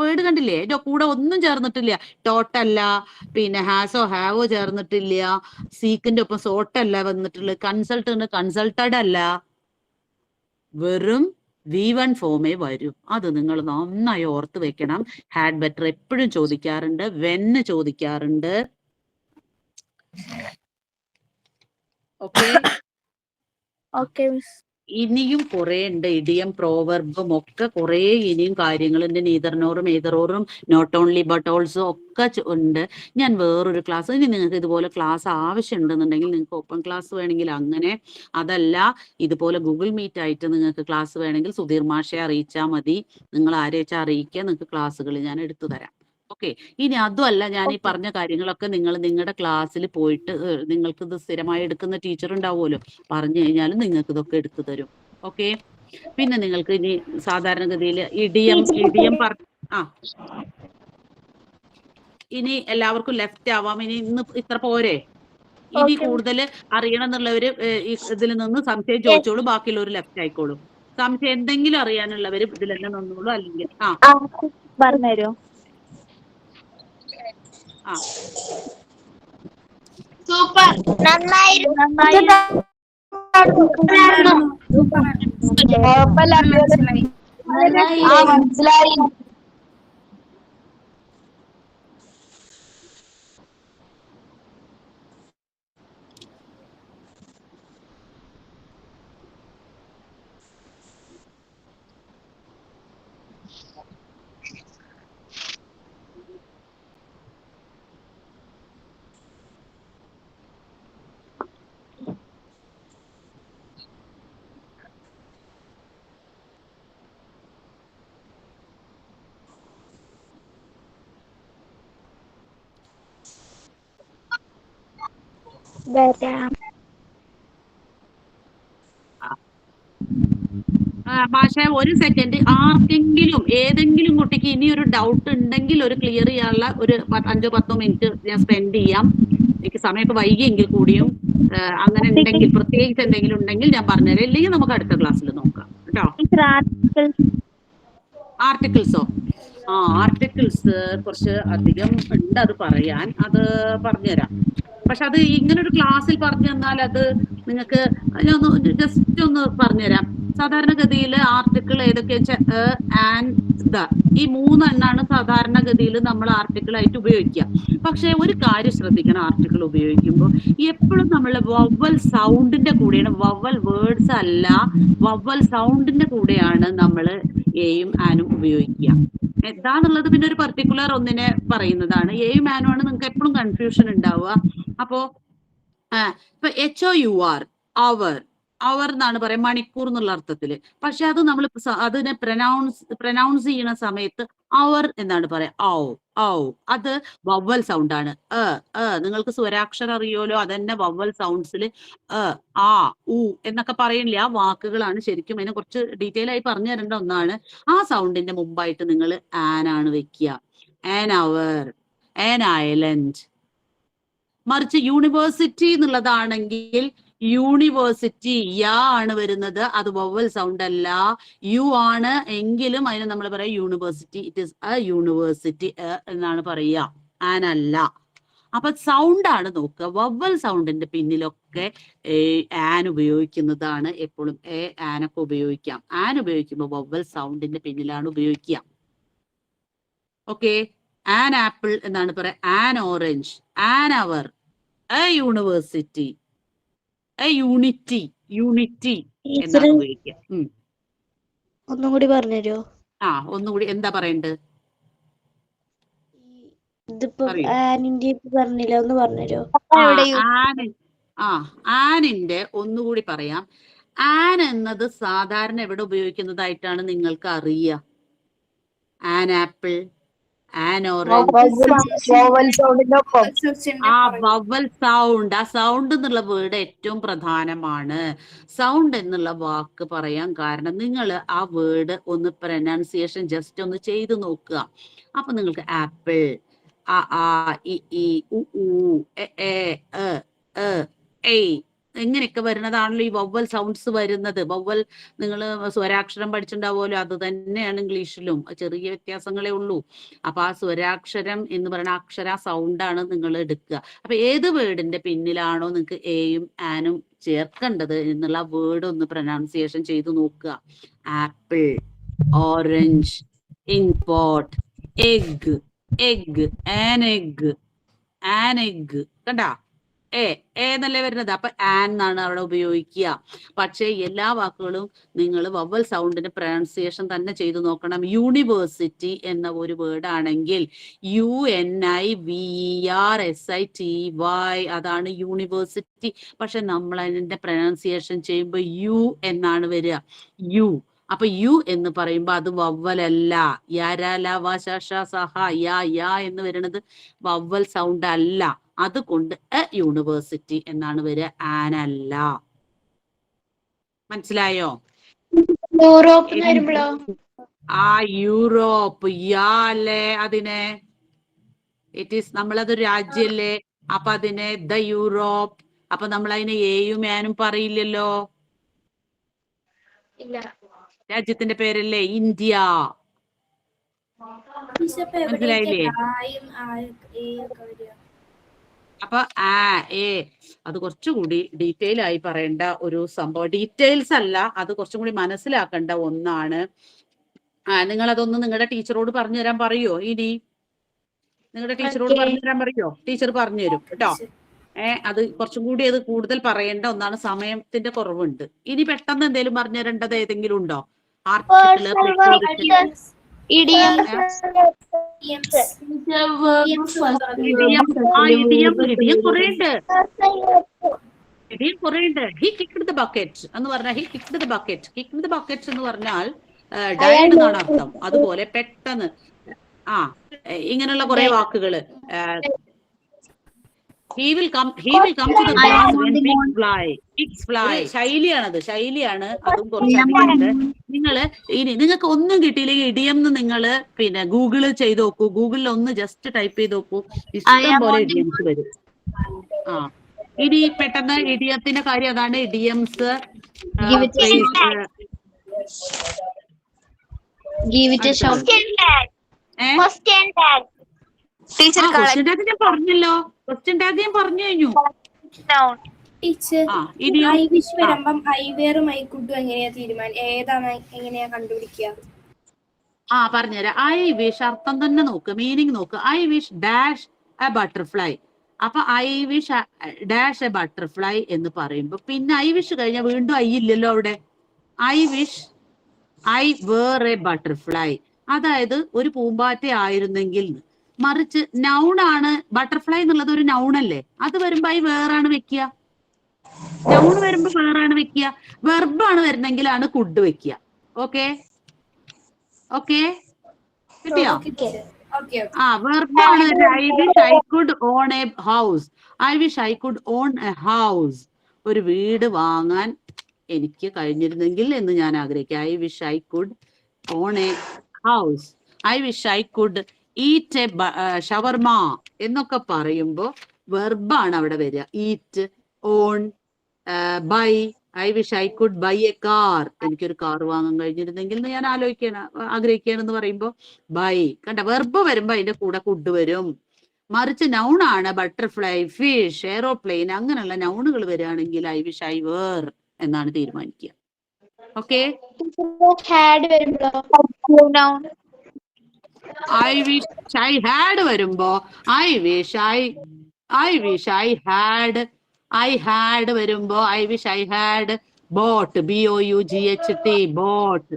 വേർഡ് കണ്ടില്ലേ? അതിന്റെ കൂടെ ഒന്നും ചേർന്നിട്ടില്ല. ടോട്ടല്ല, പിന്നെ ഹാസോ ഹാവോ ചേർന്നിട്ടില്ല. സീക്കിന്റെ ഒപ്പം സോട്ടല്ല വന്നിട്ടുള്ളത്. കൺസൾട്ട് കൺസൾട്ടഡ് അല്ല. വെറും V1 ഫോമേ വരും. അത് നിങ്ങൾ നന്നായി ഓർത്ത് വെക്കണം. ഹാഡ് ബെറ്റർ എപ്പോഴും ചോദിക്കാറുണ്ട്, വെന്ന് ചോദിക്കാറുണ്ട്. ഓക്കെ, ഇനിയും കുറെ ഉണ്ട്. ഇഡിയം, പ്രോവർബും ഒക്കെ കുറെ ഇനിയും കാര്യങ്ങളുണ്ട്. നീതർനോറും ഏതറോറും നോട്ട് ഓൺലി ബട്ട് ഓൾസോ ഒക്കെ ഉണ്ട്. ഞാൻ വേറൊരു ക്ലാസ്, ഇനി നിങ്ങൾക്ക് ഇതുപോലെ ക്ലാസ് ആവശ്യമുണ്ടെന്നുണ്ടെങ്കിൽ നിങ്ങൾക്ക് ഓപ്പൺ ക്ലാസ് വേണമെങ്കിൽ അങ്ങനെ, അതല്ല ഇതുപോലെ ഗൂഗിൾ മീറ്റ് ആയിട്ട് നിങ്ങൾക്ക് ക്ലാസ് വേണമെങ്കിൽ സുധീർ മാഷെ അറിയിച്ചാൽ മതി. നിങ്ങൾ ആരെ വെച്ചാൽ അറിയിക്കുക, നിങ്ങൾക്ക് ക്ലാസ്സുകൾ ഞാൻ എടുത്തു തരാം. ഓക്കെ, ഇനി അതുമല്ല, ഞാൻ ഈ പറഞ്ഞ കാര്യങ്ങളൊക്കെ നിങ്ങൾ നിങ്ങളുടെ ക്ലാസ്സിൽ പോയിട്ട് നിങ്ങൾക്ക് ഇത് സ്ഥിരമായി എടുക്കുന്ന ടീച്ചർ ഉണ്ടാവുമല്ലോ, പറഞ്ഞു കഴിഞ്ഞാലും നിങ്ങൾക്ക് ഇതൊക്കെ എടുത്തു തരും. ഓക്കെ, പിന്നെ നിങ്ങൾക്ക് ഇനി സാധാരണഗതിയിൽ ഇഡിയം ഇനി എല്ലാവർക്കും ലെഫ്റ്റ് ആവാം. ഇനി ഇന്ന് ഇത്ര പോരെ? ഇനി കൂടുതൽ അറിയണം എന്നുള്ളവര് ഇതിൽ നിന്ന് സംശയം ചോദിച്ചോളൂ, ബാക്കിയുള്ളവർ ലെഫ്റ്റ് ആയിക്കോളൂ. സംശയം എന്തെങ്കിലും അറിയാനുള്ളവര് ഇതിൽ തന്നെ നിന്നോളൂ. അല്ലെങ്കിൽ പറഞ്ഞുതരോ? സൂപ്പർ, മനസ്സിലായി. പക്ഷെ ഒരു സെക്കൻഡ്, ആർക്കെങ്കിലും ഏതെങ്കിലും കുട്ടിക്ക് ഇനി ഒരു ഡൗട്ട് ഉണ്ടെങ്കിൽ ഒരു ക്ലിയർ ചെയ്യാനുള്ള ഒരു 5-10 മിനിറ്റ് ഞാൻ സ്പെൻഡ് ചെയ്യാം. എനിക്ക് സമയമൊക്കെ വൈകിയെങ്കിൽ കൂടിയും അങ്ങനെ ഉണ്ടെങ്കിൽ, പ്രത്യേകിച്ച് എന്തെങ്കിലും ഉണ്ടെങ്കിൽ ഞാൻ പറഞ്ഞുതരാം. ഇല്ലെങ്കിൽ നമുക്ക് അടുത്ത ക്ലാസ്സിൽ നോക്കാം കേട്ടോ. ആർട്ടിക്കിൾസോ? ആർട്ടിക്കിൾസ് കുറച്ച് അധികം ഉണ്ട്, അത് പറയാൻ, അത് പറഞ്ഞുതരാം. പക്ഷെ അത് ഇങ്ങനൊരു ക്ലാസ്സിൽ പറഞ്ഞു തന്നാൽ അത് നിങ്ങൾക്ക് ഞാനൊന്ന് ജസ്റ്റ് ഒന്ന് പറഞ്ഞുതരാം. സാധാരണഗതിയിൽ ആർട്ടിക്കിൾ ഏതൊക്കെ വെച്ചാൽ ആൻഡ് ദ, ഈ 3 എണ്ണാണ് സാധാരണഗതിയിൽ നമ്മൾ ആർട്ടിക്കിൾ ആയിട്ട് ഉപയോഗിക്കുക. പക്ഷെ ഒരു കാര്യം ശ്രദ്ധിക്കണം, ആർട്ടിക്കിൾ ഉപയോഗിക്കുമ്പോൾ എപ്പോഴും നമ്മൾ വവൽ സൗണ്ടിന്റെ കൂടെയാണ്, വവൽ വേർഡ്സ് അല്ല, വവൽ സൗണ്ടിന്റെ കൂടെയാണ് നമ്മൾ എയും ആനും ഉപയോഗിക്കുക. എന്താന്നുള്ളത് പിന്നെ ഒരു പർട്ടിക്കുലർ ഒന്നിനെ പറയുന്നതാണ്. എയും ആനും ആണ് നിങ്ങൾക്ക് എപ്പോഴും കൺഫ്യൂഷൻ ഉണ്ടാവുക. അപ്പോ ഇപ്പൊ HOUR, അവർ എന്നാണ് പറയാം, മണിക്കൂർ എന്നുള്ള അർത്ഥത്തില്. പക്ഷെ അത് നമ്മൾ അതിനെ പ്രനൗൺസ് ചെയ്യുന്ന സമയത്ത് അവർ എന്നാണ് പറയാ, അത് വവൽ സൗണ്ട് ആണ്. നിങ്ങൾക്ക് സ്വരാക്ഷരം അറിയോലോ, അതന്നെ വവൽ സൗണ്ട്സിൽ എന്നൊക്കെ പറയില്ല. ആ വാക്കുകളാണ് ശരിക്കും. അതിനെ കുറച്ച് ഡീറ്റെയിൽ ആയി പറഞ്ഞു തരേണ്ട ഒന്നാണ്. ആ സൗണ്ടിന്റെ മുമ്പായിട്ട് നിങ്ങൾ ആനാണ് വെക്കുക. An hour, an island. മറിച്ച് യൂണിവേഴ്സിറ്റി എന്നുള്ളതാണെങ്കിൽ യൂണിവേഴ്സിറ്റി യാ ആണ് വരുന്നത്, അത് വവൽ സൗണ്ട് അല്ല, യു ആണ് എങ്കിലും അതിന് നമ്മൾ പറയാം university. It is A university എന്നാണ് പറയുക, ആനല്ല. അപ്പൊ സൗണ്ട് ആണ് നോക്കുക. വവൽ സൗണ്ടിന്റെ പിന്നിലൊക്കെ ആൻ ഉപയോഗിക്കുന്നതാണ് എപ്പോഴും. ആനൊക്കെ ഉപയോഗിക്കാം. ആൻ ഉപയോഗിക്കുമ്പോൾ വവൽ സൗണ്ടിന്റെ പിന്നിലാണ് ഉപയോഗിക്കുക. ഓക്കെ, ആൻ ആപ്പിൾ എന്നാണ് പറയാ, an orange, an hour, A university, A unity, unity എന്നാണ് ഉപയോഗിക്കുക. ഒന്നും കൂടി പറഞ്ഞുതരുമോ? ഒന്നുകൂടി എന്താ പറയണ്ടത്? ഇതിപ്പോ ആനിന്റെ പറഞ്ഞില്ല, ഒന്ന് പറഞ്ഞുതരുമോ? ആനിന്റെ ഒന്നുകൂടി പറയാം. ആൻ എന്നത് സാധാരണ എവിടെ ഉപയോഗിക്കുന്നതായിട്ടാണ് നിങ്ങൾക്ക് അറിയുക? An apple, an orange, vowel sound. ആ സൗണ്ട് എന്നുള്ള വേർഡ് ഏറ്റവും പ്രധാനമാണ്. സൗണ്ട് എന്നുള്ള വാക്ക് പറയാൻ കാരണം നിങ്ങൾ ആ വേർഡ് ഒന്ന് പ്രൊനൗൺസിയേഷൻ ജസ്റ്റ് ഒന്ന് ചെയ്തു നോക്കുക. അപ്പൊ നിങ്ങൾക്ക് ആപ്പിൾ, എങ്ങനെയൊക്കെ വരുന്നതാണല്ലോ ഈ വവ്വൽ സൗണ്ട്സ് വരുന്നത്. വവ്വൽ നിങ്ങൾ സ്വരാക്ഷരം പഠിച്ചിട്ടുണ്ടാവുമല്ലോ, അത് തന്നെയാണ് ഇംഗ്ലീഷിലും, ചെറിയ വ്യത്യാസങ്ങളേ ഉള്ളൂ. അപ്പൊ ആ സ്വരാക്ഷരം എന്ന് പറയുന്ന അക്ഷര സൗണ്ടാണ് നിങ്ങൾ എടുക്കുക. അപ്പൊ ഏത് വേർഡിന്റെ പിന്നിലാണോ നിങ്ങൾക്ക് എയും ആനും ചേർക്കേണ്ടത് എന്നുള്ള വേർഡ് ഒന്ന് പ്രൊനൗൺസിയേഷൻ ചെയ്തു നോക്കുക. Apple, orange, ink pot, egg, egg, an egg, an egg. കണ്ടാ? എന്നല്ലേ വരുന്നത്. അപ്പൊ ആൻ എന്നാണ് അവിടെ ഉപയോഗിക്കുക. പക്ഷെ എല്ലാ വാക്കുകളും നിങ്ങൾ വവൽ സൗണ്ടിന് പ്രൊനൗൺസിയേഷൻ തന്നെ ചെയ്തു നോക്കണം. യൂണിവേഴ്സിറ്റി എന്ന ഒരു വേർഡ് ആണെങ്കിൽ UNIVERSITY അതാണ് യൂണിവേഴ്സിറ്റി. പക്ഷെ നമ്മൾ അതിന്റെ പ്രൊനൗൺസിയേഷൻ ചെയ്യുമ്പോൾ യു എന്നാണ് വരിക, യു. അപ്പൊ യു എന്ന് പറയുമ്പോ അത് വവ്വലല്ല. യാ എന്ന് വരുന്നത് വവ്വൽ സൗണ്ട് അല്ല. അതുകൊണ്ട് എ യൂണിവേഴ്സിറ്റി എന്നാണ് വരിക, ആനല്ല. മനസ്സിലായോ? യൂറോപ്പ്, യാ അല്ലേ അതിനെ? ഇറ്റ് ഈസ്, നമ്മളതൊരു രാജ്യല്ലേ, അപ്പൊ അതിനെ ദ യൂറോപ്പ്. അപ്പൊ നമ്മൾ അതിനെ എയും ആനും പറയില്ലല്ലോ. രാജ്യത്തിന്റെ പേരല്ലേ ഇന്ത്യ. മനസ്സിലായില്ലേ? അപ്പൊ അത് കുറച്ചുകൂടി ഡീറ്റെയിൽ ആയി പറയേണ്ട ഒരു സംഭവം. ഡീറ്റെയിൽസ് അല്ല, അത് കുറച്ചും കൂടി മനസ്സിലാക്കേണ്ട ഒന്നാണ്. നിങ്ങൾ അതൊന്ന് നിങ്ങളുടെ ടീച്ചറോട് പറഞ്ഞു തരാൻ പറയോ? ഇനി നിങ്ങളുടെ ടീച്ചറോട് പറഞ്ഞു തരാൻ പറയോ? ടീച്ചർ പറഞ്ഞു തരും കേട്ടോ. അത് കുറച്ചും കൂടി അത് കൂടുതൽ പറയേണ്ട ഒന്നാണ്. സമയത്തിന്റെ കുറവുണ്ട്. ഇനി പെട്ടെന്ന് എന്തെങ്കിലും പറഞ്ഞു തരേണ്ടത് ഏതെങ്കിലും ഉണ്ടോ? ഇടിയം കുറേയുണ്ട്. ഹി കിക്ക്ഡ് ദ ബക്കറ്റ് എന്ന് പറഞ്ഞാൽ he kicked the bucket. Kicked the bucket എന്ന് പറഞ്ഞാൽ ഡയഡ് എന്നാണ് അർത്ഥം. അതുപോലെ പെട്ടെന്ന് ഇങ്ങനെയുള്ള കുറെ വാക്കുകള്. He will come to the class when pigs fly. ശൈലിയാണ്. അതും കുറച്ചധികമുണ്ട്. നിങ്ങൾക്ക് ഒന്നും കിട്ടിയില്ലെങ്കിൽ ഇടിയം എന്ന് നിങ്ങള് പിന്നെ ഗൂഗിള് ചെയ്ത് നോക്കൂ. ഗൂഗിളിൽ ഒന്ന് ജസ്റ്റ് ടൈപ്പ് ചെയ്ത് നോക്കൂ, ഇഷ്ടം പോലെ ഇഡിയംസ് വരും. ഇനി പെട്ടെന്ന് ഇഡിയത്തിന്റെ കാര്യം അതാണ്. ഇഡിയംസ് ഞാൻ പറഞ്ഞല്ലോ. ക്വസ്റ്റ്യൻ ടാഗ് ഞാൻ പറഞ്ഞു കഴിഞ്ഞു. പറഞ്ഞുതരാം. ഐ വിഷ് അർത്ഥം തന്നെ നോക്ക്, മീനിങ് നോക്ക്. I wish dash A butterfly. അപ്പൊ I wish dash A butterfly എന്ന് പറയുമ്പോ പിന്നെ ഐ വിഷ് കഴിഞ്ഞാൽ വീണ്ടും ഐ ഇല്ലല്ലോ അവിടെ. I wish I were a butterfly, അതായത് ഒരു പൂമ്പാറ്റ ആയിരുന്നെങ്കിൽ. മറിച്ച് നൗണാണ്. ബട്ടർഫ്ലൈ എന്നുള്ളത് ഒരു നൗണല്ലേ, അത് വരുമ്പോ ഐ വേറാണ് വെക്കുക. നൗൺ വരുമ്പോ വേറാണ് വെക്കുക. വെർബാണ് വരുന്നെങ്കിലാണ് കുഡ് വെക്കുക. ഓക്കെ കിട്ടിയോ? വെർബാണ്. I wish I could own a house. I wish I could own a house. ഒരു വീട് വാങ്ങാൻ എനിക്ക് കഴിഞ്ഞിരുന്നെങ്കിൽ എന്ന് ഞാൻ ആഗ്രഹിക്കുക. I wish I could own a house. I wish I could eat a shawarma എന്നൊക്കെ പറയുമ്പോൾ വെർബാണ് അവിടെ വരിക. Eat, own, buy. I wish I could buy a car. എനിക്കൊരു കാർ വാങ്ങാൻ കഴിഞ്ഞിരുന്നെങ്കിൽ എന്ന് ഞാൻ ആഗ്രഹിക്കുകയാണെന്ന് പറയുമ്പോൾ ബൈ. കണ്ട, വെർബ് വരുമ്പോ അതിന്റെ കൂടെ കുഡ് വരും. മറിച്ച് നൗണാണ് ബട്ടർഫ്ലൈ, ഫിഷ്, എയറോപ്ലെയിൻ അങ്ങനെയുള്ള നൗണുകൾ വരികയാണെങ്കിൽ ഐ വിഷ് ഐ വേർ എന്നാണ് തീരുമാനിക്കുക. ഓക്കെ, ഹാഡ് വരുമ്പോ ഐ വിഷ് ഐ ഹാഡ് വരുമ്പോ ഐ വിഷ് ഐ ഹാഡ് വരുമ്പോ I wish I had bought, BOUGHT, bought.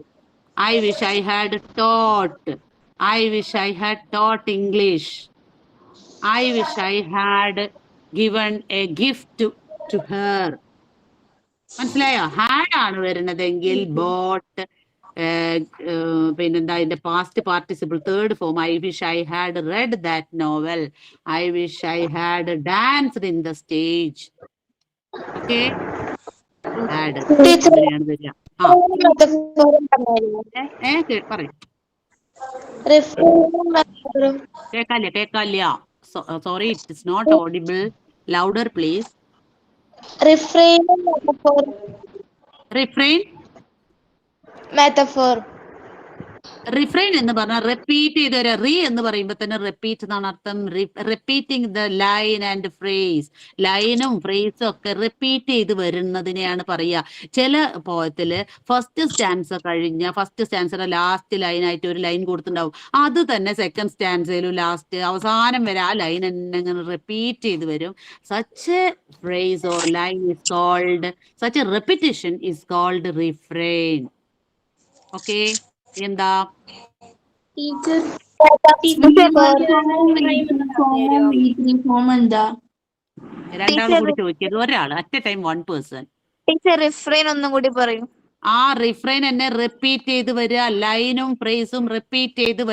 I wish I had taught, I wish I had taught English. I wish I had given a gift to her. മനസ്സിലായോ? Had ആണ് വരുന്നതെങ്കിൽ bought, പിന്നെന്താ അതിന്റെ past participle third form I wish I had read that novel, I wish I had danced in the stage. Okay, had അങ്ങനെയാണ് വരിക. പറയും കേക്കാല്ല. Sorry, it is not audible. Louder please. Refrain metaphor. Refrain എന്ന് പറഞ്ഞാൽ repeat ചെയ്ത് വരിക. Re എന്ന് പറയുമ്പോൾ തന്നെ റിപ്പീറ്റ് എന്നാണ് അർത്ഥം. Repeating the line and phrase. ലൈനും ഫ്രേസും ഒക്കെ റിപ്പീറ്റ് ചെയ്ത് വരുന്നതിനെയാണ് പറയുക. ചില പോയത്തില് ഫസ്റ്റ് സ്റ്റാൻസയുടെ ലാസ്റ്റ് ലൈനായിട്ട് ഒരു ലൈൻ കൊടുത്തിട്ടുണ്ടാവും. അത് തന്നെ സെക്കൻഡ് സ്റ്റാൻസയിലും ലാസ്റ്റ് അവസാനം വരെ ആ ലൈൻ തന്നെ ഇങ്ങനെ റിപ്പീറ്റ് ചെയ്ത് വരും. Such a phrase or line is called, such a repetition is called refrain. Okay, എന്താ രണ്ടാളും കൂടി ചോദിക്കരുത്, ഒരാൾ at a time, 1 person. Refrain ഒന്നും കൂടി പറയും. ആ റിഫ്രെയിൻ എന്നെ റിപ്പീറ്റ് ചെയ്ത് വരിക. ലൈനും ഫ്രേസും റിപ്പീറ്റ് ചെയ്ത്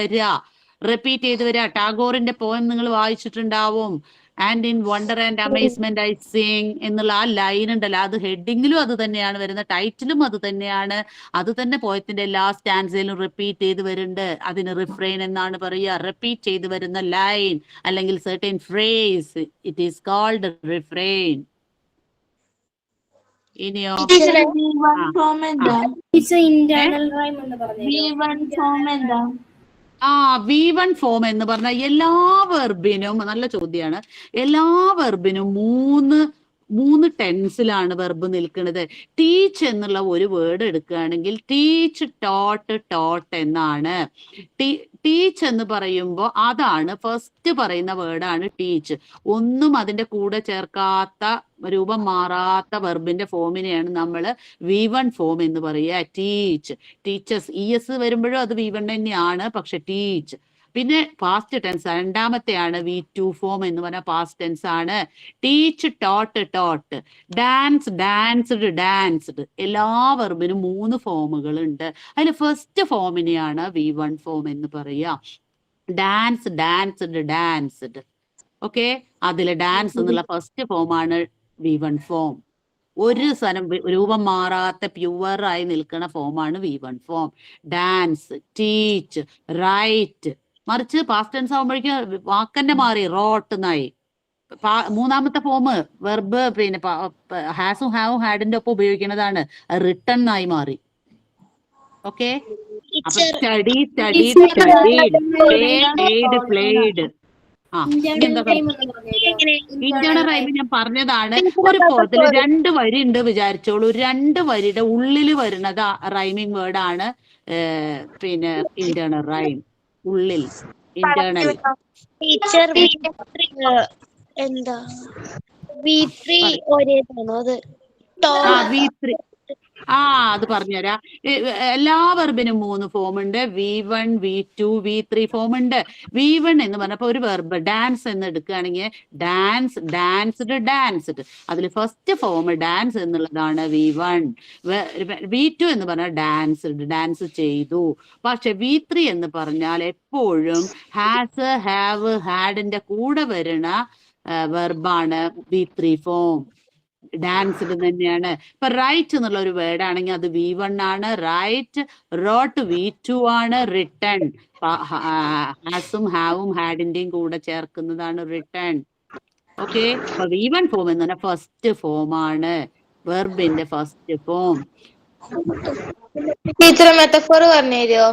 വരിക. ടാഗോറിന്റെ പോയം നിങ്ങൾ വായിച്ചിട്ടുണ്ടാവും. And in wonder and amazement I sing എന്നുള്ള ആ ലൈൻ ഉണ്ടല്ലോ, അത് ഹെഡിങ്ങിലും അത് തന്നെയാണ് വരുന്നത്, ടൈറ്റിലും അത് തന്നെയാണ്. അത് തന്നെ പോയത്തിന്റെ എല്ലാ സ്റ്റാൻസയിലും റിപ്പീറ്റ് ചെയ്ത് വരുന്നുണ്ട്. അതിന് റിഫ്രെയിൻ എന്നാണ് പറയുക. റിപ്പീറ്റ് ചെയ്ത് വരുന്ന ലൈൻ അല്ലെങ്കിൽ certain phrase, it is called refrain. ഇനിയോ V1 ഫോം എന്ന് പറഞ്ഞാൽ എല്ലാ വെർബിനും, നല്ല ചോദ്യമാണ്, എല്ലാ വെർബിനും മൂന്ന് ടെൻസിലാണ് വെർബ് നിൽക്കുന്നത്. ടീച്ച് എന്നുള്ള ഒരു വേർഡ് എടുക്കുകയാണെങ്കിൽ ടീച്ച്, ടോട്ട് എന്നാണ്. ടീച്ച് എന്ന് പറയുമ്പോൾ അതാണ് ഫസ്റ്റ് പറയുന്ന വേർഡാണ് ടീച്ച്. ഒന്നും അതിന്റെ കൂടെ ചേർക്കാത്ത, രൂപം മാറാത്ത വെർബിന്റെ ഫോമിനെയാണ് നമ്മൾ V1 ഫോം എന്ന് പറയുക. ടീച്ചേഴ്സ്, ES വരുമ്പോഴും അത് V1 തന്നെയാണ്, പക്ഷെ ടീച്ച്. പിന്നെ പാസ്റ്റ് ടെൻസ് രണ്ടാമത്തെയാണ് V2 ഫോം എന്ന് പറഞ്ഞാൽ പാസ്റ്റ് ടെൻസ് ആണ്. Teach, taught. ഡാൻസ്ഡ്. എല്ലാ വെർബിനും 3 ഫോമുകൾ ഉണ്ട്. അതിൽ ഫസ്റ്റ് ഫോമിനെയാണ് V1 ഫോം എന്ന് പറയുക. ഡാൻസ്ഡ്. ഓക്കെ, അതിൽ ഡാൻസ് എന്നുള്ള ഫസ്റ്റ് ഫോമാണ് V1 ഫോം. ഒരു സ്ഥലം രൂപം മാറാത്ത പ്യുവറായി നിൽക്കുന്ന ഫോമാണ് V1 form. Dance, teach, write. മറിച്ച് പാസ്റ്റ് ടെൻസ് ആകുമ്പോഴേക്കും വാക്കന്നെ മാറി, റോട്ട് എന്നായി. മൂന്നാമത്തെ ഫോം വെർബ് പിന്നെ ഹാസും ഹാവും ഹാഡിന്റെ ഒപ്പം ഉപയോഗിക്കുന്നതാണ്, റിട്ടൺ ആയി മാറി. ഓക്കെ, അപ്പൊ പ്ലേഡ്. ഇന്റേണൽ റൈം ഞാൻ പറഞ്ഞതാണ്. ഒരു പോയത്തിൽ 2 വരി ഉണ്ട് വിചാരിച്ചോളൂ. 2 വരിയുടെ ഉള്ളിൽ വരുന്നത് റൈമിങ് വേർഡാണ് പിന്നെ ഇന്റേണൽ റൈം. ഉള്ളിൽ ഇന്റേണൽ. എന്താ V3 ഒരേതാണോ അത്? V3 അത് പറഞ്ഞുതരാം. എല്ലാ വെർബിനും 3 ഫോം ഉണ്ട്. V1, V2, V3 ഫോം ഉണ്ട്. V1 എന്ന് പറഞ്ഞപ്പോ ഒരു വെർബ് ഡാൻസ് എന്ന് എടുക്കുകയാണെങ്കിൽ ഡാൻസ്ഡ്. അതിൽ ഫസ്റ്റ് ഫോം ഡാൻസ് എന്നുള്ളതാണ് V1. V2 എന്ന് പറഞ്ഞാൽ ഡാൻസ് ചെയ്തു. പക്ഷെ V3 എന്ന് പറഞ്ഞാൽ എപ്പോഴും ഹാസ്, ഹാവ്, ഹാഡിന്റെ കൂടെ വരുന്ന വെർബാണ് V3 ഫോം. ഡാൻസ്ഡ് തന്നെയാണ്. ഇപ്പൊ റൈറ്റ് എന്നുള്ള ഒരു വേർഡ് ആണെങ്കിൽ അത് V1 ആണ്. റൈറ്റ്. റോട്ട് V2 ആണ്. റിട്ടൺ ഹാസും ഹാവും ഹാഡിന്റെയും കൂടെ ചേർക്കുന്നതാണ് റിട്ടൺ. ഓക്കെ, അപ്പൊ V1 ഫോം എന്ന് പറഞ്ഞാൽ ഫസ്റ്റ് ഫോം ആണ്, വെർബിന്റെ ഫസ്റ്റ് ഫോം. ടീച്ചർ മെറ്റഫോർ പറഞ്ഞു തരുമോ?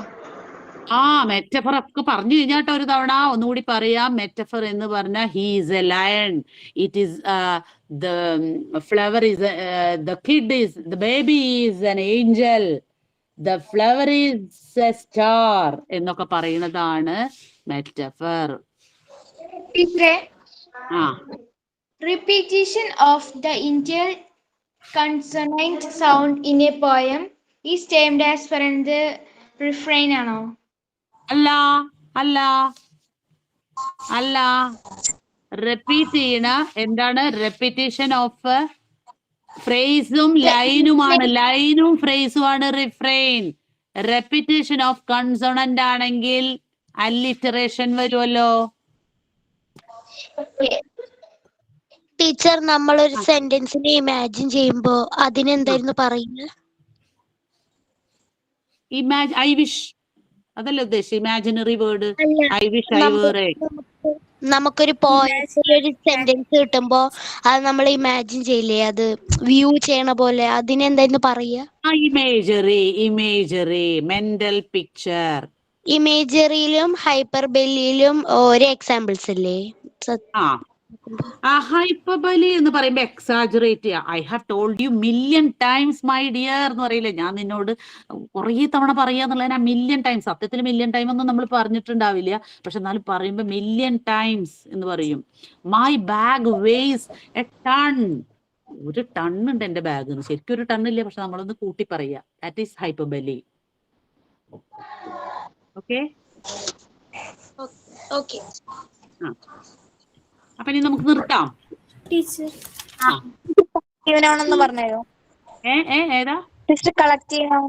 ആ മെറ്റഫർ ഒക്കെ പറഞ്ഞു കഴിഞ്ഞാട്ടോ ഒരു തവണ ഒന്നുകൂടി പറയാം. മെറ്റഫർ എന്ന് പറഞ്ഞാൽ he is A lion, it is the flower is the kid is the baby is N Angel, the flower is A star എന്നൊക്കെ പറയുന്നതാണ് മെറ്റഫർ. ടീച്ചറെ, ആ repetition of the initial consonant sound in a poem is termed as per the refrain ആണോ? അല്ല അല്ല അല്ല, repeat ചെയ്യണ എന്താണ്? റെപ്പിറ്റേഷൻ ഓഫ് ഫ്രേസും ലൈനുമാണ്. ലൈനും ഫ്രേസും ആണ് റിഫ്രെയിൻ. റെപ്പിറ്റേഷൻ ഓഫ് കൺസോണന്റ് ആണെങ്കിൽ അല്ലിറ്ററേഷൻ വരുമല്ലോ. ടീച്ചർ, നമ്മളൊരു സെന്റൻസിനെ ഇമാജിൻ ചെയ്യുമ്പോ അതിനെന്തായിരുന്നു പറയുന്നത്? ഐ വിഷ്, അതല്ലേ ഉദ്ദേശിച്ചത്? Imaginary word I wish I വേറെ. നമുക്കൊരു പോയത്തിൽ ഒരു സെന്റൻസ് കിട്ടുമ്പോ അത് നമ്മൾ ഇമാജിൻ ചെയ്യില്ലേ, അത് വ്യൂ ചെയ്യണ പോലെ, അതിനെന്തായിരുന്നു പറയുക? Imagery, imagery, mental picture. ഇമേജറിയിലും ഹൈപ്പർബെല്ലിയിലും ഓരോ എക്സാമ്പിൾസ് അല്ലേ? ഹൈപ്പർബലി എന്ന് പറയുമ്പോ exaggerate. I have told you million times my dear എന്ന് പറയില്ലേ, ഞാൻ നിന്നോട് കുറേ തവണ പറയാന്നുള്ളതിന് മില്യൺ ടൈംസ്. സത്യത്തിൽ മില്യൺ ടൈം ഒന്നും നമ്മൾ പറഞ്ഞിട്ടുണ്ടാവില്ല, പക്ഷെ എന്നാലും പറയുമ്പോ മില്യൺ ടൈംസ് എന്ന് പറയും. My bag weighs a ton. ഒരു ടൺ ഉണ്ട് എന്റെ ബാഗ്. ശരിക്കും ഒരു ടൺ ഇല്ല, പക്ഷെ നമ്മളൊന്ന് കൂട്ടി പറയാ. That is hyperbole. Okay okay. അപ്പൊ ഇനി നമുക്ക് നിർത്താം. പറഞ്ഞോ. ഏതാ കളക്റ്റീവ് നൗൺ?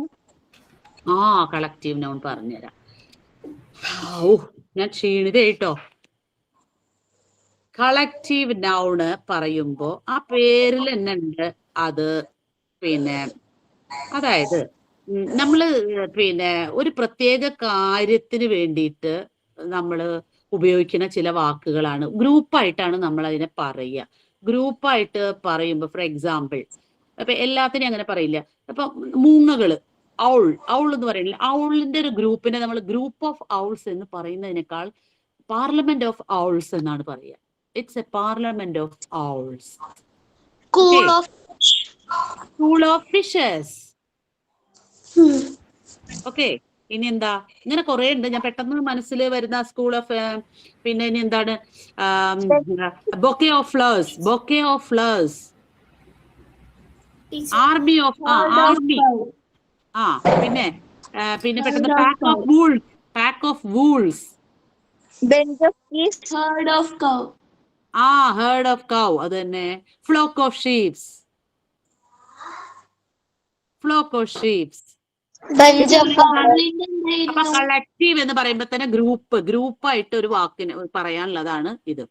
കളക്റ്റീവ് നൗൺ പറഞ്ഞുതരാം. ഓ, ഞാൻ ക്ഷീണിതേട്ടോ. കളക്റ്റീവ് നൗണ് പറയുമ്പോ ആ പേരിൽ തന്നെ ഉണ്ട് അത്. പിന്നെ അതായത് നമ്മള് പിന്നെ ഒരു പ്രത്യേക കാര്യത്തിന് വേണ്ടിയിട്ട് നമ്മള് ഉപയോഗിക്കുന്ന ചില വാക്കുകളാണ്. ഗ്രൂപ്പായിട്ടാണ് നമ്മൾ അതിനെ പറയുക. ഗ്രൂപ്പായിട്ട് പറയുമ്പോൾ ഫോർ എക്സാമ്പിൾ, അപ്പൊ എല്ലാത്തിനും അങ്ങനെ പറയില്ല. അപ്പൊ മൂങ്ങകള്, ഔൾ, ഔൾ എന്ന് പറയുന്നില്ല, ഔളിന്റെ ഒരു ഗ്രൂപ്പിനെ നമ്മൾ ഗ്രൂപ്പ് ഓഫ് ഔൾസ് എന്ന് പറയുന്നതിനേക്കാൾ പാർലമെന്റ് ഓഫ് ഔൾസ് എന്നാണ് പറയുക. It's A parliament of owls. School of fishes. Okay, ഇനി എന്താ? ഇങ്ങനെ കുറെ ഉണ്ട്, ഞാൻ പെട്ടെന്ന് മനസ്സിൽ വരുന്ന സ്കൂൾ ഓഫ്. പിന്നെ ഇനി എന്താണ്? Bouquet of flowers, bouquet of flowers. Army of army. പിന്നെ പിന്നെ പെട്ടെന്ന് pack of wools, pack of wools. Bench of keys. Herd of cow. Herd of cow, അത് തന്നെ. Flock of sheeps, flock of sheeps. അപ്പൊ collective എന്ന് പറയുമ്പോ തന്നെ ഗ്രൂപ്പായിട്ട് ഒരു വാക്കിന് പറയാനുള്ളതാണ് ഇത്.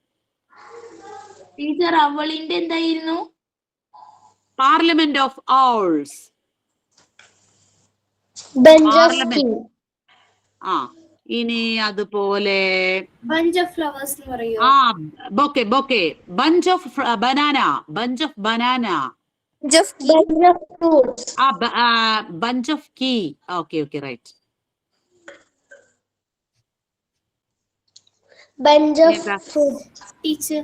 ടീച്ചർ, അവളിന്റെ എന്തായിരുന്നു? Parliament of owls. ഇനി അതുപോലെ ബഞ്ച് ഓഫ് ഫ്ലവേഴ്സ് എന്ന് പറയൂ. Bouquet, bouquet. Bunch of banana, bunch of banana. Bunch of key. Okay, right. Bunch of fruit. Teacher,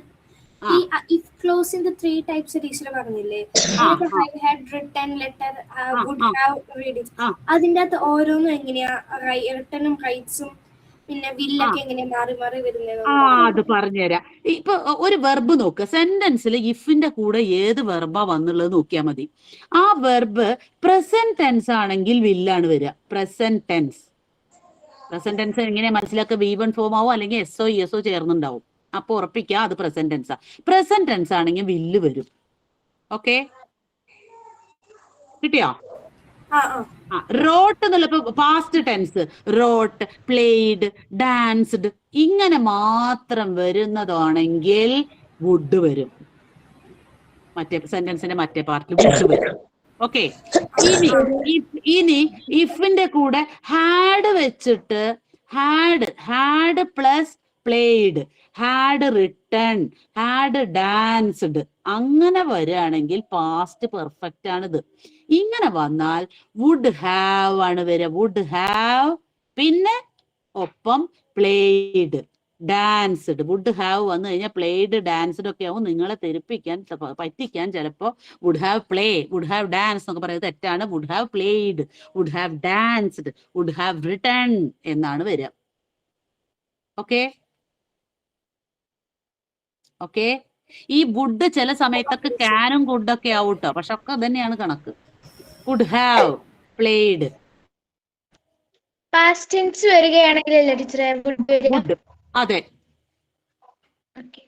if close in the three types teacher പറഞ്ഞില്ലേ, I had written letter, would have read it. അതിന്റെ അകത്ത് ഓരോന്നും എങ്ങനെയാ റിട്ടണും റൈറ്റ്സും പിന്നെ വില്ലൊക്കെ എങ്ങനെയാ മാറി മാറി വരുന്നത്? അത് പറഞ്ഞുതരാം. ഇപ്പൊ ഒരു വെർബ് നോക്ക്. സെന്റൻസിൽ ഇഫിന്റെ കൂടെ ഏത് വെർബാ വന്നുള്ളത് നോക്കിയാൽ മതി. ആ വെർബ് പ്രസന്റ് ടെൻസ് ആണെങ്കിൽ വില്ലാണ് വരിക. Present tense. പ്രസന്റ് ടെൻസ് എങ്ങനെയാ മനസ്സിലാക്കുക? V1 ഫോം ആവും, അല്ലെങ്കിൽ SO ESO ചേർന്നുണ്ടാവും. അപ്പൊ ഉറപ്പിക്കുക അത് പ്രസന്റ് ടെൻസാ. പ്രസന്റ് ടെൻസ് ആണെങ്കിൽ വില്ല് വരും. ഓക്കെ, കിട്ടിയോ? റോട്ട് എന്നുള്ളപ്പോ past tense, wrote, played, danced ഇങ്ങനെ മാത്രം വരുന്നതാണെങ്കിൽ വുഡ് വരും. മറ്റേ സെന്റൻസിന്റെ മറ്റേ പാർട്ടിൽ വുഡ് വരും. ഓക്കെ, ഇനി ഇഫിന്റെ കൂടെ ഹാഡ് വെച്ചിട്ട് had plus played, had written, had danced, അങ്ങനെ വരികയാണെങ്കിൽ പാസ്റ്റ് പെർഫെക്റ്റ് ആണിത്. ഇങ്ങനെ വന്നാൽ വുഡ് ഹാവ് ആണ് വരിക. വുഡ് ഹാവ്, പിന്നെ ഒപ്പം പ്ലേഡ്, ഡാൻസ്ഡ്. വുഡ് ഹാവ് വന്നു കഴിഞ്ഞാൽ പ്ലേഡ്, ഡാൻസ്ഡ് ഒക്കെ ആവും. നിങ്ങളെ തെരിപ്പിക്കാൻ പറ്റിക്കാൻ ചിലപ്പോൾ would have play, would have dance എന്നൊക്കെ പറയുന്നത് തെറ്റാണ്. Would have played, would have danced, would have written എന്നാണ് വരിക. Okay okay. ഈ വുഡ് ചില സമയത്തൊക്കെ ക്യാനും വുഡൊക്കെ ആവും കേട്ടോ, പക്ഷെ ഒക്കെ തന്നെയാണ് കണക്ക്. Would have played. Past tense വരികയാണെങ്കിലല്ലേ ടീച്ചറെ വുഡ് വരിക? വുഡ്, അതെ. ഓക്കെ.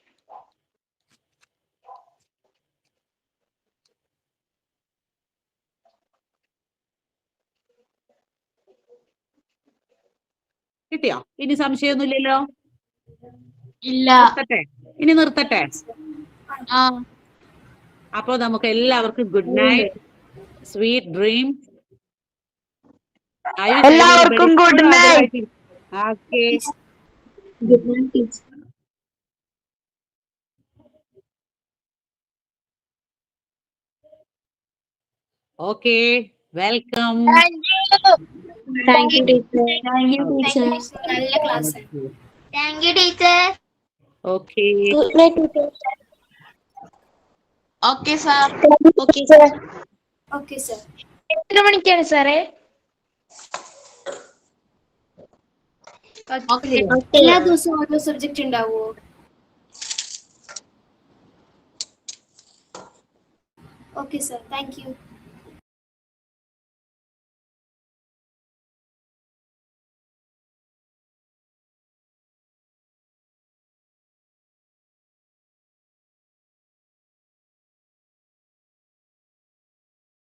കിട്ടിയോ? ഇനി സംശയമൊന്നുമില്ലല്ലോ? ഇല്ല. നിർത്തട്ടെ? ഇനി നിർത്തട്ടെ? അപ്പൊ നമുക്ക് എല്ലാവർക്കും ഗുഡ് നൈറ്റ്, സ്വീറ്റ് ഡ്രീം. എല്ലാവർക്കും good night. Okay. Good night teacher. Okay, welcome. Thank you, teacher. നല്ല class. Thank you, teacher. Okay. Good night teacher. Okay sir. Okay, sir. Okay sir. എത്ര മണിക്കാണ് സാറേ? എല്ലാ ദിവസവും ഓരോ സബ്ജക്റ്റ് ഉണ്ടാവുമോ? Okay sir, thank you.